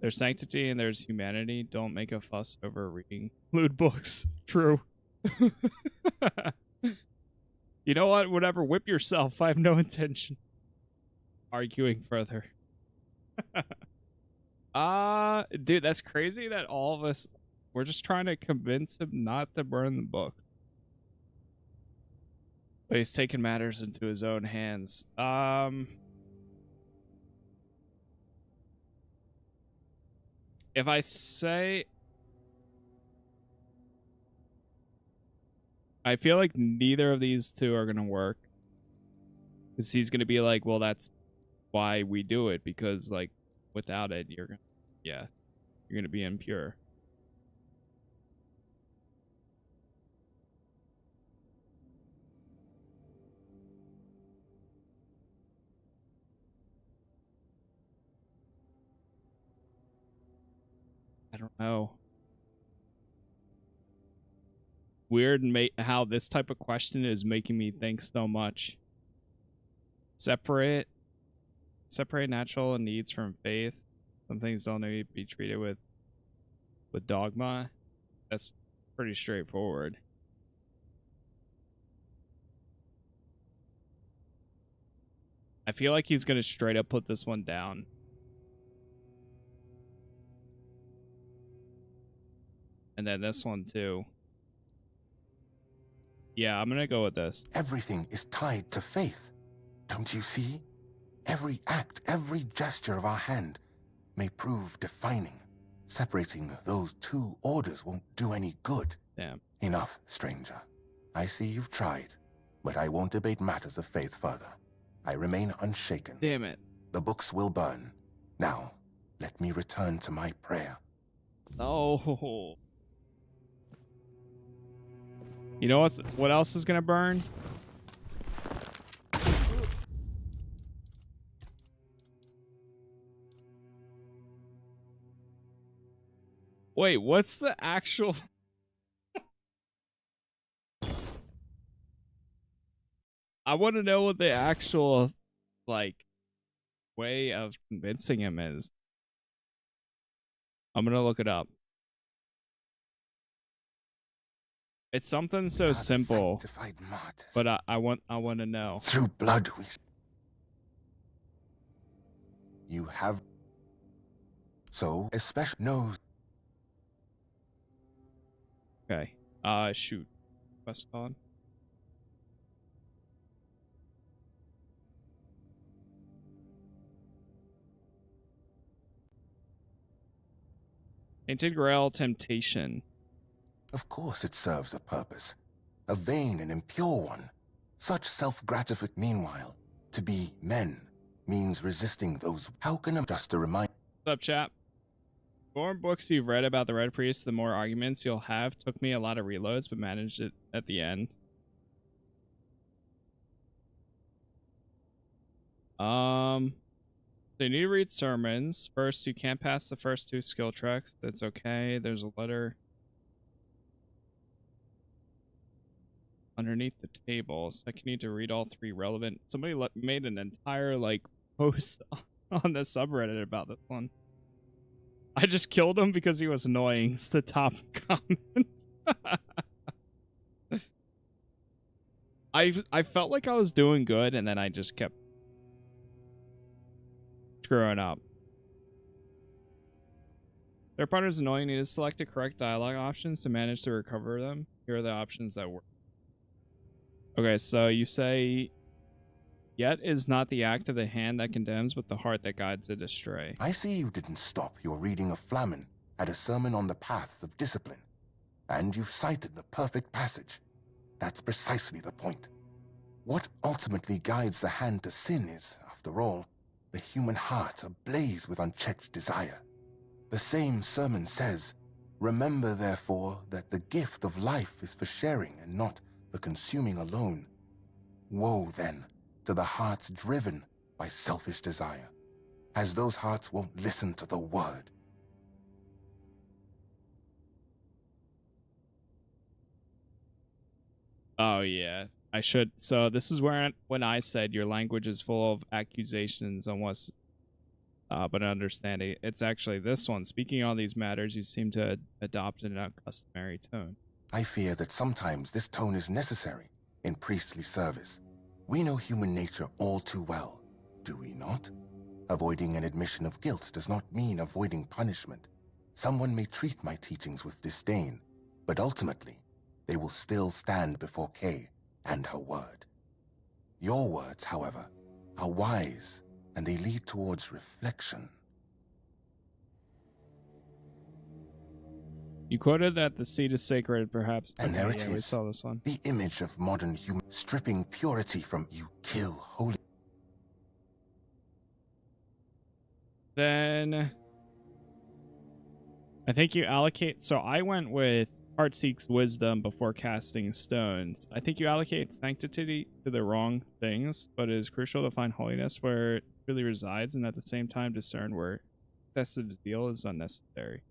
There's sanctity and there's humanity. Don't make a fuss over reading lewd books. True. You know what? Whatever. Whip yourself. I have no intention arguing further. Dude, that's crazy that all of us, we're just trying to convince him not to burn the book. But he's taking matters into his own hands. If I say... I feel like neither of these two are going to work. Because he's going to be like, well, that's why we do it. Because, like, without it, you're going to... Yeah. You're going to be impure. I don't know. Weird how this type of question is making me think so much. Separate natural needs from faith. Some things don't need to be treated with dogma. That's pretty straightforward. I feel like he's going to straight up put this one down. And then this one too. Yeah, I'm gonna go with this. Everything is tied to faith. Don't you see? Every act, every gesture of our hand may prove defining. Separating those two orders won't do any good. Damn. Enough, stranger. I see you've tried, but I won't debate matters of faith further. I remain unshaken. Damn it. The books will burn. Now, let me return to my prayer. Oh. You know what else is gonna burn? Wait, what's the actual... I want to know what the actual, like, way of convincing him is. I'm gonna look it up. It's something so simple, but I want to know. Through blood we... You have... So, especially knows... Okay. Shoot. Quest on. Tainted Grail Temptation. Of course it serves a purpose. A vain and impure one. Such self-gratification. Meanwhile, to be men means resisting those... How can I... Just a reminder... What's up, chap? The more books you've read about the Red Priest, the more arguments you'll have. Took me a lot of reloads, but managed it at the end. So you need to read sermons. First, you can't pass the first 2 skill checks. That's okay. There's a letter underneath the table. Second, you need to read all 3 relevant... Somebody made an entire, like, post on the subreddit about this one. I just killed him because he was annoying. It's the top comment. I felt like I was doing good, and then I just kept screwing up. Their partner is annoying. You need to select the correct dialogue options to manage to recover them. Here are the options that work. Okay, so you say, yet is not the act of the hand that condemns, but the heart that guides it astray. I see you didn't stop your reading of Flamen at a sermon on the paths of discipline. And you've cited the perfect passage. That's precisely the point. What ultimately guides the hand to sin is, after all, the human heart ablaze with unchecked desire. The same sermon says, remember therefore that the gift of life is for sharing and not for consuming alone. Woe then to the hearts driven by selfish desire, as those hearts won't listen to the word. Oh yeah, I should. So this is where when I said your language is full of accusations unless but understanding. It's actually this one. Speaking on these matters, you seem to adopt an uncustomary tone. I fear that sometimes this tone is necessary in priestly service. We know human nature all too well, do we not? Avoiding an admission of guilt does not mean avoiding punishment. Someone may treat my teachings with disdain, but ultimately, they will still stand before Kay and her word. Your words, however, are wise, and they lead towards reflection. You quoted that the seed is sacred, perhaps. And there it yeah, we is, saw this one. the image of modern human, stripping purity from you kill holy. Then I think you allocate. So I went with heart seeks wisdom before casting stones. I think you allocate sanctity to the wrong things, but it is crucial to find holiness where it really resides, and at the same time discern where excessive zeal is unnecessary.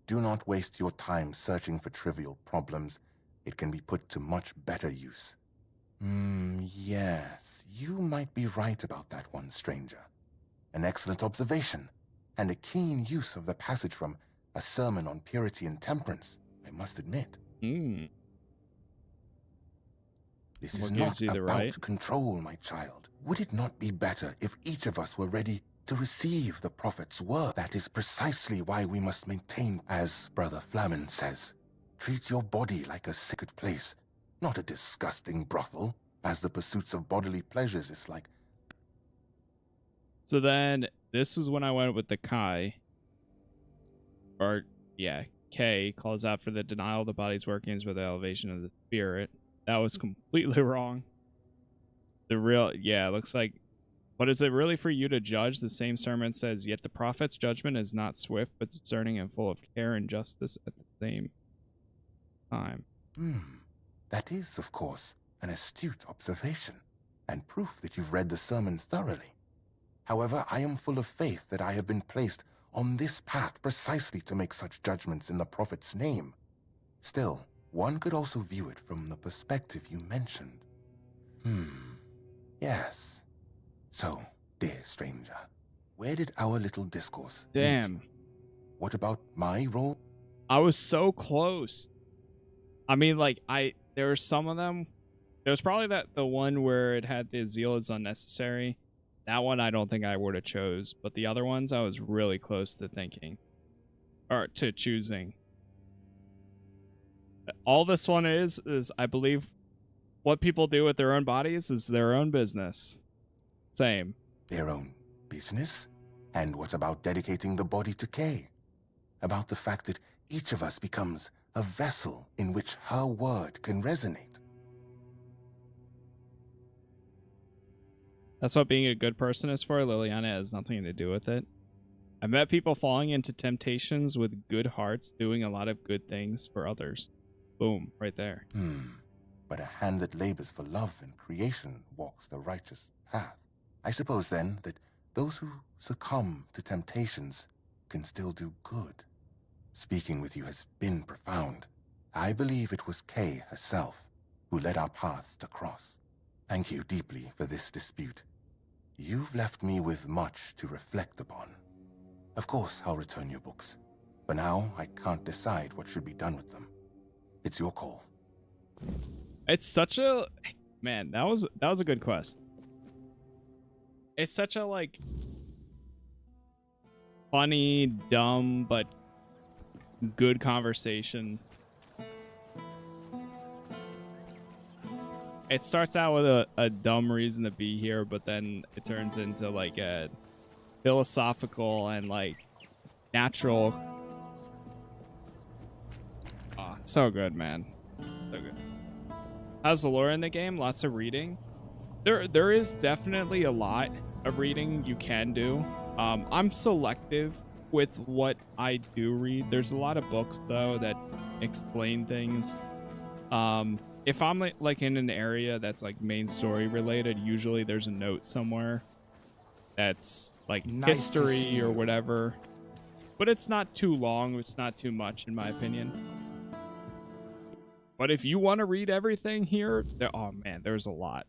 Do not waste your time searching for trivial problems. It can be put to much better use. Yes, you might be right about that one, stranger. An excellent observation, and a keen use of the passage from A Sermon on Purity and Temperance, I must admit. This is not about control, my child. Would it not be better if each of us were ready to receive the prophet's word? That is precisely why we must maintain, as Brother Flamen says, treat your body like a sacred place, not a disgusting brothel, as the pursuits of bodily pleasures is like. So then, this is when I went with the Kai. Or, yeah, K calls out for the denial of the body's workings with the elevation of the spirit. That was completely wrong. The real, yeah, it looks like, but is it really for you to judge? The same sermon says, yet the prophet's judgment is not swift, but discerning and full of care and justice at the same time. That is, of course, an astute observation, and proof that you've read the sermon thoroughly. However, I am full of faith that I have been placed on this path precisely to make such judgments in the prophet's name. Still, one could also view it from the perspective you mentioned. Yes. So, dear stranger, where did our little discourse Damn. lead you? What about my role? I was so close. I mean, like, there were some of them. There was probably the one where it had the zeal is unnecessary. That one I don't think I would have chose, but the other ones I was really close to thinking. Or to choosing. All this one is I believe what people do with their own bodies is their own business. Same. Their own business? And what about dedicating the body to Kay? About the fact that each of us becomes a vessel in which her word can resonate. That's what being a good person is for. Liliana has nothing to do with it. I met people falling into temptations with good hearts, doing a lot of good things for others. Boom, right there. But a hand that labors for love and creation walks the righteous path. I suppose, then, that those who succumb to temptations can still do good. Speaking with you has been profound. I believe it was Kay herself who led our paths to cross. Thank you deeply for this dispute. You've left me with much to reflect upon. Of course, I'll return your books. For now, I can't decide what should be done with them. It's your call. It's such a... Man, that was a good quest. It's such a, like, funny, dumb, but good conversation. It starts out with a dumb reason to be here, but then it turns into, like, a philosophical and, like, natural... Oh, so good, man. So good. How's the lore in the game? Lots of reading. There is definitely a lot of reading you can do. I'm selective with what I do read. There's a lot of books though that explain things. if I'm like in an area that's like main story related, usually there's a note somewhere that's like Nice to see history or you. whatever. But it's not too long. It's not too much, in my opinion. But if you want to read everything here, oh man, there's a lot.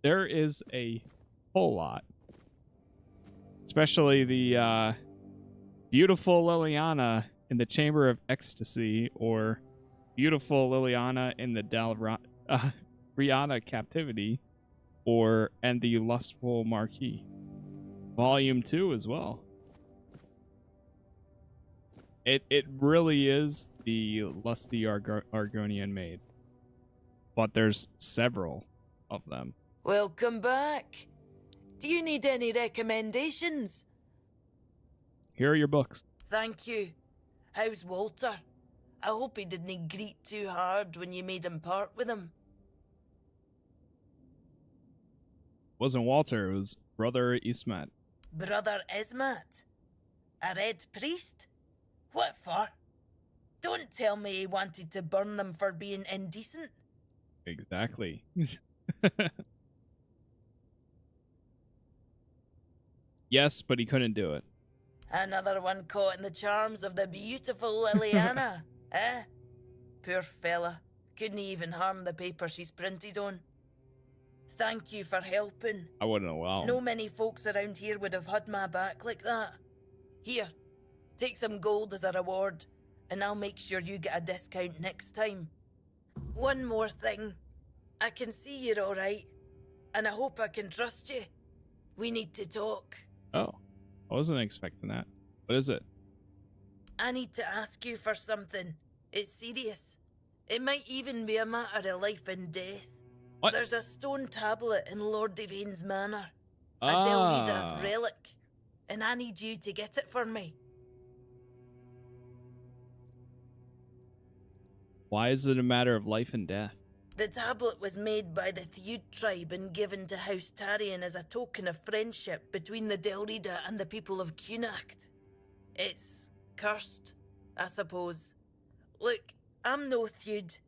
There is a whole lot. Especially the beautiful Liliana in the Chamber of Ecstasy, or beautiful Liliana in the Rihanna captivity, and the lustful Marquis. Volume 2 as well. It really is the lusty Argonian maid. But there's several of them. Welcome back. Do you need any recommendations? Here are your books. Thank you. How's Walter? I hope he didn't greet too hard when you made him part with him. Wasn't Walter, it was Brother Ismat. Brother Ismat? A red priest? What for? Don't tell me he wanted to burn them for being indecent. Exactly. Yes, but he couldn't do it. Another one caught in the charms of the beautiful Liliana, eh? Poor fella. Couldn't even harm the paper she's printed on. Thank you for helping. I wouldn't allow him. No many folks around here would have had my back like that. Here, take some gold as a reward, and I'll make sure you get a discount next time. One more thing. I can see you're alright, and I hope I can trust you. We need to talk. Oh, I wasn't expecting that. What is it? I need to ask you for something. It's serious. It might even be a matter of life and death. What? There's a stone tablet in Lord Devane's manor. A Ah. Delrida relic. And I need you to get it for me. Why is it a matter of life and death? The tablet was made by the Theud tribe and given to House Tarion as a token of friendship between the Delrida and the people of Cuanacht. It's cursed, I suppose. Look, I'm no Theud.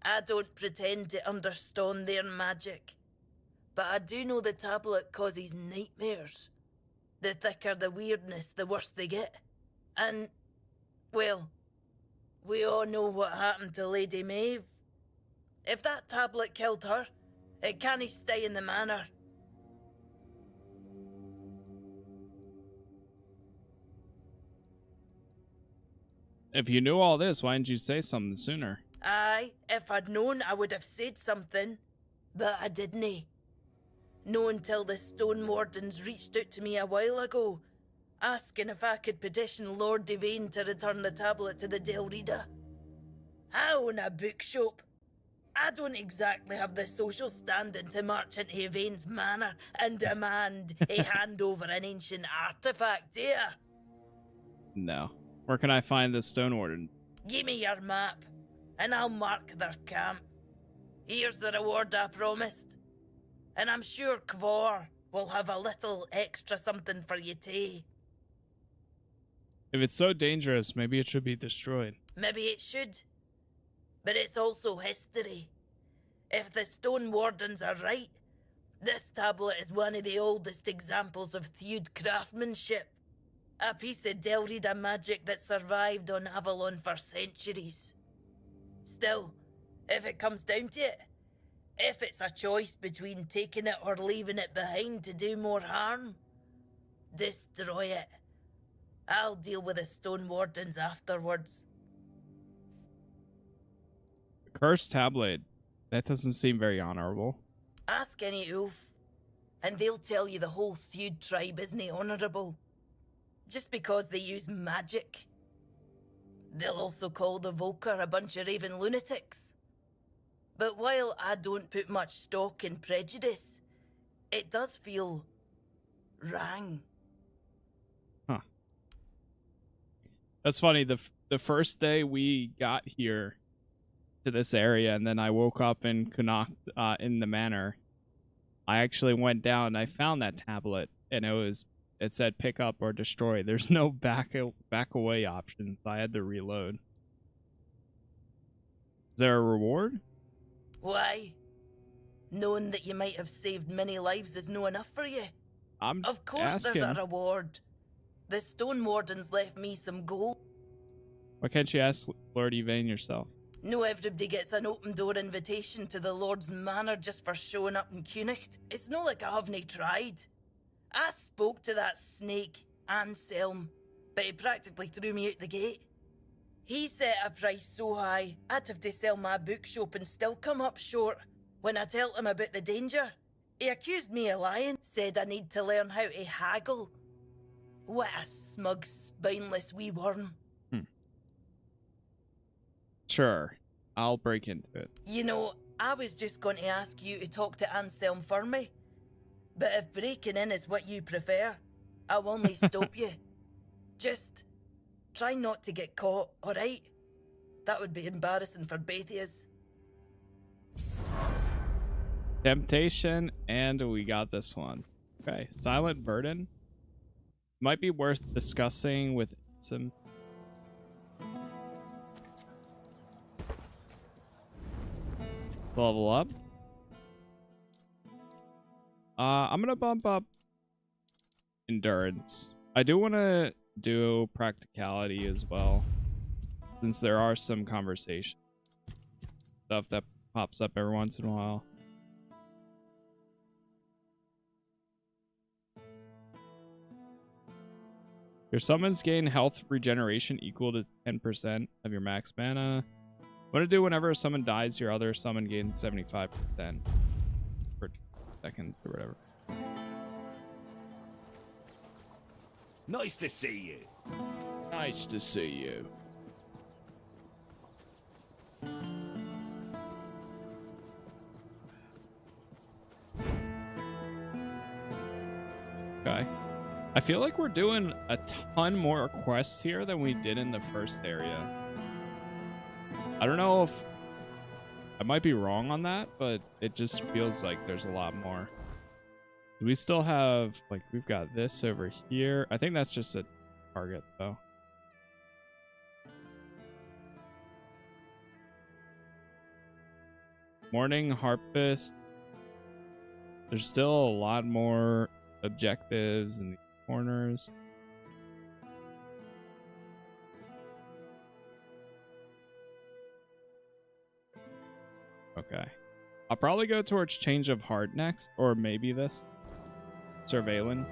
I don't pretend to understand their magic. But I do know the tablet causes nightmares. The thicker the weirdness, the worse they get. And, well, we all know what happened to Lady Maeve. If that tablet killed her, it can't stay in the manor. If you knew all this, why didn't you say something sooner? Aye, if I'd known, I would have said something. But I didn't. No until the Stone Wardens reached out to me a while ago, asking if I could petition Lord Devane to return the tablet to the Delrida. I own a bookshop. I don't exactly have the social standing to march into Yvain's manor and demand a handover an ancient artifact here. No. Where can I find this Stone Warden? Give me your map, and I'll mark their camp. Here's the reward I promised. And I'm sure Kvor will have a little extra something for you too. If it's so dangerous, maybe it should be destroyed. Maybe it should. But it's also history. If the Stone Wardens are right, this tablet is one of the oldest examples of Theud craftsmanship. A piece of Delrida magic that survived on Avalon for centuries. Still, if it comes down to it, if it's a choice between taking it or leaving it behind to do more harm, destroy it. I'll deal with the Stone Wardens afterwards. Cursed tablet. That doesn't seem very honorable. Ask any Ulf, and they'll tell you the whole Theud tribe isn't honourable. Just because they use magic. They'll also call the Volker a bunch of raving lunatics. But while I don't put much stock in prejudice, it does feel wrong. Huh. That's funny. The first day we got here to this area, and then I woke up in Cuanacht, in the manor, I actually went down and I found that tablet, and it said pick up or destroy. There's no back away option, so I had to reload. Is there a reward? Why? Knowing that you might have saved many lives is no enough for you? Of course there's a reward. The Stone Warden's left me some gold. Why can't you ask Lord Yvain yourself? No everybody gets an open door invitation to the Lord's Manor just for showing up in Cuanacht. It's not like I haven't tried. I spoke to that snake, Anselm, but he practically threw me out the gate. He set a price so high, I'd have to sell my bookshop and still come up short. When I told him about the danger, he accused me of lying, said I need to learn how to haggle. What a smug, spineless wee worm. Sure, I'll break into it. You know, I was just going to ask you to talk to Anselm for me. But if breaking in is what you prefer, I'll only stop you. Just try not to get caught, alright? That would be embarrassing for both of us. Temptation, and we got this one. Okay, Silent Burden. Might be worth discussing with some... Level up. I'm gonna bump up endurance. I do want to do practicality as well, since there are some conversation stuff that pops up every once in a while. Your summons gain health regeneration equal to 10% of your max mana. What to do whenever a summon dies, your other summon gains 75% per second or whatever. Nice to see you. Nice to see you. Okay. I feel like we're doing a ton more quests here than we did in the first area. I don't know if I might be wrong on that, but it just feels like there's a lot more. We still have, like, we've got this over here. I think that's just a target, though. Morning Harpist. There's still a lot more objectives in the corners. Okay. I'll probably go towards Change of Heart next, or maybe this. Surveillance.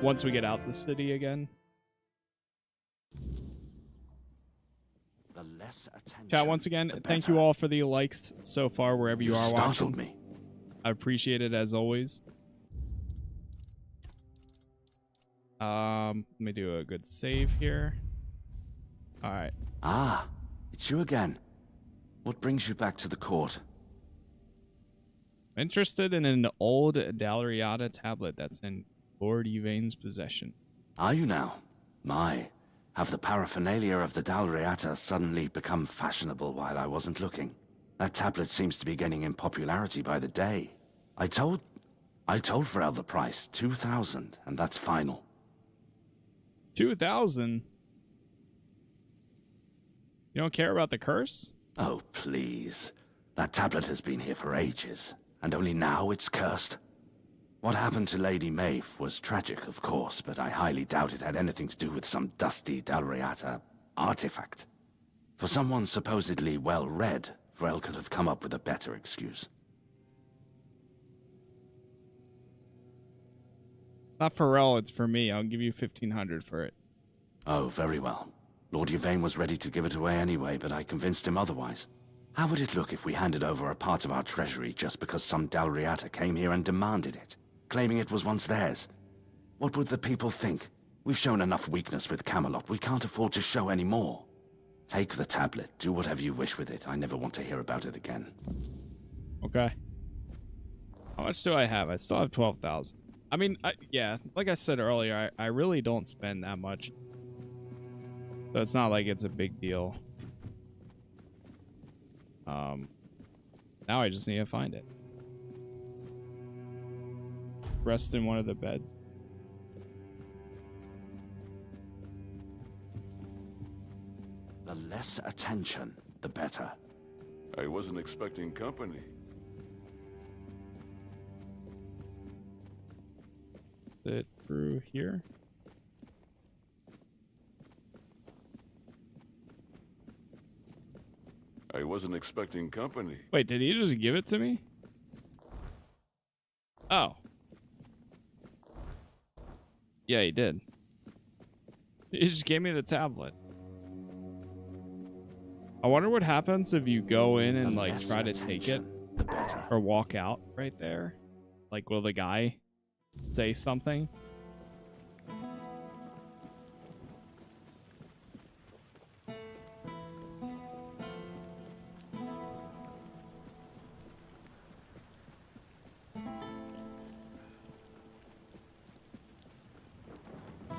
Once we get out the city again. The less attention, Chat, once again, thank you all for the likes so far, wherever you are startled watching. me. I appreciate it as always. Let me do a good save here. All right. Ah, it's you again. What brings you back to the court? Interested in an old Dalriata tablet that's in Lord Yvain's possession. Are you now? My, have the paraphernalia of the Dalriata suddenly become fashionable while I wasn't looking? That tablet seems to be gaining in popularity by the day. I told Pharrell the price, 2,000, and that's final. 2,000? You don't care about the curse? Oh, please. That tablet has been here for ages, and only now it's cursed. What happened to Lady Maeve was tragic, of course, but I highly doubt it had anything to do with some dusty Dalriata artifact. For someone supposedly well-read, Pharrell could have come up with a better excuse. Not for Rel, it's for me. I'll give you 1,500 for it. Oh, very well. Lord Yvain was ready to give it away anyway, but I convinced him otherwise. How would it look if we handed over a part of our treasury just because some Dalriata came here and demanded it, claiming it was once theirs? What would the people think? We've shown enough weakness with Camelot. We can't afford to show any more. Take the tablet. Do whatever you wish with it. I never want to hear about it again. Okay. How much do I have? I still have 12,000. I mean, yeah, like I said earlier, I really don't spend that much. So it's not like it's a big deal. Now I just need to find it. Rest in one of the beds. The less attention, the better. I wasn't expecting company. Is it through here? I wasn't expecting company. Wait, did he just give it to me? Oh. Yeah, he did. He just gave me the tablet. I wonder what happens if you go in and like try to take it or walk out right there. Like, will the guy say something?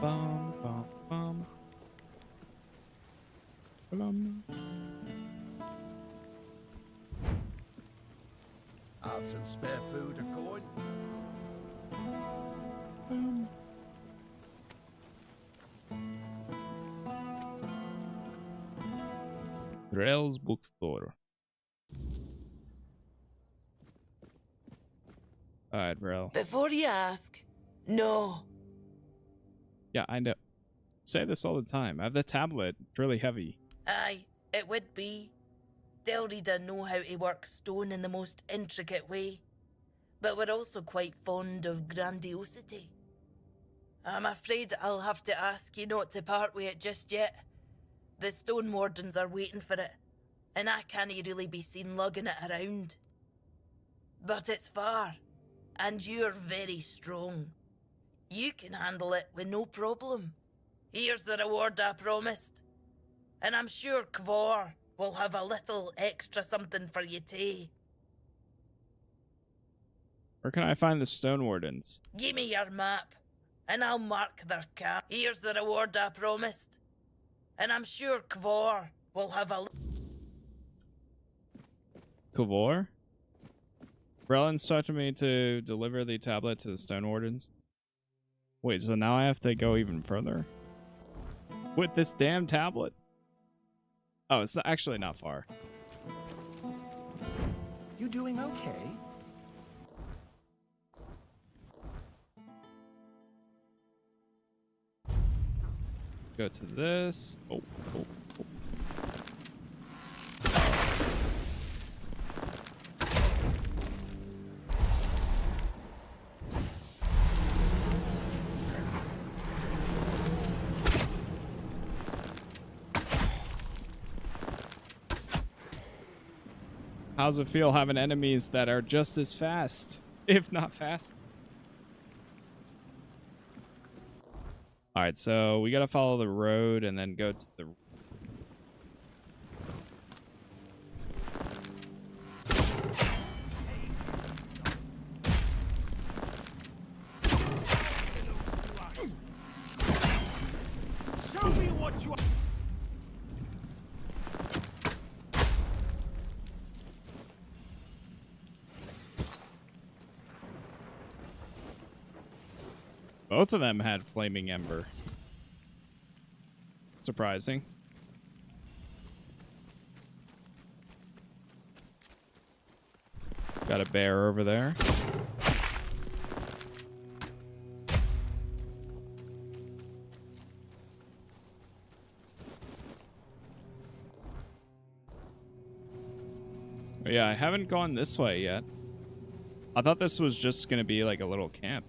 Bum, bum, bum. Bum. Have some spare food or coin? Rails bookstore. Alright, Rail. Before you ask, no. Yeah, I know. Say this all the time. I have the tablet. It's really heavy. Aye, it would be. Delrida know how to work stone in the most intricate way, but we're also quite fond of grandiosity. I'm afraid I'll have to ask you not to part with it just yet. The stone wardens are waiting for it, and I can't really be seen lugging it around. But it's far, and you're very strong. You can handle it with no problem. Here's the reward I promised. And I'm sure Kvor will have a little extra something for you too. Where can I find the stone wardens? Give me your map, and I'll mark their camp. Here's the reward I promised. And I'm sure Kvor will have a... Kavor? Brell instructed me to deliver the tablet to the stone wardens. Wait, so now I have to go even further? With this damn tablet? Oh, it's actually not far. You doing okay? Go to this. Oh. How's it feel having enemies that are just as fast, if not fast? All right, so we gotta follow the road and then go to the... Show me what you... Both of them had flaming ember. Surprising. Got a bear over there. Oh, yeah, I haven't gone this way yet. I thought this was just gonna be like a little camp.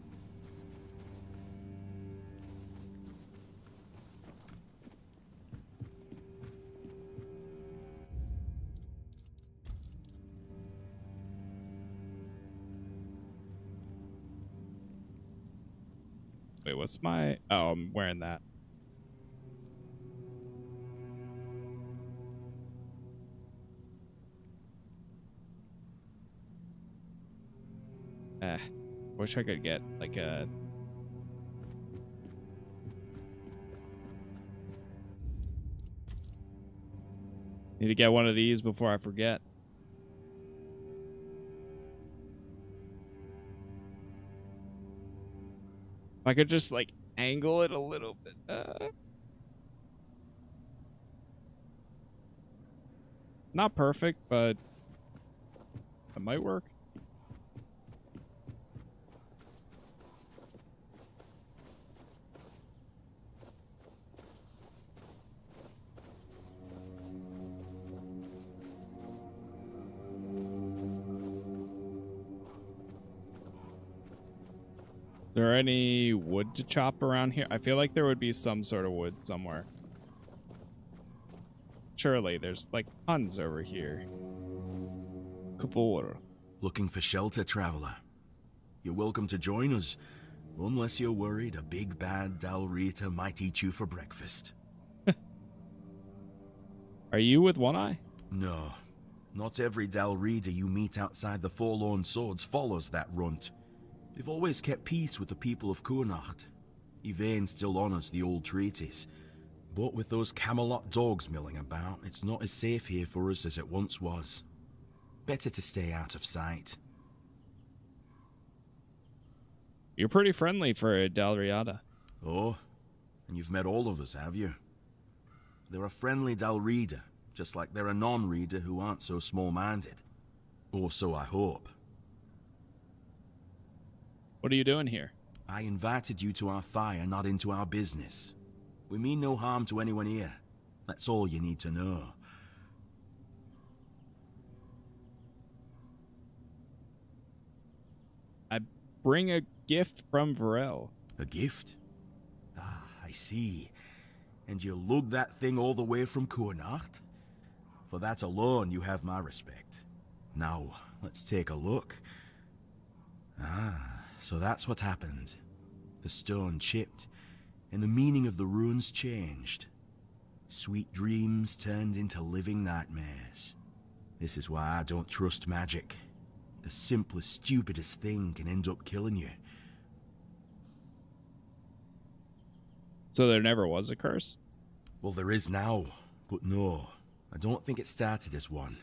Wait, what's my... Oh, I'm wearing that. Wish I could get, like, a... Need to get one of these before I forget. If I could just, like, angle it a little bit. Not perfect, but That might work. Is there any wood to chop around here? I feel like there would be some sort of wood somewhere. Surely, there's like tons over here. Kapor. Looking for shelter, traveler? You're welcome to join us, unless you're worried a big bad Dalrita might eat you for breakfast. Are you with one eye? No, not every Dalrita you meet outside the Forlorn Swords follows that runt. They've always kept peace with the people of Cuanacht. Yvain still honors the old treaties. But with those Camelot dogs milling about, it's not as safe here for us as it once was. Better to stay out of sight. You're pretty friendly for a Dalriada. Oh, and you've met all of us, have you? There are friendly Dalrida, just like there are non-reader who aren't so small-minded. Or so I hope. What are you doing here? I invited you to our fire, not into our business. We mean no harm to anyone here. That's all you need to know. I bring a gift from Varel. A gift? Ah, I see. And you lug that thing all the way from Cuanacht? For that alone, you have my respect. Now, let's take a look. Ah, so that's what happened. The stone chipped, and the meaning of the runes changed. Sweet dreams turned into living nightmares. This is why I don't trust magic. The simplest, stupidest thing can end up killing you. So there never was a curse? Well, there is now, but no. I don't think it started as one.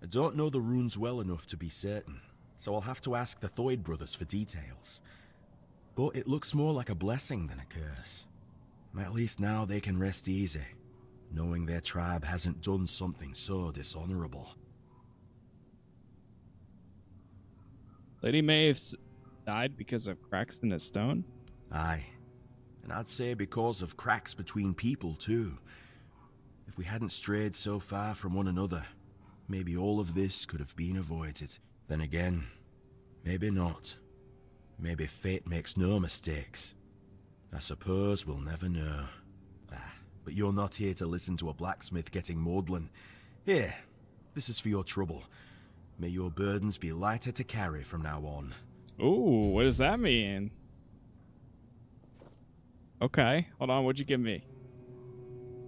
I don't know the runes well enough to be certain, so I'll have to ask the Thoyd brothers for details. But it looks more like a blessing than a curse. At least now they can rest easy, knowing their tribe hasn't done something so dishonorable. Lady Maeve's died because of cracks in the stone? Aye. And I'd say because of cracks between people, too. If we hadn't strayed so far from one another, maybe all of this could have been avoided. Then again, maybe not. Maybe fate makes no mistakes. I suppose we'll never know. But you're not here to listen to a blacksmith getting maudlin. Here, this is for your trouble. May your burdens be lighter to carry from now on. Ooh, what does that mean? Okay, hold on, what'd you give me?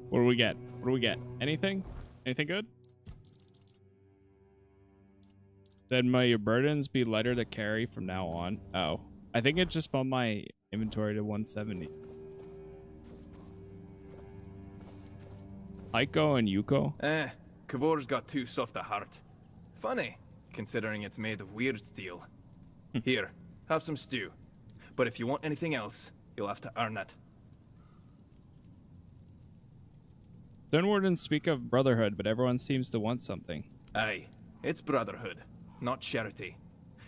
What do we get? What do we get? Anything? Anything good? Then may your burdens be lighter to carry from now on. Oh, I think it just bumped my inventory to 170. Aiko and Yuko? Kavor's got too soft a heart. Funny, considering it's made of weird steel. Here, have some stew. But if you want anything else, you'll have to earn it. Dunwardens speak of brotherhood, but everyone seems to want something. Aye, it's brotherhood, not charity.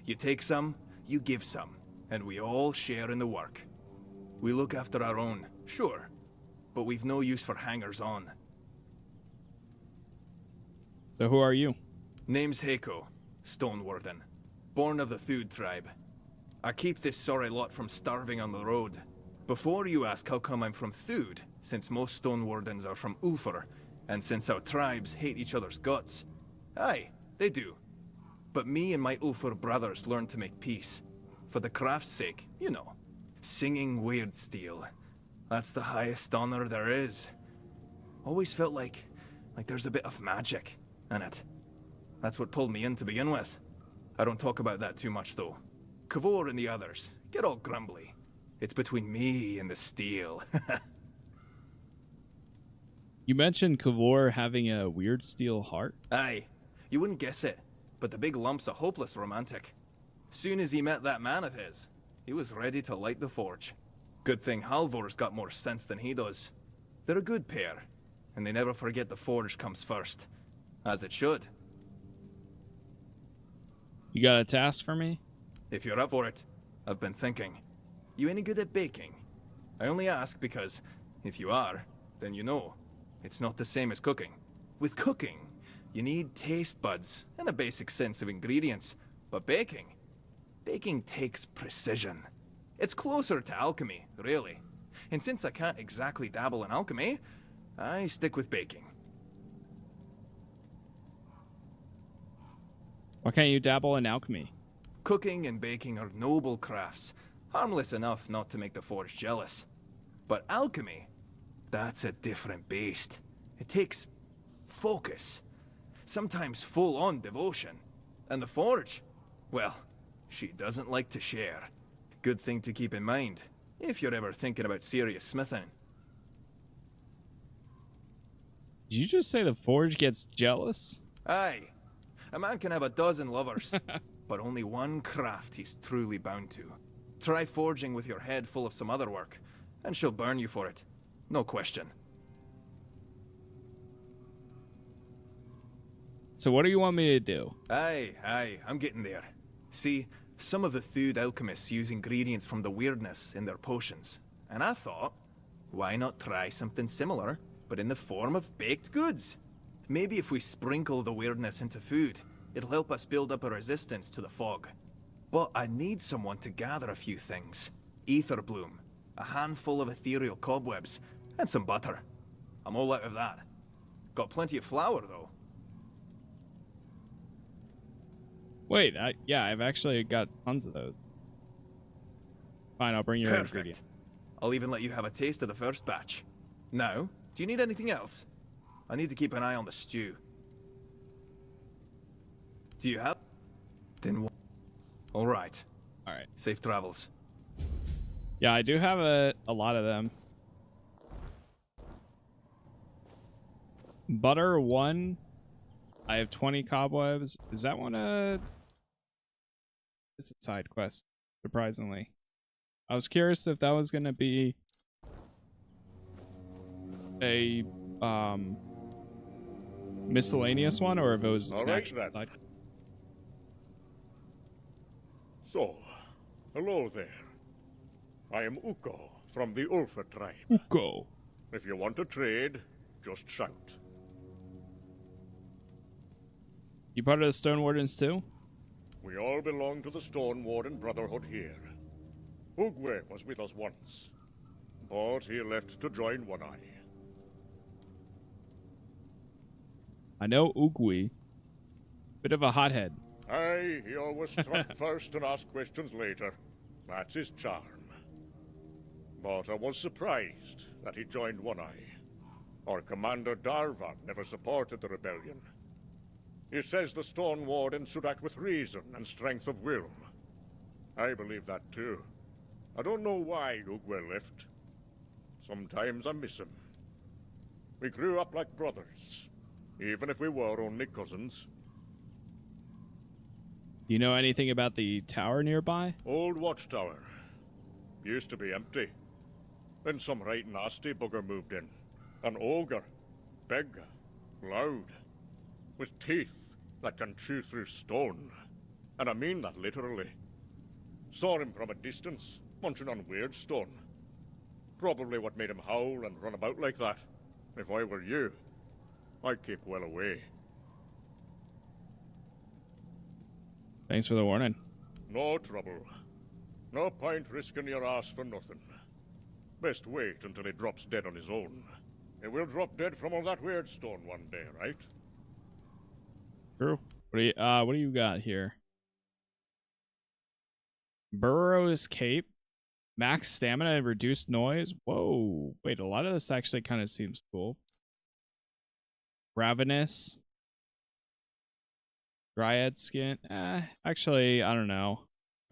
You take some, you give some, and we all share in the work. We look after our own, sure, but we've no use for hangers-on. So who are you? Name's Heiko, Stone Warden, born of the Thood tribe. I keep this sorry lot from starving on the road. Before you ask how come I'm from Thood, since most Stone Wardens are from Ulfar, and since our tribes hate each other's guts. Aye, they do. But me and my Ulfar brothers learned to make peace. For the craft's sake, you know. Singing weird steel. That's the highest honor there is. Always felt like there's a bit of magic in it. That's what pulled me in to begin with. I don't talk about that too much though. Kavor and the others get all grumbly. It's between me and the steel. You mentioned Kavor having a weird steel heart? Aye, you wouldn't guess it, but the big lump's a hopeless romantic. Soon as he met that man of his, he was ready to light the forge. Good thing Halvor's got more sense than he does. They're a good pair, and they never forget the forge comes first. As it should. You got a task for me? If you're up for it. I've been thinking. You any good at baking? I only ask because, if you are, then you know. It's not the same as cooking. With cooking, you need taste buds and a basic sense of ingredients. But baking takes precision. It's closer to alchemy, really. And since I can't exactly dabble in alchemy, I stick with baking. Why can't you dabble in alchemy? Cooking and baking are noble crafts, harmless enough not to make the Forge jealous. But alchemy, that's a different beast. It takes focus, sometimes full-on devotion. And the Forge, well, she doesn't like to share. Good thing to keep in mind, if you're ever thinking about serious smithing. Did you just say the Forge gets jealous? Aye. A man can have a dozen lovers, but only one craft he's truly bound to. Try forging with your head full of some other work, and she'll burn you for it. No question. So what do you want me to do? Aye, I'm getting there. See, some of the Thud alchemists use ingredients from the weirdness in their potions. And I thought, why not try something similar, but in the form of baked goods? Maybe if we sprinkle the weirdness into food, it'll help us build up a resistance to the fog. But I need someone to gather a few things. Ether bloom, a handful of ethereal cobwebs, and some butter. I'm all out of that. Got plenty of flour, though. Wait, yeah, I've actually got tons of those. Fine, I'll bring your ingredient. I'll even let you have a taste of the first batch. Now, do you need anything else? I need to keep an eye on the stew. Do you have? Then all right. All right. Safe travels. Yeah, I do have a lot of them. Butter 1. I have 20 cobwebs. Is that one it's a side quest, surprisingly. I was curious if that was gonna be a miscellaneous one or if it was all right then. Side. So, hello there. I am Uko from the Ulfa tribe. Uko. If you want to trade, just shout. You part of the Stone Wardens too? We all belong to the Stone Warden Brotherhood here. Ugwe was with us once, but he left to join One Eye. I know Ugwe. Bit of a hothead. Aye, he always struck first and asked questions later. That's his charm. But I was surprised that he joined One Eye. Our commander Darvan never supported the rebellion. He says the Stone Warden should act with reason and strength of will. I believe that too. I don't know why Ugwe left. Sometimes I miss him. We grew up like brothers, even if we were only cousins. Do you know anything about the tower nearby? Old watchtower. Used to be empty. Then some right nasty bugger moved in. An ogre. Big. Loud. With teeth that can chew through stone. And I mean that literally. Saw him from a distance, munching on weird stone. Probably what made him howl and run about like that. If I were you, I'd keep well away. Thanks for the warning. No trouble. No point risking your ass for nothing. Best wait until he drops dead on his own. He will drop dead from all that weird stone one day, right? True. What do you got here? Burrow's Cape. Max stamina and reduced noise. Whoa. Wait, a lot of this actually kind of seems cool. Ravenous. Dryad skin. Actually, I don't know.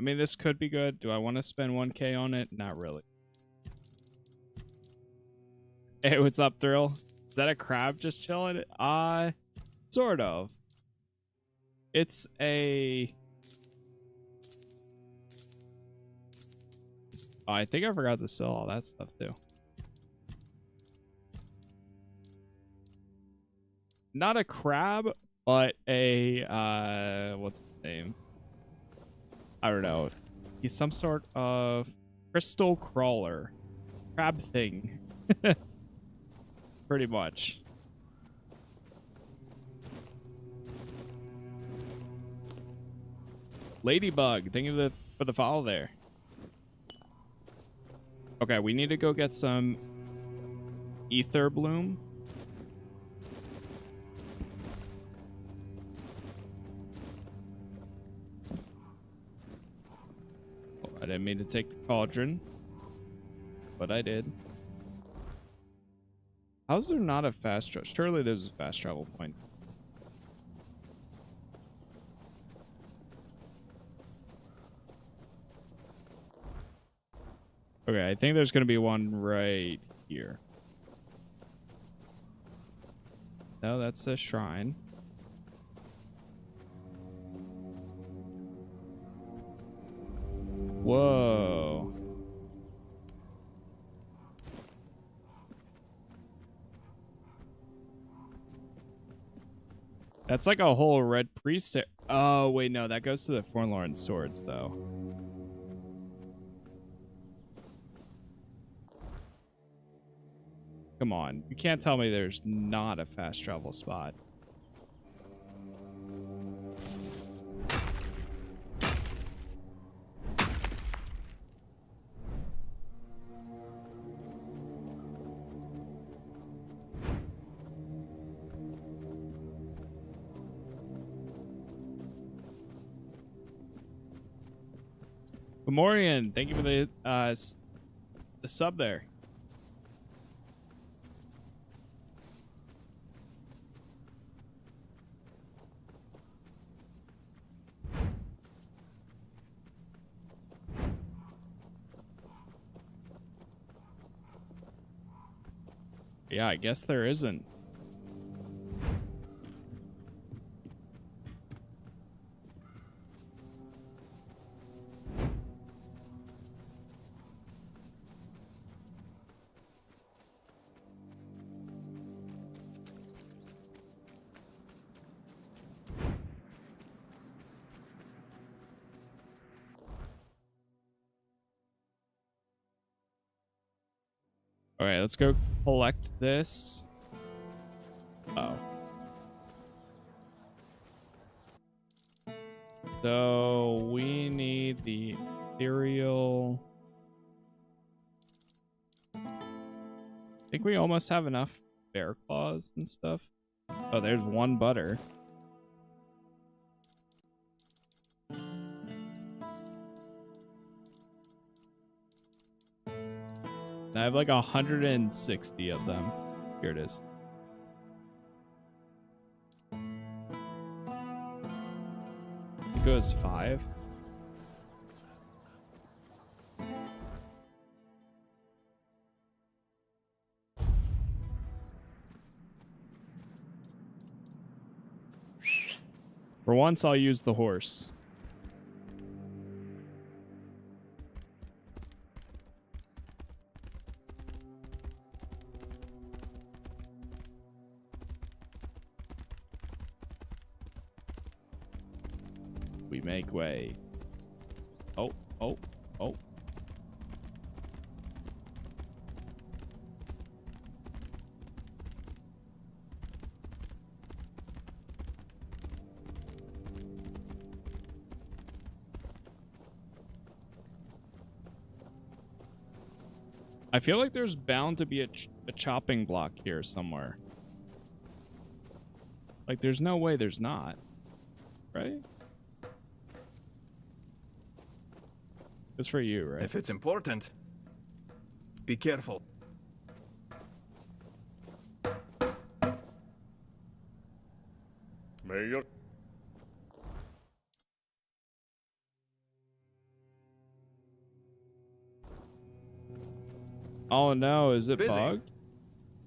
I mean, this could be good. Do I want to spend 1k on it? Not really. Hey, what's up, Thrill? Is that a crab just chilling? Sort of. It's a... Oh, I think I forgot to sell all that stuff, too. Not a crab, but a, what's the name? I don't know. He's some sort of crystal crawler. Crab thing. Pretty much. Ladybug, thank you for the follow there. Okay, we need to go get some ether bloom. Oh, I didn't mean to take the cauldron, but I did. How's there not a fast travel? Surely there's a fast travel point. Okay, I think there's going to be one right here. No, that's a shrine. Whoa. That's like a whole red priest. Oh, wait, no, that goes to the Forlorn Swords, though. Come on, you can't tell me there's not a fast travel spot. Memorian, thank you for the sub there. Yeah, I guess there isn't. All right, let's go collect this. Oh. So we need the ethereal. I think we almost have enough bear claws and stuff. Oh, there's one butter. I have like 160 of them. Here it is. It goes 5. For once, I'll use the horse. We make way. Oh, oh, oh. I feel like there's bound to be a chopping block here somewhere. Like, there's no way there's not. Right? It's for you, right? If it's important, be careful. Mayor. Oh no, is it Busy. bugged?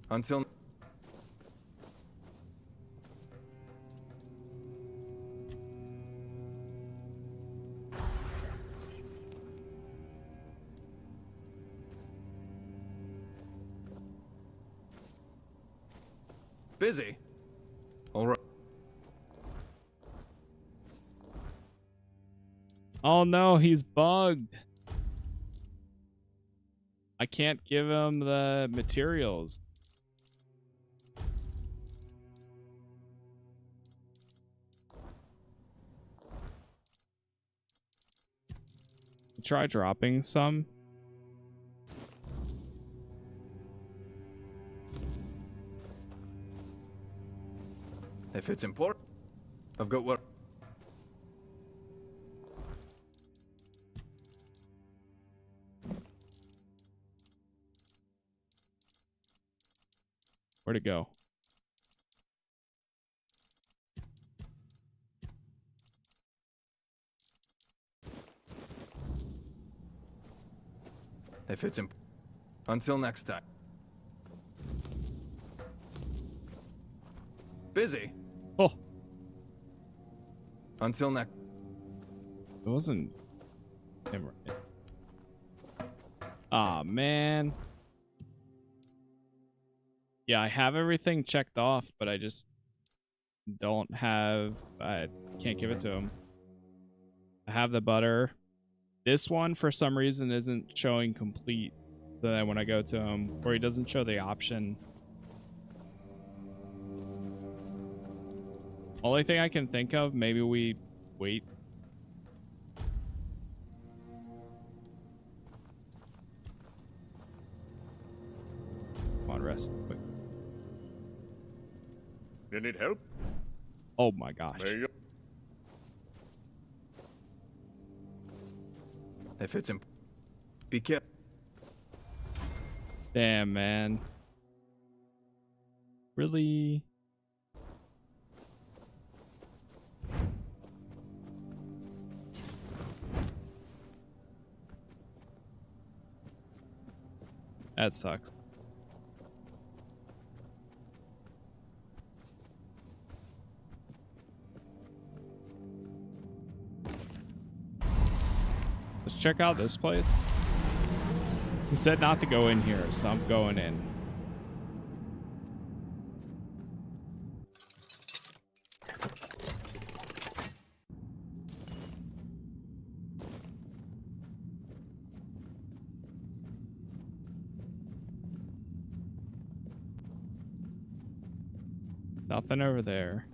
Until busy. All right. Oh no, he's bugged. I can't give him the materials. Try dropping some. If it's important, I've got work. Where'd it go? If it's until next time. Busy? Oh. Until next. It wasn't him, right? Aw, man. Yeah, I have everything checked off, but I just don't have... I can't give it to him. I have the butter. This one, for some reason, isn't showing complete. So then when I go to him, or he doesn't show the option. Only thing I can think of, maybe we wait. Come on, rest quick. You need help? Oh my gosh. If it's be careful. Damn, man. Really? That sucks. Let's check out this place. He said not to go in here, so I'm going in. Nothing over there.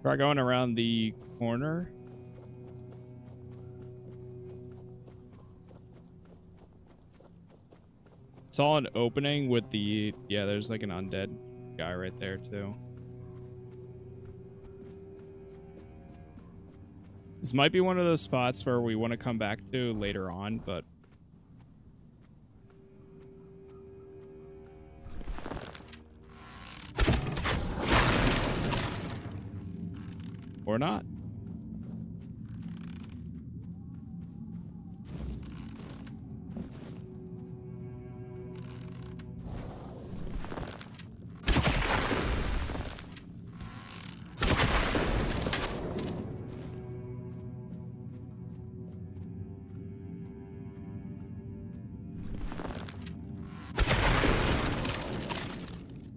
Try going around the corner. Saw an opening with the... Yeah, there's like an undead guy right there too. This might be one of those spots where we want to come back to later on, but... Or not.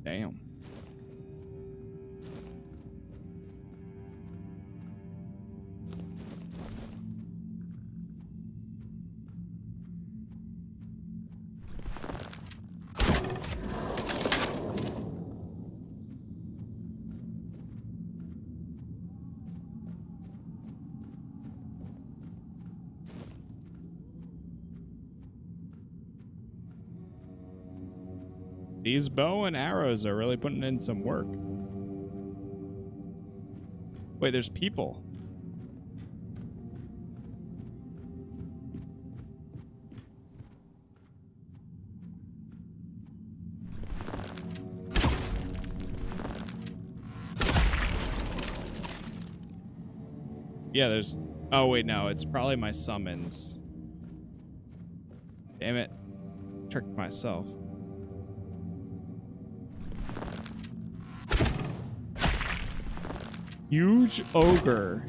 Damn. These bow and arrows are really putting in some work. Wait, there's people. Yeah, there's... Oh, wait, no. It's probably my summons. Damn it. Tricked myself. Huge ogre.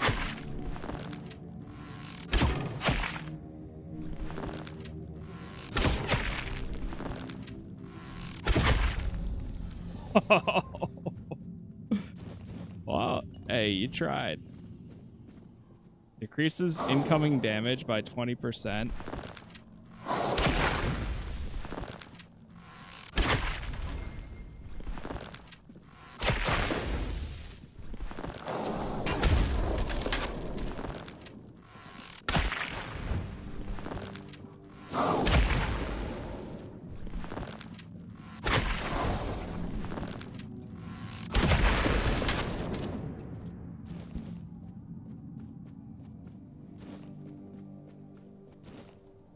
Hey, you tried. Decreases incoming damage by 20%.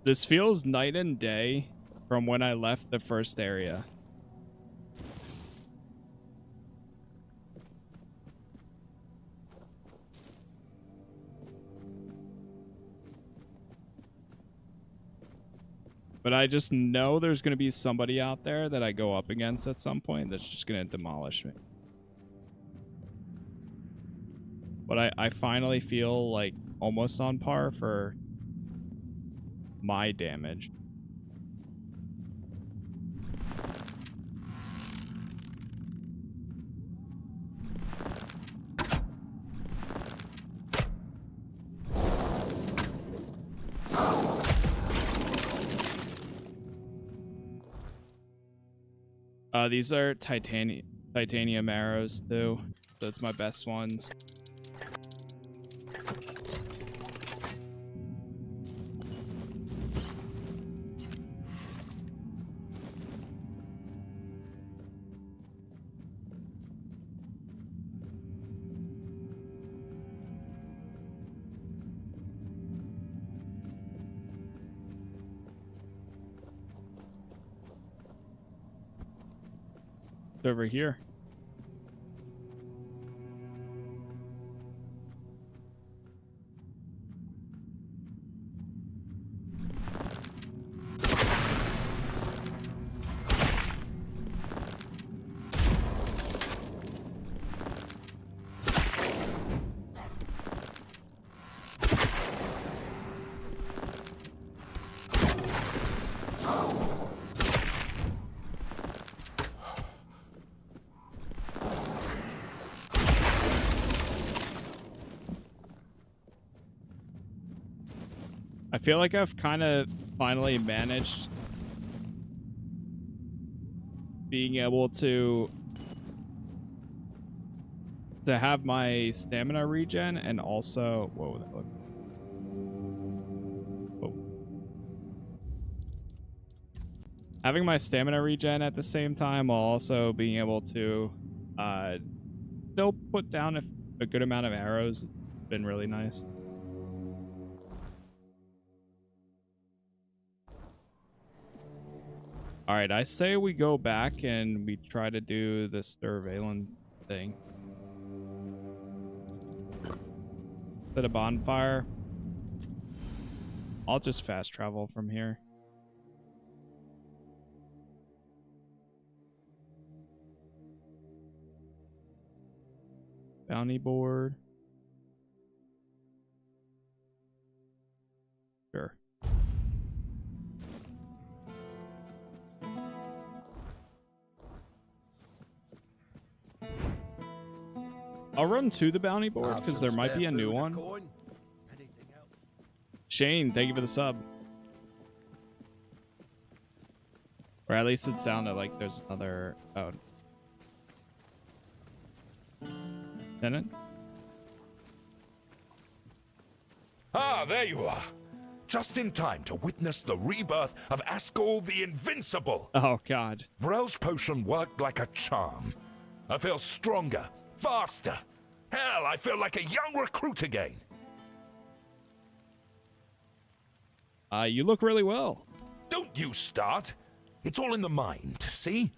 This feels night and day from when I left the first area. But I just know there's going to be somebody out there that I go up against at some point that's just going to demolish me. But I finally feel like almost on par for my damage. These are titanium arrows too. So it's my best ones. Over here. I feel like I've kind of finally managed being able to have my stamina regen and also whoa. Having my stamina regen at the same time while also being able to still put down a good amount of arrows has been really nice. All right, I say we go back and we try to do this Avalon thing. Set a bonfire. I'll just fast travel from here. Bounty board. Sure. I'll run to the bounty board because there might be a new one. Shane, thank you for the sub. Or at least it sounded like there's another... Oh. Tenant? Ah, there you are. Just in time to witness the rebirth of Ascol the Invincible. Oh, God. Vrel's potion worked like a charm. I feel stronger, faster. Hell, I feel like a young recruit again. You look really well. Don't you start. It's all in the mind, see?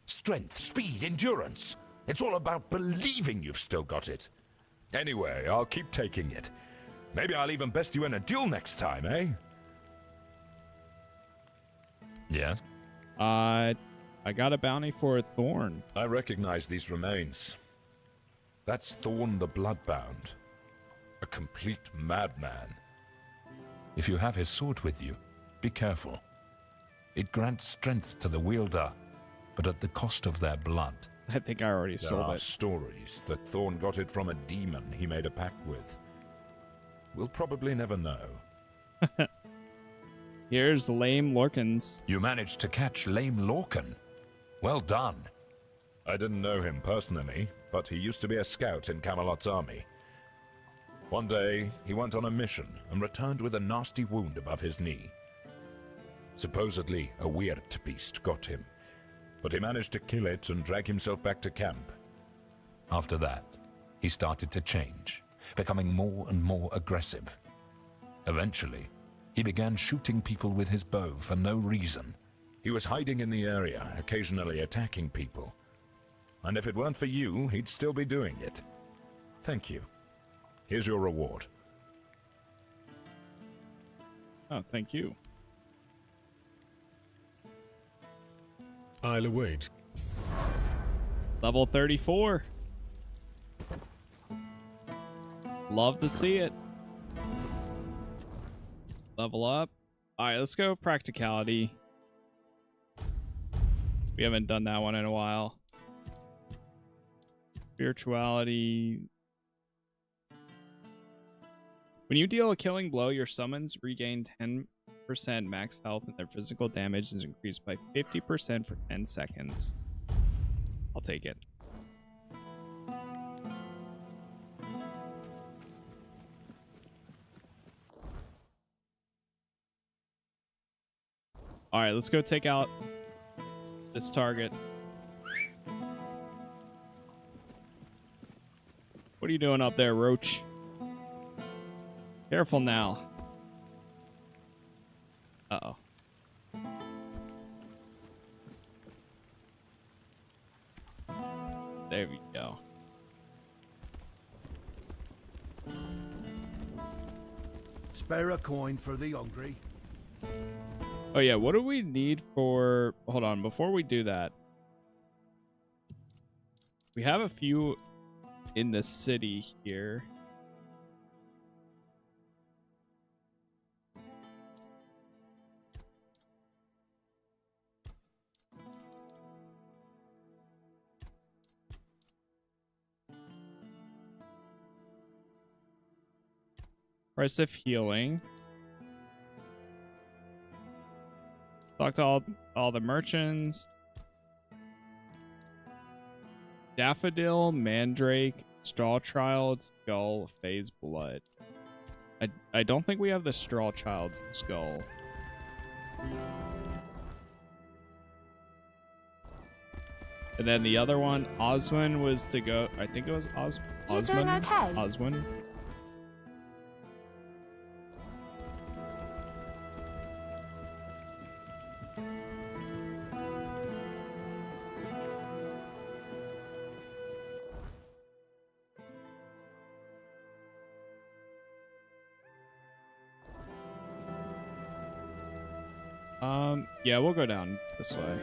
Strength, speed, endurance. It's all about believing you've still got it. Anyway, I'll keep taking it. Maybe I'll even best you in a duel next time, eh? Yes? I got a bounty for Thorn. I recognize these remains. That's Thorn the Bloodbound. A complete madman. If you have his sword with you, be careful. It grants strength to the wielder, but at the cost of their blood. I think I already There sold are it. stories that Thorn got it from a demon he made a pact with. We'll probably never know. Here's Lame Lorkins. You managed to catch Lame Lorcan. Well done. I didn't know him personally, but he used to be a scout in Camelot's army. One day, he went on a mission and returned with a nasty wound above his knee. Supposedly, a weird beast got him, but he managed to kill it and drag himself back to camp. After that, he started to change, becoming more and more aggressive. Eventually, he began shooting people with his bow for no reason. He was hiding in the area, occasionally attacking people. And if it weren't for you, he'd still be doing it. Thank you. Here's your reward. Oh, thank you. I'll await. Level 34. Love to see it. Level up. Alright, let's go practicality. We haven't done that one in a while. Spirituality. When you deal a killing blow, your summons regain 10% max health and their physical damage is increased by 50% for 10 seconds. I'll take it. Alright, let's go take out this target. What are you doing up there, Roach? Careful now. Uh-oh. There we go. Spare a coin for the hungry. Oh yeah, what do we need for... Hold on, before we do that. We have a few in the city here. Price of healing. Talk to all the merchants. Daffodil, Mandrake, Strawchild's Skull, Phase Blood. I don't think we have the Strawchild's Skull. And then the other one, Oswin was to go. I think it was You doing okay? Oswin. Yeah, we'll go down this way.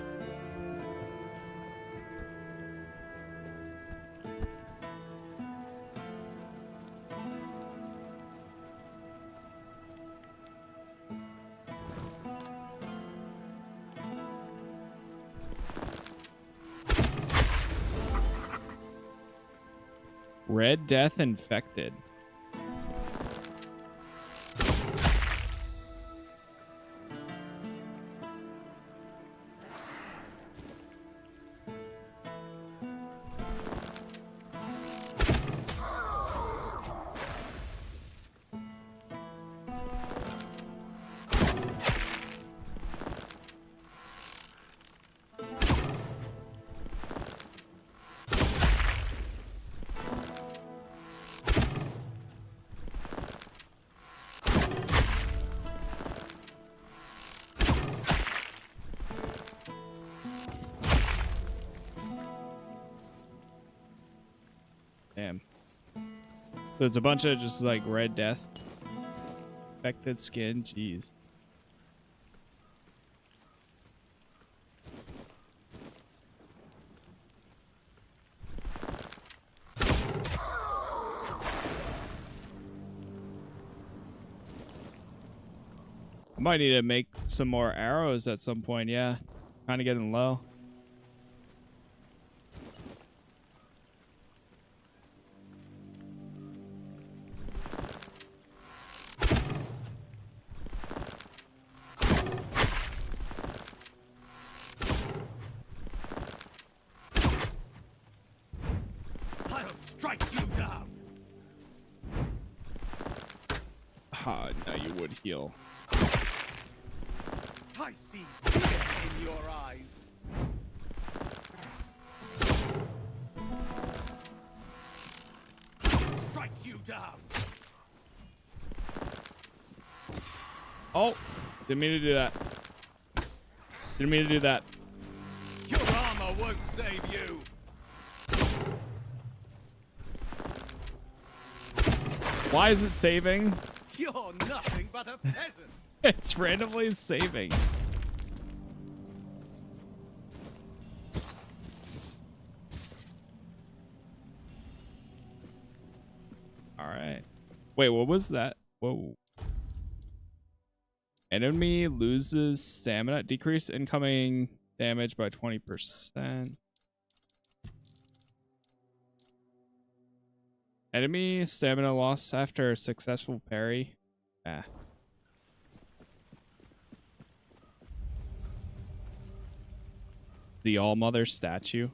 Red Death Infected. Damn. There's a bunch of just like Red Death affected skin. Jeez. I might need to make some more arrows at some point. Yeah, kind of getting low. Ha, no, you would heal. I see fear in your eyes. Strike you down. Oh, didn't mean to do that. Didn't mean to do that. Your armor won't save you. Why is it saving? You're nothing but a peasant. It's randomly saving. All right. Wait, what was that? Whoa. Enemy loses stamina. Decrease incoming damage by 20%. Enemy stamina loss after a successful parry. Ah. The All-Mother statue.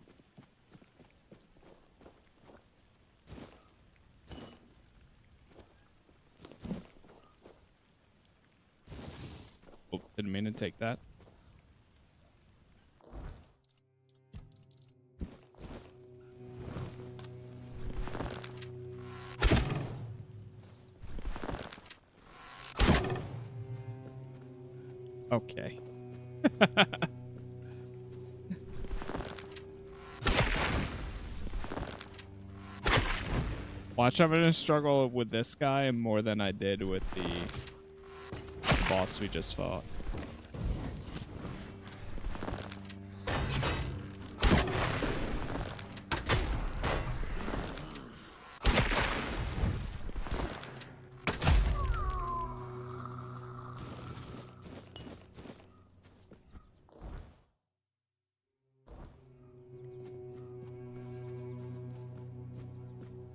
Oh, didn't mean to take that. Okay. Watch, I'm gonna struggle with this guy more than I did with the boss we just fought.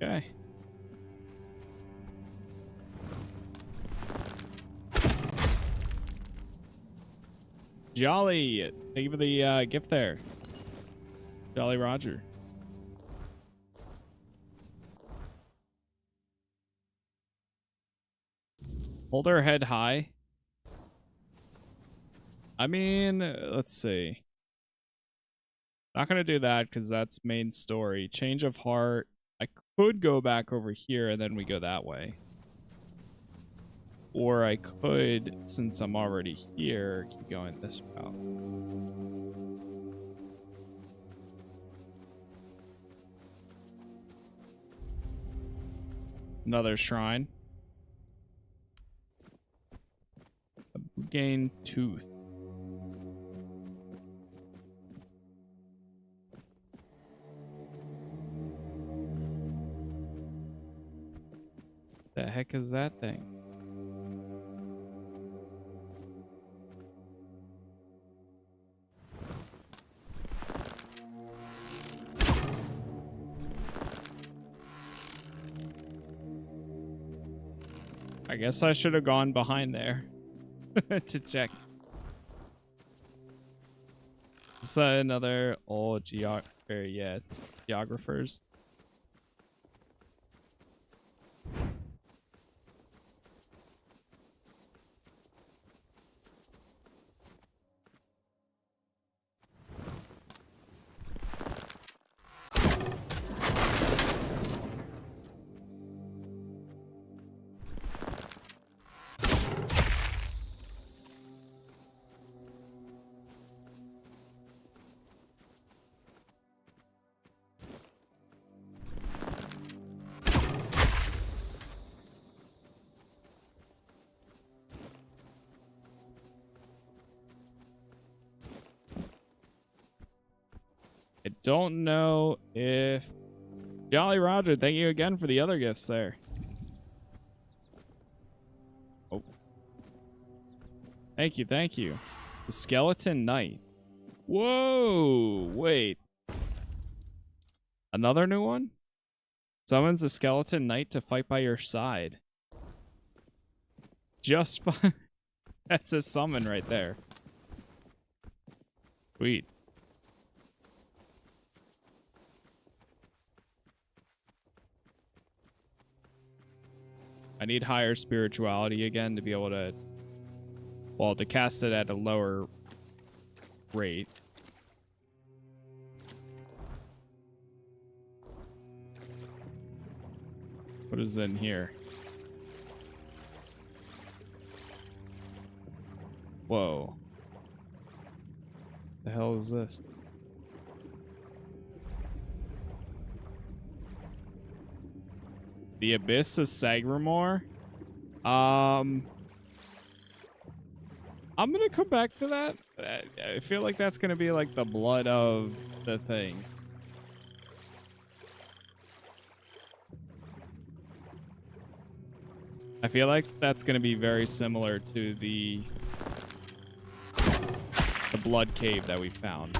Okay. Jolly, thank you for the gift there. Jolly Roger. Hold her head high. I mean, let's see. Not gonna do that because that's main story. Change of heart. I could go back over here and then we go that way. Or I could, since I'm already here, keep going this route. Another shrine. A gain tooth. The heck is that thing? I guess I should have gone behind there to check. It's another old geographers. I don't know if... Jolly Roger, thank you again for the other gifts there. Oh. Thank you, thank you. The Skeleton Knight. Whoa, wait. Another new one? Summons a Skeleton Knight to fight by your side. Just by... That's a summon right there. Sweet. I need higher spirituality again to be able to, well, to cast it at a lower rate. What is in here? Whoa. The hell is this? The Abyss of Sagramore? I'm gonna come back to that. I feel like that's gonna be like the blood of the thing. I feel like that's gonna be very similar to the blood cave that we found.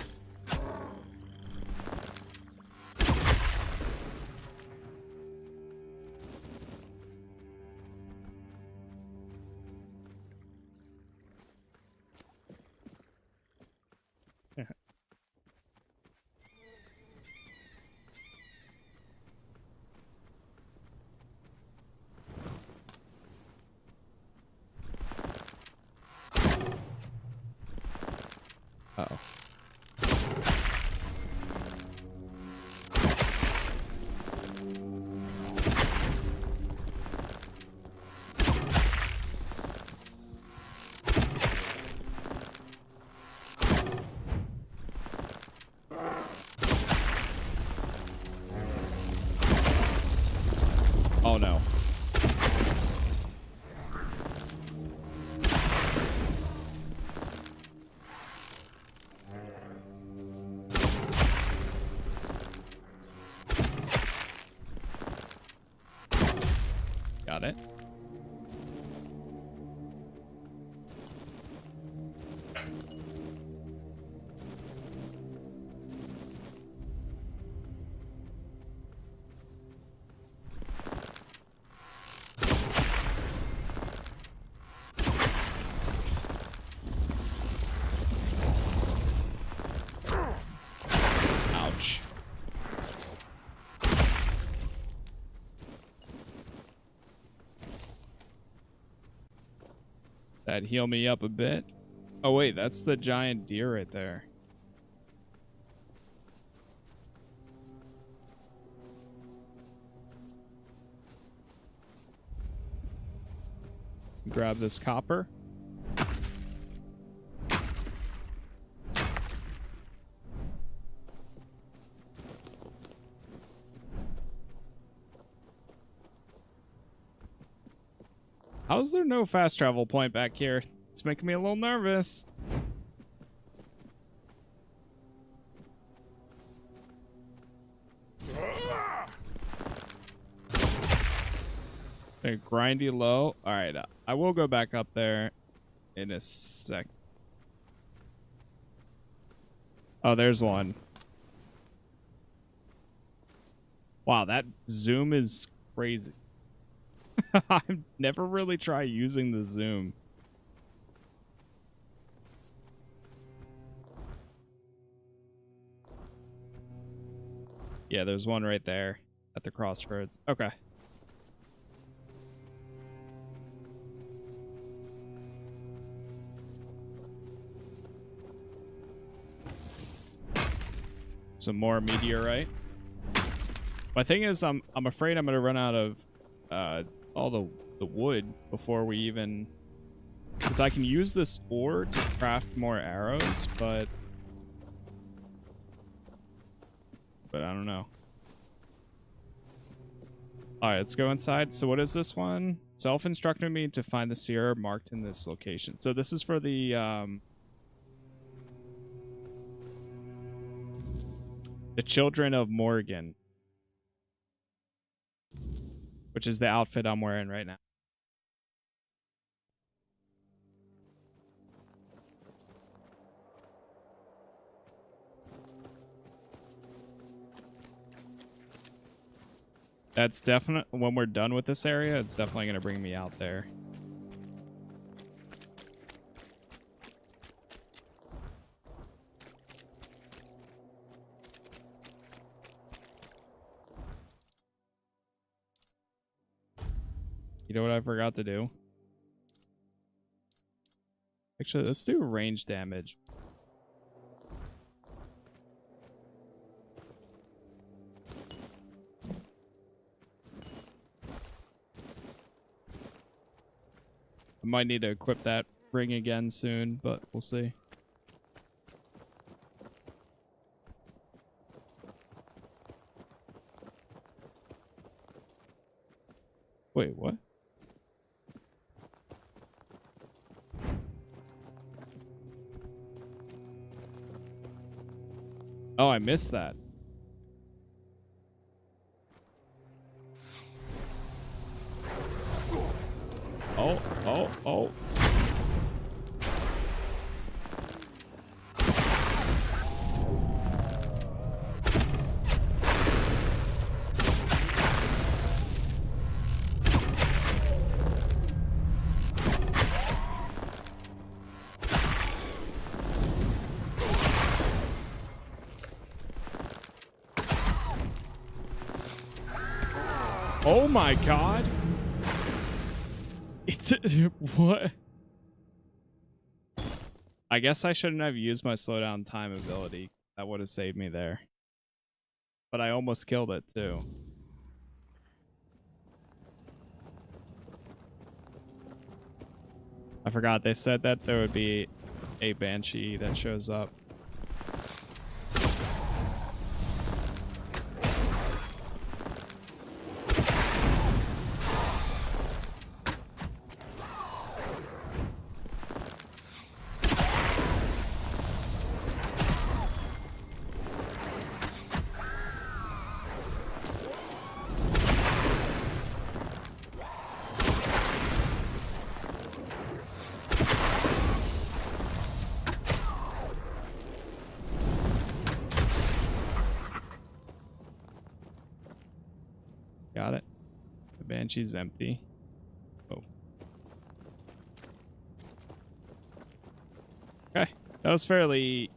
Uh-oh. Oh no. Got it. Ouch. That heal me up a bit. Oh wait, that's the giant deer right there. Grab this copper. How is there no fast travel point back here? It's making me a little nervous. Okay, grindy low. All right, I will go back up there in a sec. Oh, there's one. Wow, that zoom is crazy. I've never really tried using the zoom. Yeah, there's one right there at the crossroads. Okay. Some more meteorite. My thing is, I'm afraid I'm gonna run out of all the wood before we even, because I can use this ore to craft more arrows, but I don't know. All right, let's go inside. So what is this one? Self-instructed me to find the seer marked in this location. So this is for the Children of Morgan, which is the outfit I'm wearing right now. That's definite. When we're done with this area, it's definitely going to bring me out there. You know what I forgot to do? Actually, let's do range damage. I might need to equip that ring again soon, but we'll see. Wait, what? Oh, I missed that. Oh. Oh my god. It's what? I guess I shouldn't have used my slowdown time ability. That would have saved me there. But I almost killed it too. I forgot they said that there would be a banshee that shows up. Got it. The banshee's empty. Oh. Okay. That was fairly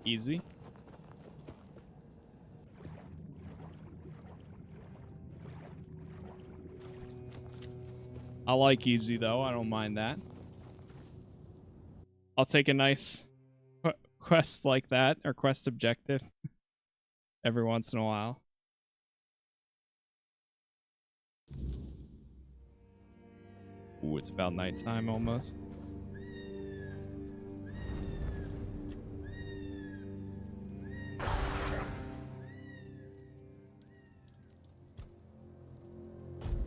easy. I like easy though. I don't mind that. I'll take a nice quest like that, or quest objective every once in a while. Ooh, it's about nighttime almost.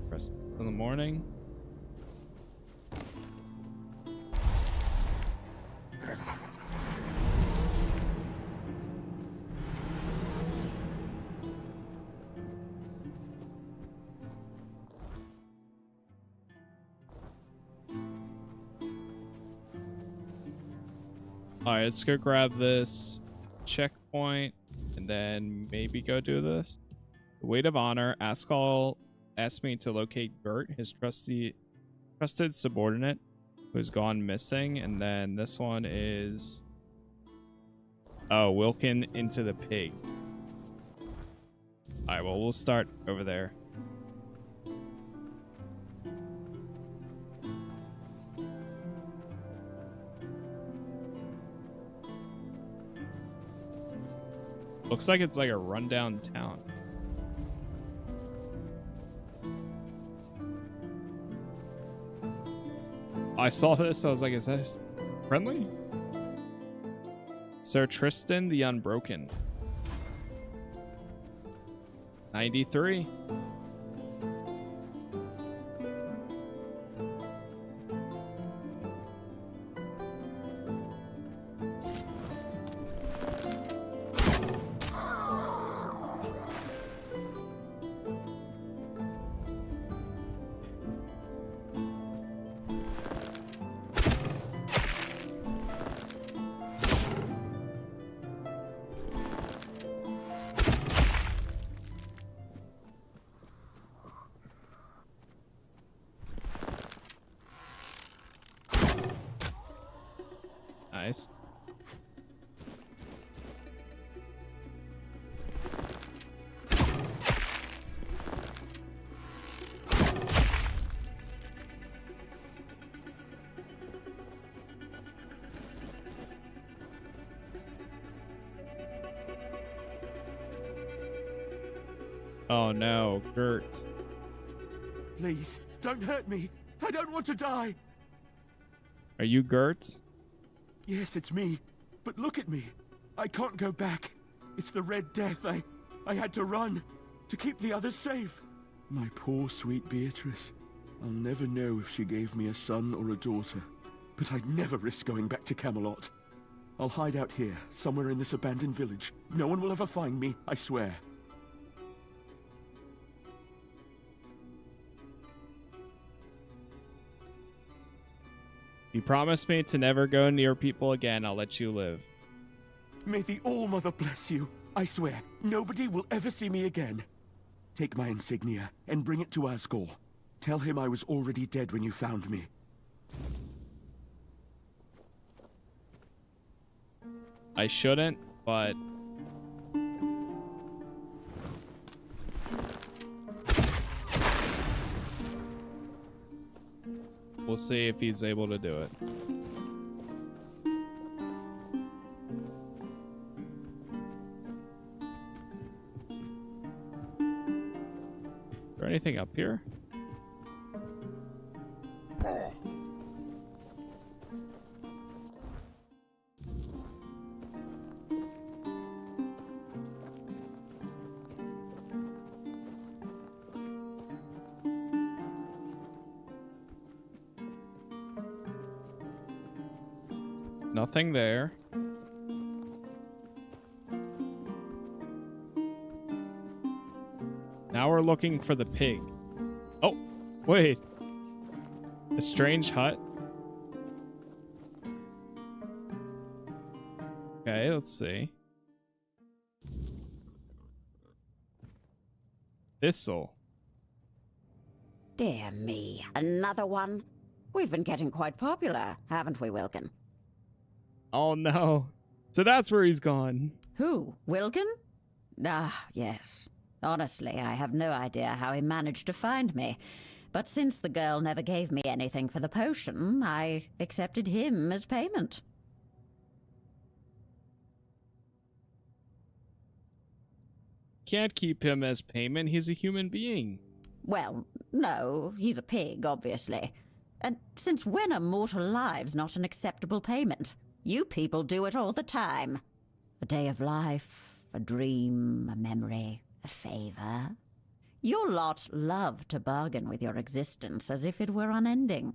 Rest in the morning. Alright, let's go grab this checkpoint and then maybe go do this. The Weight of Honor. Asked me to locate Gert, his trusted subordinate who's gone missing. And then this one is... Oh, Wilkin into the pig. Alright, well, we'll start over there. Looks like it's like a rundown town. I saw this, I was like, is that friendly? Sir Tristan the Unbroken. 93. Oh no, Gert. Please, don't hurt me. I don't want to die. Are you Gert? Yes, it's me. But look at me. I can't go back. It's the Red Death. I had to run to keep the others safe. My poor sweet Beatrice. I'll never know if she gave me a son or a daughter. But I'd never risk going back to Camelot. I'll hide out here, somewhere in this abandoned village. No one will ever find me, I swear. You promised me to never go near people again. I'll let you live. May the All-Mother bless you. I swear, nobody will ever see me again. Take my insignia and bring it to Asgore. Tell him I was already dead when you found me. I shouldn't, but... we'll see if he's able to do it. Is there anything up here? Nothing there. Now we're looking for the pig. Oh, wait. A strange hut. Okay, let's see. Thistle. Dear me, another one? We've been getting quite popular, haven't we, Wilkin? Oh no. So that's where he's gone. Who? Wilkin? Ah, yes. Honestly, I have no idea how he managed to find me. But since the girl never gave me anything for the potion, I accepted him as payment. Can't keep him as payment. He's a human being. Well, no, he's a pig, obviously. And since when are mortal lives not an acceptable payment? You people do it all the time. A day of life, a dream, a memory, a favor. Your lot love to bargain with your existence as if it were unending.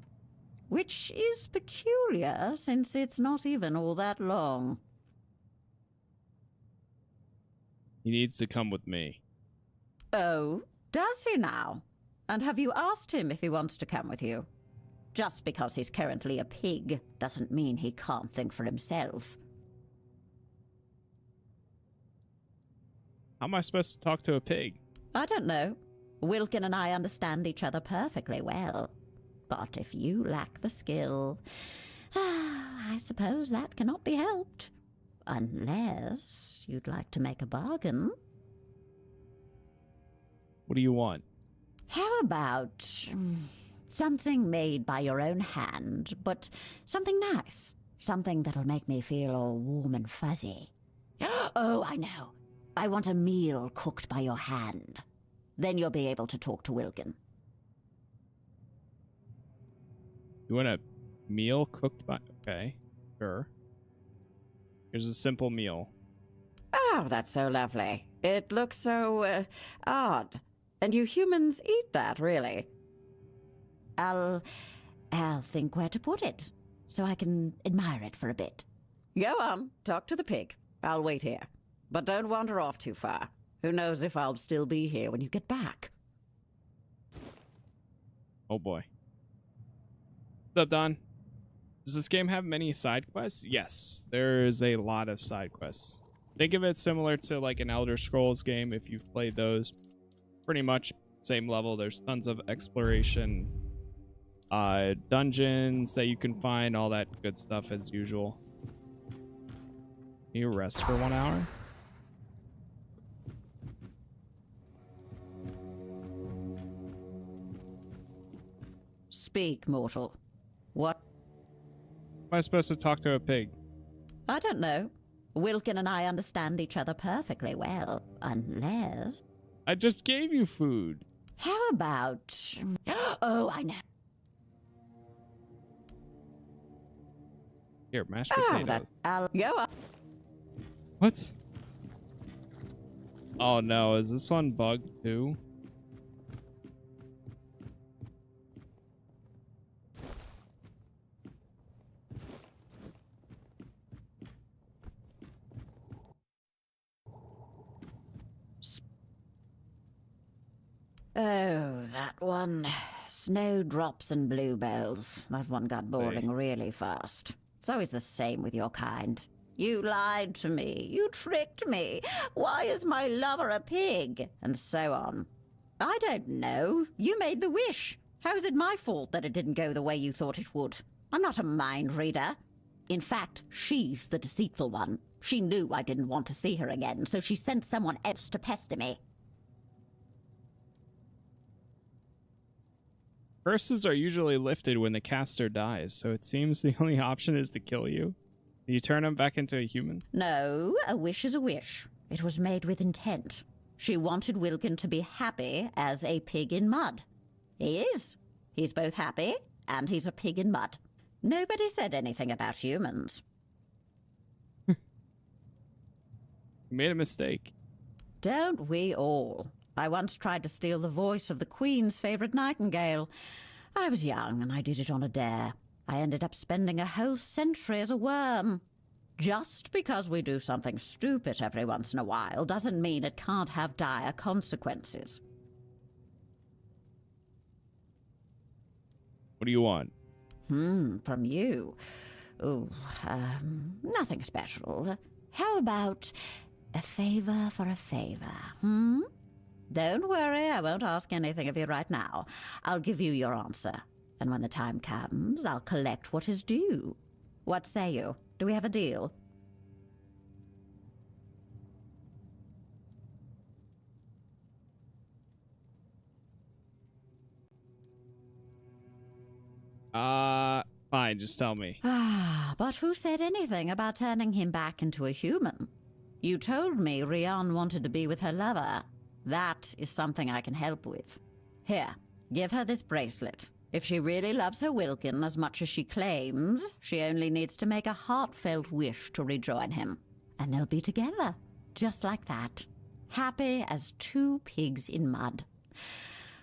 Which is peculiar, since it's not even all that long. He needs to come with me. Oh, does he now? And have you asked him if he wants to come with you? Just because he's currently a pig doesn't mean he can't think for himself. How am I supposed to talk to a pig? I don't know. Wilkin and I understand each other perfectly well. But if you lack the skill, I suppose that cannot be helped. Unless you'd like to make a bargain. What do you want? How about something made by your own hand, but something nice? Something that'll make me feel all warm and fuzzy. Oh, I know. I want a meal cooked by your hand. Then you'll be able to talk to Wilkin. You want a meal cooked by... Okay, sure. Here's a simple meal. Oh, that's so lovely. It looks so, odd. And you humans eat that, really? I'll think where to put it, so I can admire it for a bit. Go on, talk to the pig. I'll wait here. But don't wander off too far. Who knows if I'll still be here when you get back. Oh boy. What's up, Don? Does this game have many side quests? Yes, there's a lot of side quests. Think of it similar to like an Elder Scrolls game if you've played those. Pretty much same level. There's tons of exploration, dungeons that you can find, all that good stuff as usual. Can you rest for 1 hour? Speak, mortal. What? Am I supposed to talk to a pig? I don't know. Wilkin and I understand each other perfectly well, unless... I just gave you food. How about... Oh, I know. Here, mashed Oh, potatoes. I'll go up. What? Oh no, is this one bugged too? Oh, that one. Snowdrops and bluebells. That one got boring really fast. It's always the same with your kind. You lied to me. You tricked me. Why is my lover a pig? And so on. I don't know. You made the wish. How is it my fault that it didn't go the way you thought it would? I'm not a mind reader. In fact, she's the deceitful one. She knew I didn't want to see her again, so she sent someone else to pester me. Curses are usually lifted when the caster dies, so it seems the only option is to kill you. You turn him back into a human? No, a wish is a wish. It was made with intent. She wanted Wilkin to be happy as a pig in mud. He is. He's both happy and he's a pig in mud. Nobody said anything about humans. You made a mistake. Don't we all? I once tried to steal the voice of the Queen's favorite nightingale. I was young and I did it on a dare. I ended up spending a whole century as a worm. Just because we do something stupid every once in a while doesn't mean it can't have dire consequences. What do you want? From you? Oh, nothing special. How about a favor for a favor, Don't worry, I won't ask anything of you right now. I'll give you your answer. And when the time comes, I'll collect what is due. What say you? Do we have a deal? Fine, just tell me. But who said anything about turning him back into a human? You told me Rian wanted to be with her lover. That is something I can help with. Here, give her this bracelet. If she really loves her Wilkin as much as she claims, she only needs to make a heartfelt wish to rejoin him. And they'll be together, just like that. Happy as two pigs in mud.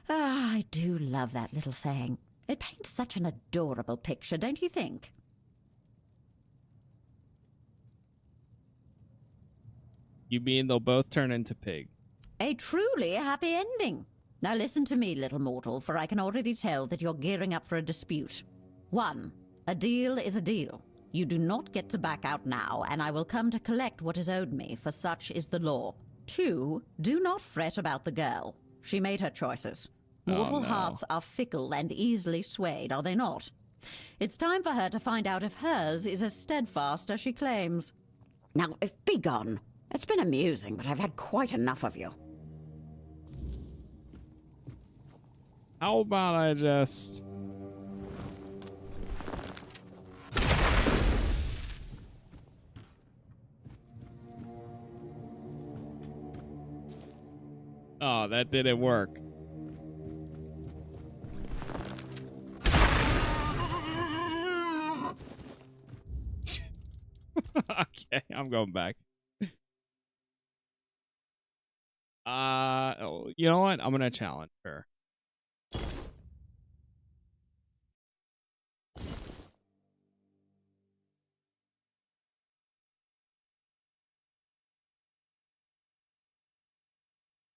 I do love that little saying. It paints such an adorable picture, don't you think? You mean they'll both turn into pig? A truly happy ending. Now listen to me, little mortal, for I can already tell that you're gearing up for a dispute. 1. A deal is a deal. You do not get to back out now, and I will come to collect what is owed me, for such is the law. 2. Do not fret about the girl. She made her choices. Mortal hearts are fickle and easily swayed, are they not? It's time for her to find out if hers is as steadfast as she claims. Now, be gone. It's been amusing, but I've had quite enough of you. How about I just... Oh, that didn't work. Okay, I'm going back. You know what? I'm gonna challenge her.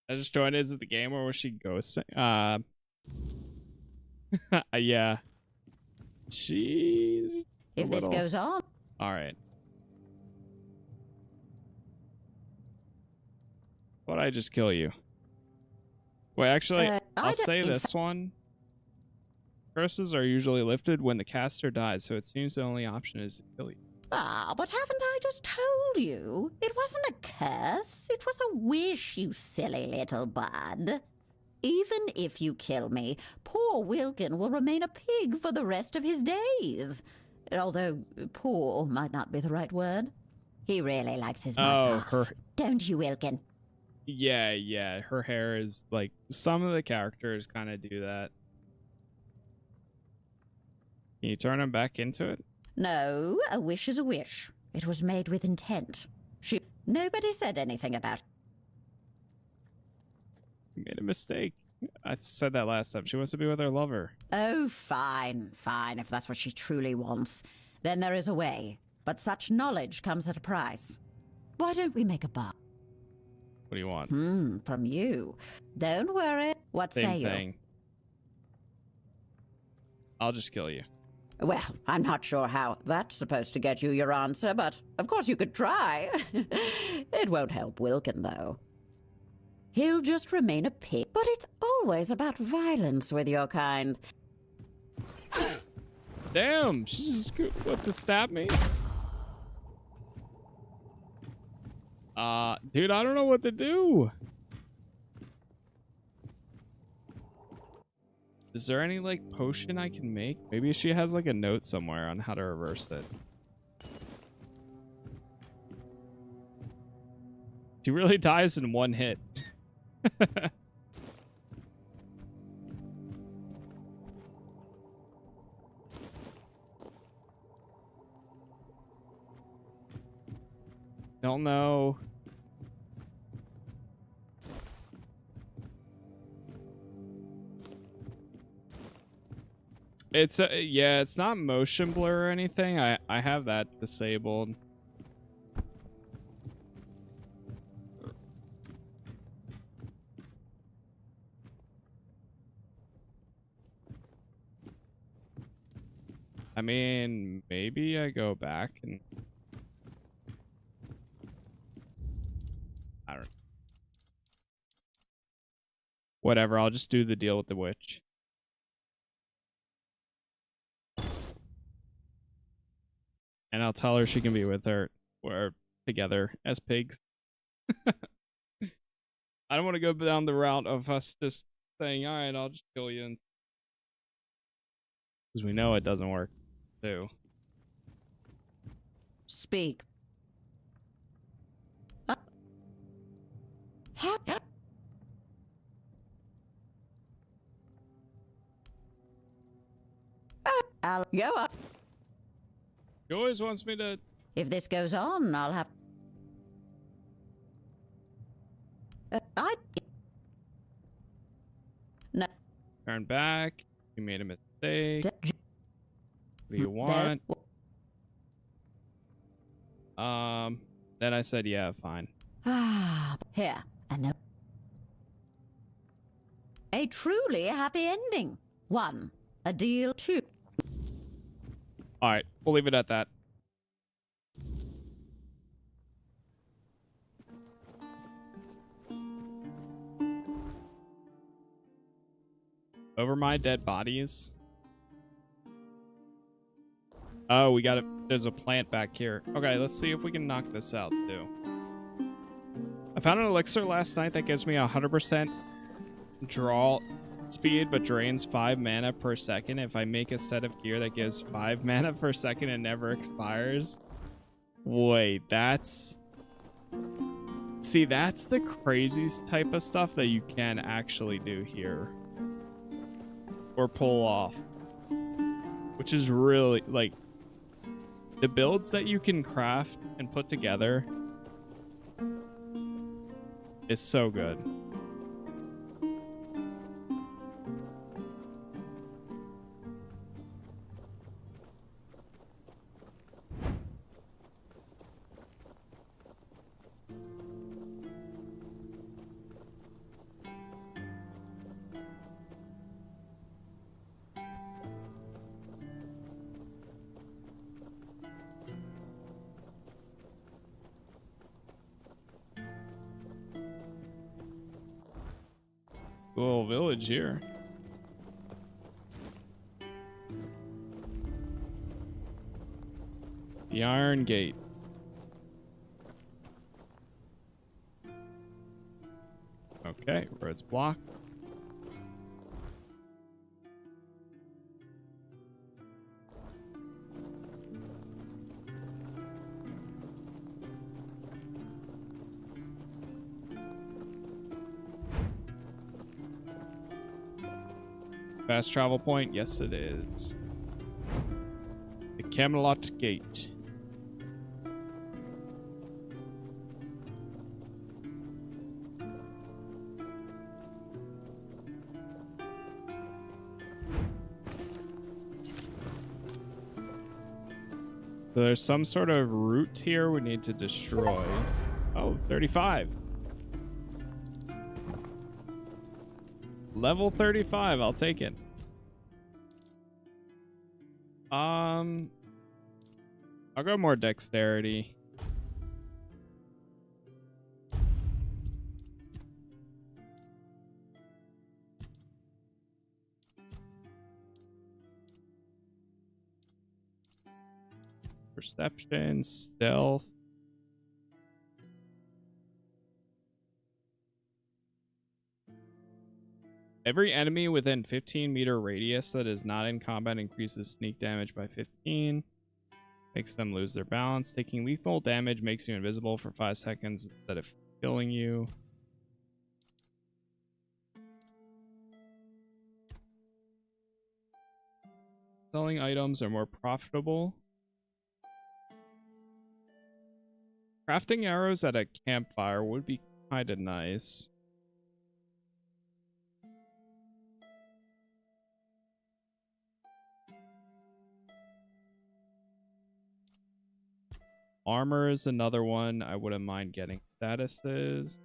I just joined. Is it the game or was she ghosting? Yeah. She's If this goes on. All right. Why'd I just kill you? Wait, actually, I'll say this one. Curses are usually lifted when the caster dies, so it seems the only option is to kill you. But haven't I just told you? It wasn't a curse. It was a wish, you silly little bud. Even if you kill me, poor Wilkin will remain a pig for the rest of his days. Although, poor might not be the right word. He really likes his mud baths. Don't you, Wilkin? Yeah. Her hair is like some of the characters kind of do that. Can you turn him back into it? No, a wish is a wish. It was made with intent. Nobody said anything about. You made a mistake. I said that last time. She wants to be with her lover. Oh, fine. If that's what she truly wants, then there is a way. But such knowledge comes at a price. Why don't we make a bar? What do you want? From you. Don't worry. What say you? Same thing. I'll just kill you. Well, I'm not sure how that's supposed to get you your answer, but of course you could try. It won't help Wilkin, though. He'll just remain a pig. But it's always about violence with your kind. Damn, she just what to stab me? Dude, I don't know what to do. Is there any like potion I can make? Maybe she has like a note somewhere on how to reverse it. She really dies in one hit. Don't know. It's yeah, it's not motion blur or anything. I have that disabled. I mean, maybe I go back and I don't know. Whatever, I'll just do the deal with the witch. And I'll tell her she can be with her or together as pigs. I don't want to go down the route of us just saying, all right, I'll just kill you. Because we know it doesn't work, too. Speak. I'll go on. She always wants me to... If this goes on, I'll have... No. Turn back. You made a mistake. What do you want? Then I said, yeah, fine. Here. And then... A truly happy ending. 1. A deal. 2. All right, we'll leave it at that. Over my dead bodies. Oh, we got it. There's a plant back here. Okay, let's see if we can knock this out too. I found an elixir last night that gives me 100% draw speed but drains 5 mana per second. If I make a set of gear that gives 5 mana per second and never expires. Wait, that's... See, that's the craziest type of stuff that you can actually do here. Or pull off. Which is really, like... The builds that you can craft and put together is so good. Little village here. The Iron Gate. Okay, road's blocked. Fast travel point? Yes, it is. The Camelot Gate. So there's some sort of route here we need to destroy. Oh, 35. Level 35, I'll take it. I'll go more dexterity. Perception, stealth. Every enemy within 15-meter radius that is not in combat increases sneak damage by 15. Makes them lose their balance. Taking lethal damage makes you invisible for 5 seconds instead of killing you. Selling items are more profitable. Crafting arrows at a campfire would be kind of nice. Armor is another one I wouldn't mind getting statuses.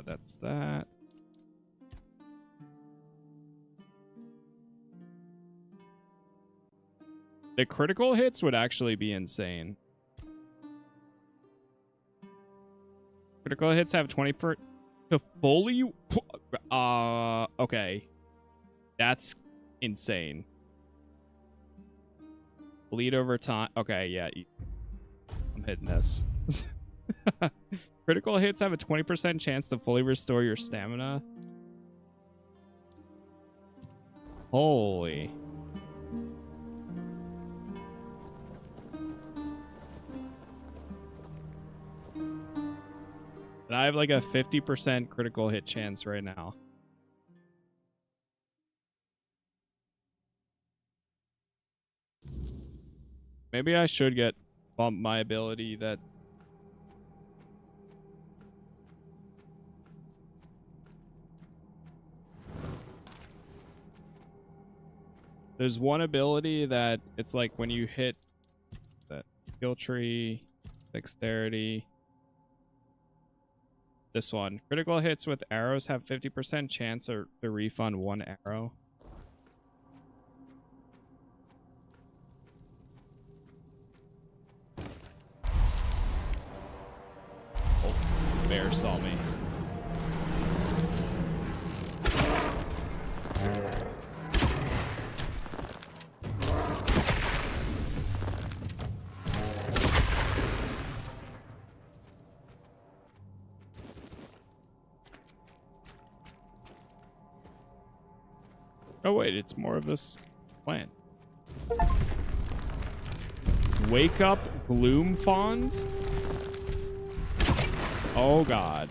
That's that. The critical hits would actually be insane. Critical hits have 20% to fully... okay. That's insane. Bleed over time. Okay, yeah. I'm hitting this. Critical hits have a 20% chance to fully restore your stamina. Holy. And I have like a 50% critical hit chance right now. Maybe I should bump my ability that... There's one ability that it's like when you hit that skill tree, dexterity. This one. Critical hits with arrows have 50% chance to refund one arrow. Oh, bear saw me. Oh wait, it's more of this plant. Wake up Gloom Fond? Oh god.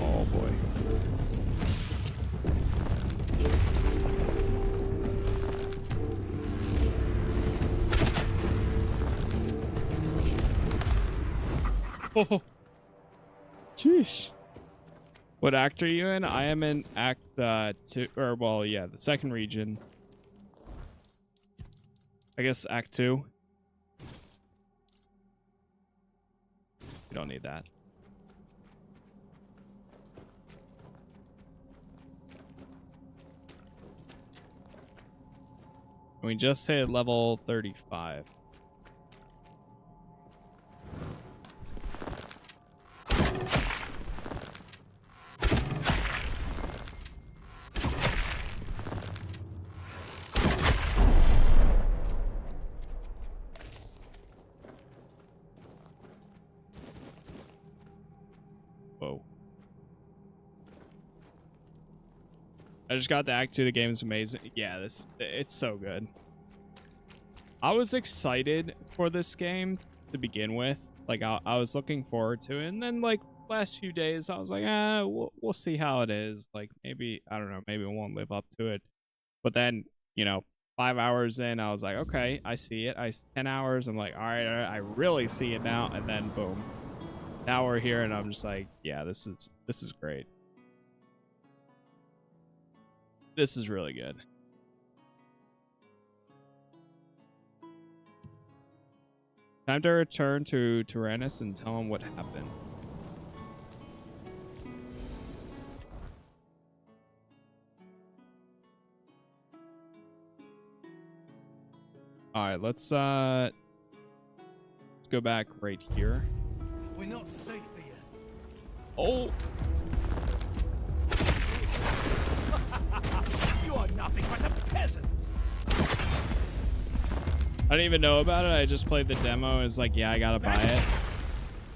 Oh boy. Oh, jeez. What act are you in? I am in Act 2, or well, yeah, the second region. I guess Act 2. We don't need that. We just hit level 35. I just got the Act 2. The game is amazing. Yeah, it's so good. I was excited for this game to begin with. Like, I was looking forward to it. And then, like, last few days, I was like, we'll see how it is. Like, maybe, I don't know, maybe it won't live up to it. But then, you know, 5 hours in, I was like, okay, I see it. 10 hours, I'm like, all right, I really see it now. And then, boom. Now we're here, and I'm just like, yeah, this is great. This is really good. Time to return to Tyrannus and tell him what happened. All right, let's go back right here. We're not safe here. Oh. You are nothing but a peasant. I didn't even know about it. I just played the demo. It's like, yeah, I gotta buy it.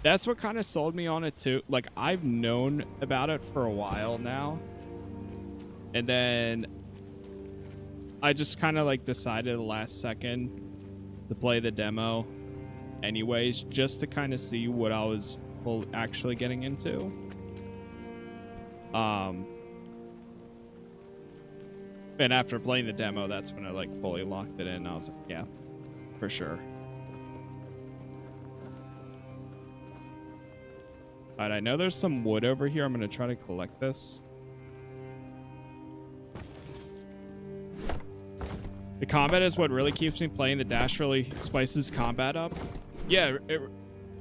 That's what kind of sold me on it too. Like, I've known about it for a while now, and then I just kind of like decided the last second to play the demo anyways, just to kind of see what I was actually getting into. And after playing the demo, that's when I like fully locked it in. I was like, yeah, for sure. All right, I know there's some wood over here. I'm going to try to collect this. The combat is what really keeps me playing. The dash really spices combat up. Yeah,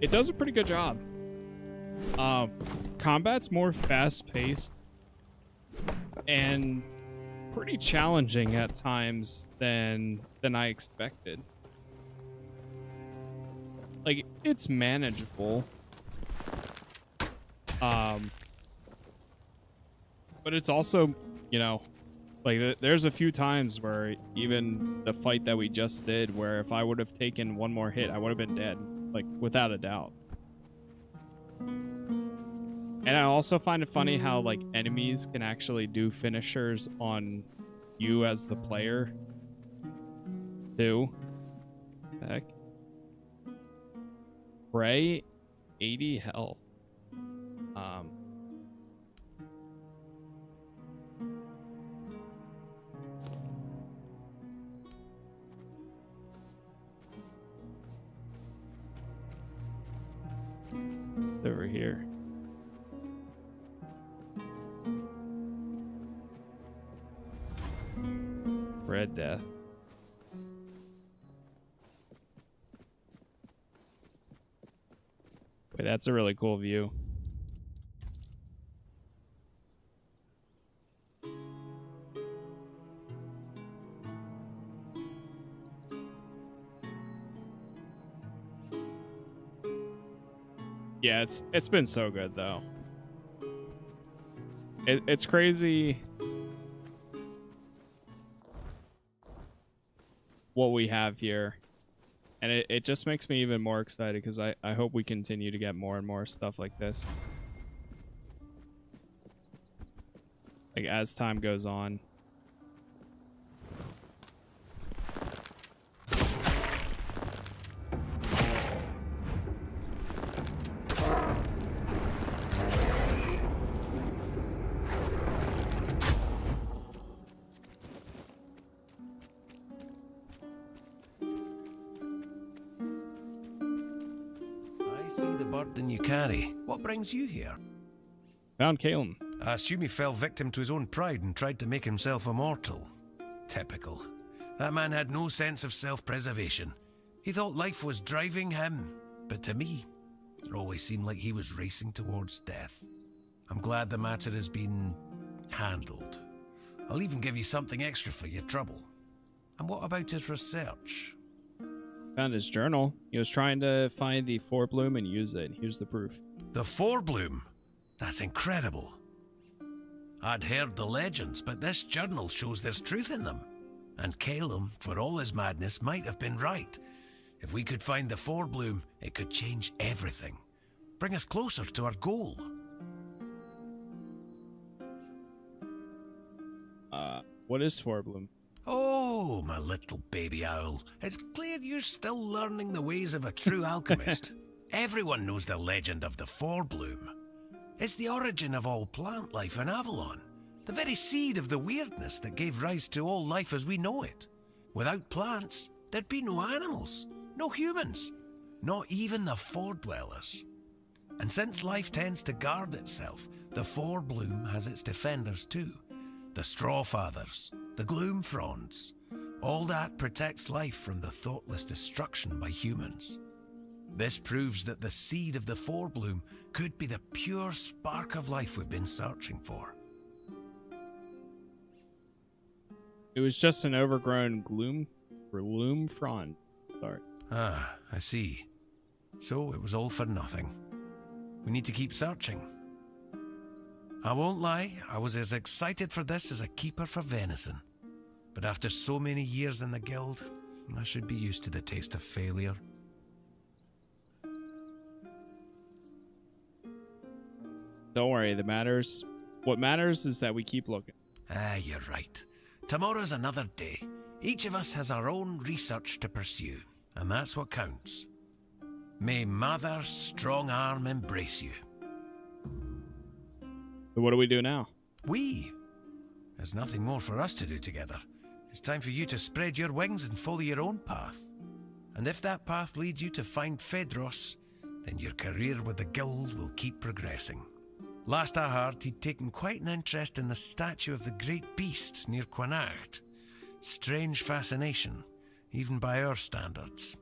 it does a pretty good job. Combat's more fast-paced and pretty challenging at times than I expected. Like, it's manageable. But it's also, you know, like there's a few times where even the fight that we just did, where if I would have taken one more hit, I would have been dead, like without a doubt. And I also find it funny how like enemies can actually do finishers on you as the player too. Heck. Ray, 80 health. Over here. Red Death. Wait, that's a really cool view. Yeah, it's been so good though. It's crazy what we have here, and it just makes me even more excited because I hope we continue to get more and more stuff like this, like as time goes on. Burden you carry. What brings you here? Found Calum. I assume he fell victim to his own pride and tried to make himself immortal. Typical. That man had no sense of self-preservation. He thought life was driving him, but to me, it always seemed like he was racing towards death. I'm glad the matter has been handled. I'll even give you something extra for your trouble. And what about his research? Found his journal. He was trying to find the forebloom and use it. Here's the proof. The forebloom? That's incredible. I'd heard the legends, but this journal shows there's truth in them. And Calum, for all his madness, might have been right. If we could find the forebloom, it could change everything. Bring us closer to our goal. What is Forbloom? Oh, my little baby owl. It's clear you're still learning the ways of a true alchemist. Everyone knows the legend of the Forbloom. It's the origin of all plant life in Avalon. The very seed of the weirdness that gave rise to all life as we know it. Without plants, there'd be no animals, no humans, not even the Fordwellers. And since life tends to guard itself, the Forbloom has its defenders too. The Strawfathers, the Gloom Fronds. All that protects life from the thoughtless destruction by humans. This proves that the seed of the Forbloom could be the pure spark of life we've been searching for. It was just an overgrown gloom frond. Sorry. Ah, I see. So it was all for nothing. We need to keep searching. I won't lie, I was as excited for this as a keeper for venison. But after so many years in the guild, I should be used to the taste of failure. Don't worry, what matters is that we keep looking. Ah, you're right. Tomorrow's another day. Each of us has our own research to pursue, and that's what counts. May Mother's strong arm embrace you. So what do we do now? There's nothing more for us to do together. It's time for you to spread your wings and follow your own path. And if that path leads you to find Phaedros, then your career with the guild will keep progressing. Last I heard, he'd taken quite an interest in the statue of the great beast near Cuanacht. Strange fascination, even by our standards.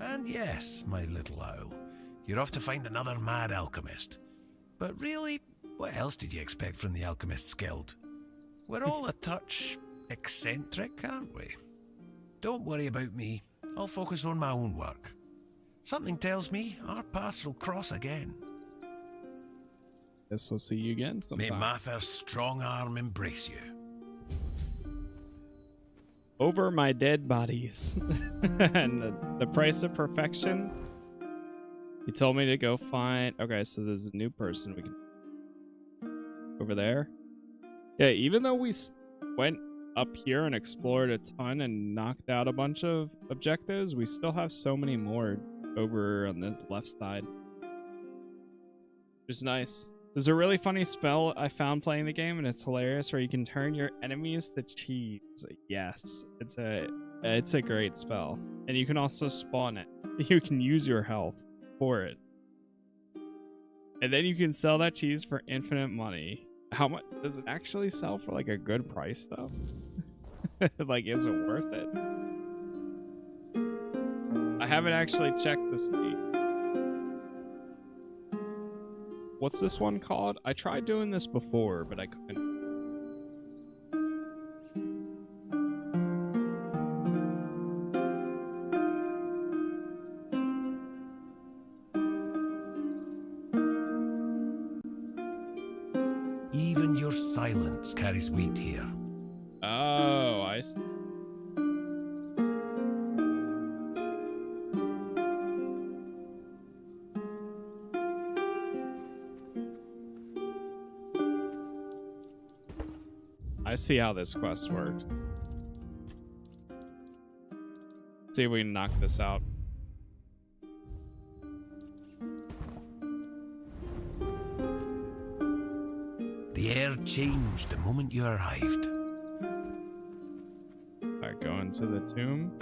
And yes, my little owl, you're off to find another mad alchemist. But really, what else did you expect from the Alchemists Guild? We're all a touch eccentric, aren't we? Don't worry about me. I'll focus on my own work. Something tells me our paths will cross again. Guess we'll see you again sometime. May Mather's strong arm embrace you. Over my dead bodies. And the price of perfection. He told me to go find... Okay, so there's a new person we can... Over there. Yeah, even though we went up here and explored a ton and knocked out a bunch of objectives, we still have so many more over on the left side. Which is nice. There's a really funny spell I found playing the game, and it's hilarious, where you can turn your enemies to cheese. Yes, it's a great spell. And you can also spawn it. You can use your health for it. And then you can sell that cheese for infinite money. How much does it actually sell for, like, a good price, though? Like, is it worth it? I haven't actually checked to see. What's this one called? I tried doing this before, but I couldn't. Even your silence carries weight here. Oh, I see. I see how this quest works. See if we can knock this out. The air changed the moment you arrived. Alright, go into the tomb.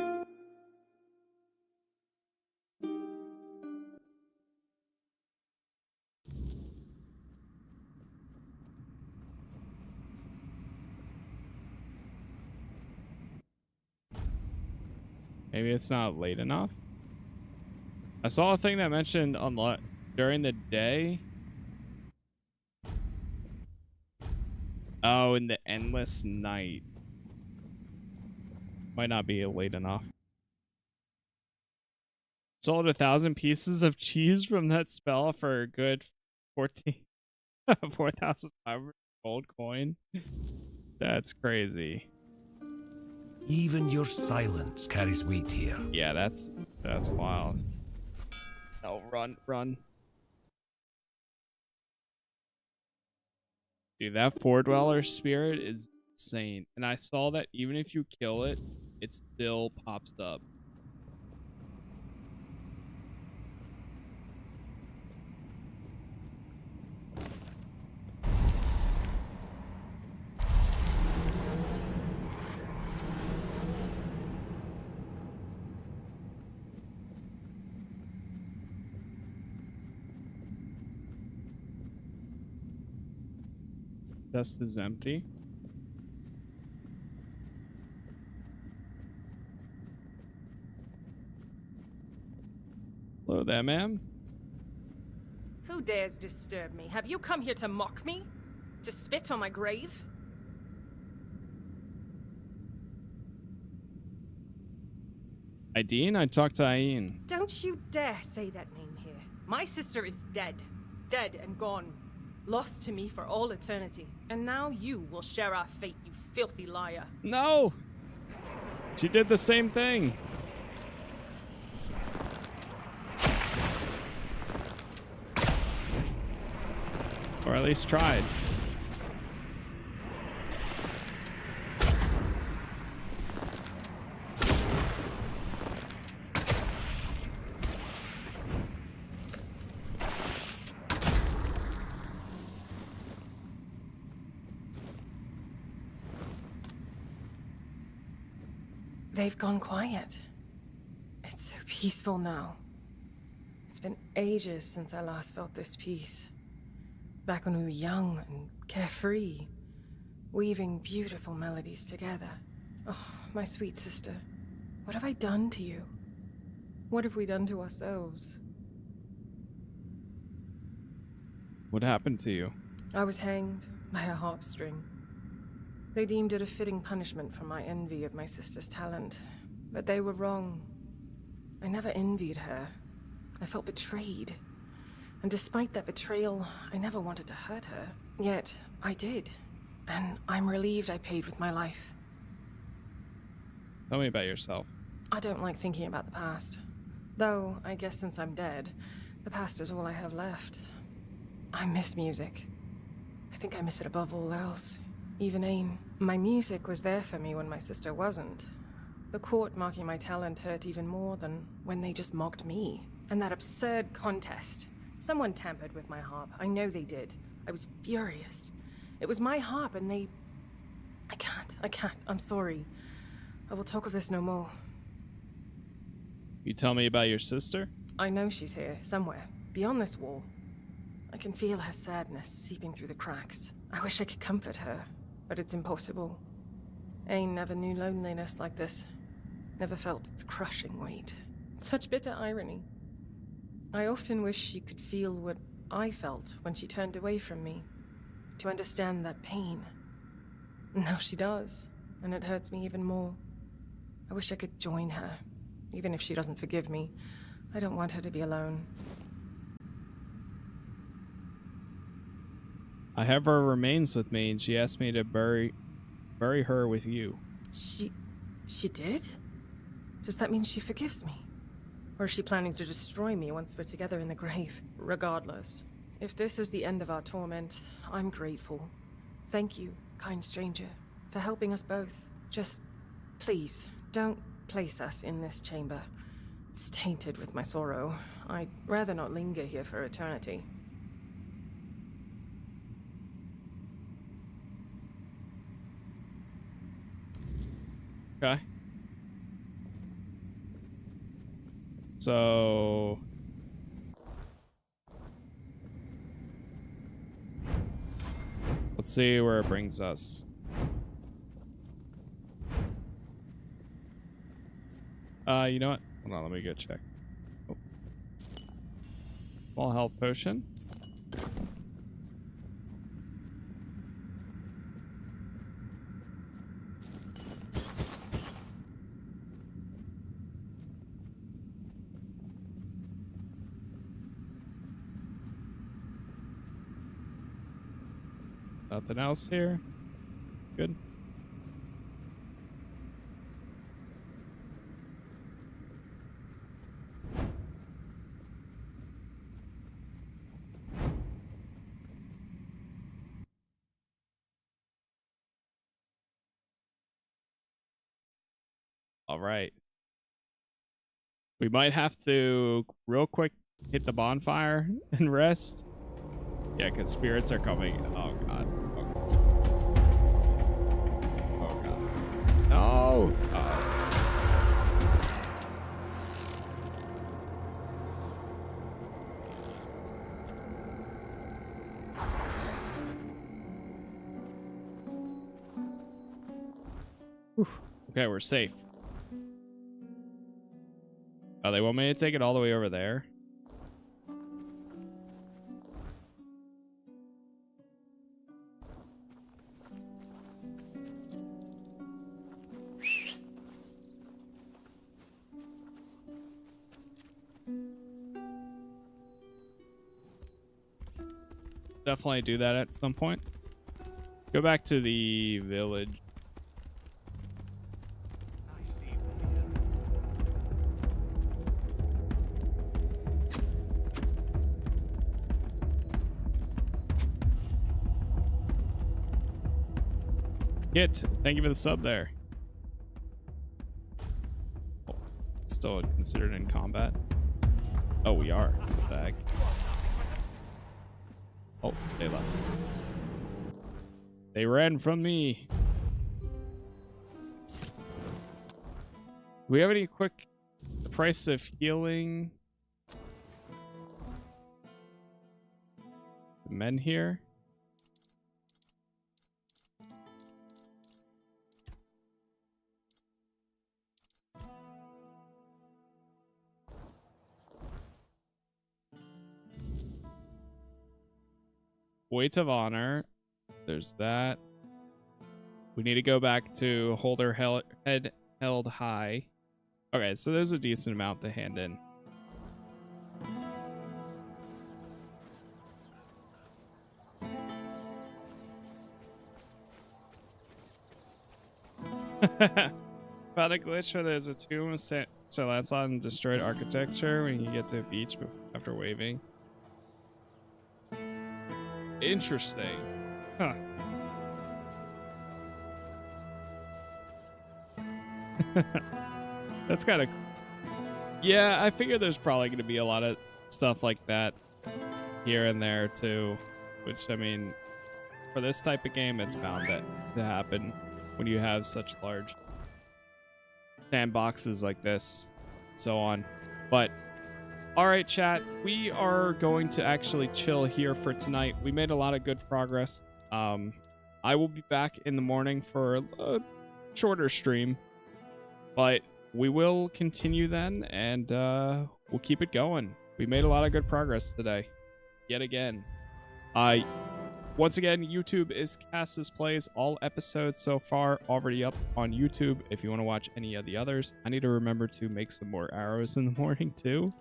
Maybe it's not late enough. I saw a thing that mentioned during the day. Oh, in the endless night. Might not be late enough. Sold 1,000 pieces of cheese from that spell for a good 4,500 gold coin. That's crazy. Even your silence carries weight here. Yeah, that's wild. Oh, run. Dude, that Fordweller spirit is insane. And I saw that even if you kill it, it still pops up. Chest is empty. Hello there, ma'am. Who dares disturb me? Have you come here to mock me? To spit on my grave? Aideen? I talked to Aideen. Don't you dare say that name here. My sister is dead. Dead and gone. Lost to me for all eternity. And now you will share our fate, you filthy liar. No! She did the same thing. Or at least tried. They've gone quiet. It's so peaceful now. It's been ages since I last felt this peace. Back when we were young and carefree, weaving beautiful melodies together. Oh, my sweet sister, what have I done to you? What have we done to ourselves? What happened to you? I was hanged by a harp string. They deemed it a fitting punishment for my envy of my sister's talent, but they were wrong. I never envied her. I felt betrayed. And despite that betrayal, I never wanted to hurt her. Yet, I did. And I'm relieved I paid with my life. Tell me about yourself. I don't like thinking about the past. Though, I guess since I'm dead, the past is all I have left. I miss music. I think I miss it above all else. Even Ain. My music was there for me when my sister wasn't. The court mocking my talent hurt even more than when they just mocked me. And that absurd contest. Someone tampered with my harp. I know they did. I was furious. It was my harp and they... I can't. I'm sorry. I will talk of this no more. You tell me about your sister? I know she's here, somewhere, beyond this wall. I can feel her sadness seeping through the cracks. I wish I could comfort her, but it's impossible. Ain never knew loneliness like this. Never felt its crushing weight. Such bitter irony. I often wish she could feel what I felt when she turned away from me. To understand that pain. Now she does, and it hurts me even more. I wish I could join her, even if she doesn't forgive me. I don't want her to be alone. I have her remains with me, and she asked me to bury her with you. She did? Does that mean she forgives me? Or is she planning to destroy me once we're together in the grave? Regardless, if this is the end of our torment, I'm grateful. Thank you, kind stranger, for helping us both. Just, please, don't place us in this chamber. It's tainted with my sorrow. I'd rather not linger here for eternity. Okay. So... let's see where it brings us. You know what? Hold on, let me go check. Oh. Small health potion. Nothing else here? Good. All right. We might have to real quick hit the bonfire and rest. Yeah, because spirits are coming. Oh, God. Oh, God. No. Whew. Okay, we're safe. Oh, they want me to take it all the way over there? Definitely do that at some point. Go back to the village. Kit, thank you for the sub there. Oh, still considered in combat. Oh, we are. What the heck? Oh, they left. They ran from me. Do we have any quick price of healing? Men here? Weight of honor. There's that. We need to go back to holder head held high. Okay, so there's a decent amount to hand in. Found a glitch where there's a tomb of Sir Lancelot and destroyed architecture when you get to a beach after waving. Interesting. Huh. That's kind of... Yeah, I figure there's probably going to be a lot of stuff like that here and there too. Which, I mean, for this type of game, it's bound to happen when you have such large sandboxes like this, so on. But all right, chat, we are going to actually chill here for tonight. We made a lot of good progress. I will be back in the morning for a shorter stream, but we will continue then, and we'll keep it going. We made a lot of good progress today, yet again. Once again, YouTube is Casas Plays. All episodes so far already up on YouTube. If you want to watch any of the others, I need to remember to make some more arrows in the morning too,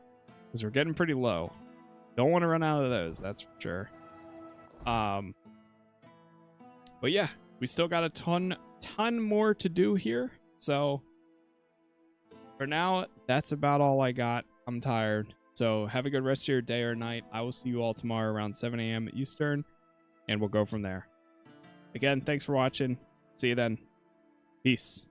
because we're getting pretty low. Don't want to run out of those, that's for sure. But yeah, we still got a ton more to do here. So for now, that's about all I got. I'm tired. So have a good rest of your day or night. I will see you all tomorrow around 7 a.m. Eastern, and we'll go from there. Again, thanks for watching. See you then. Peace.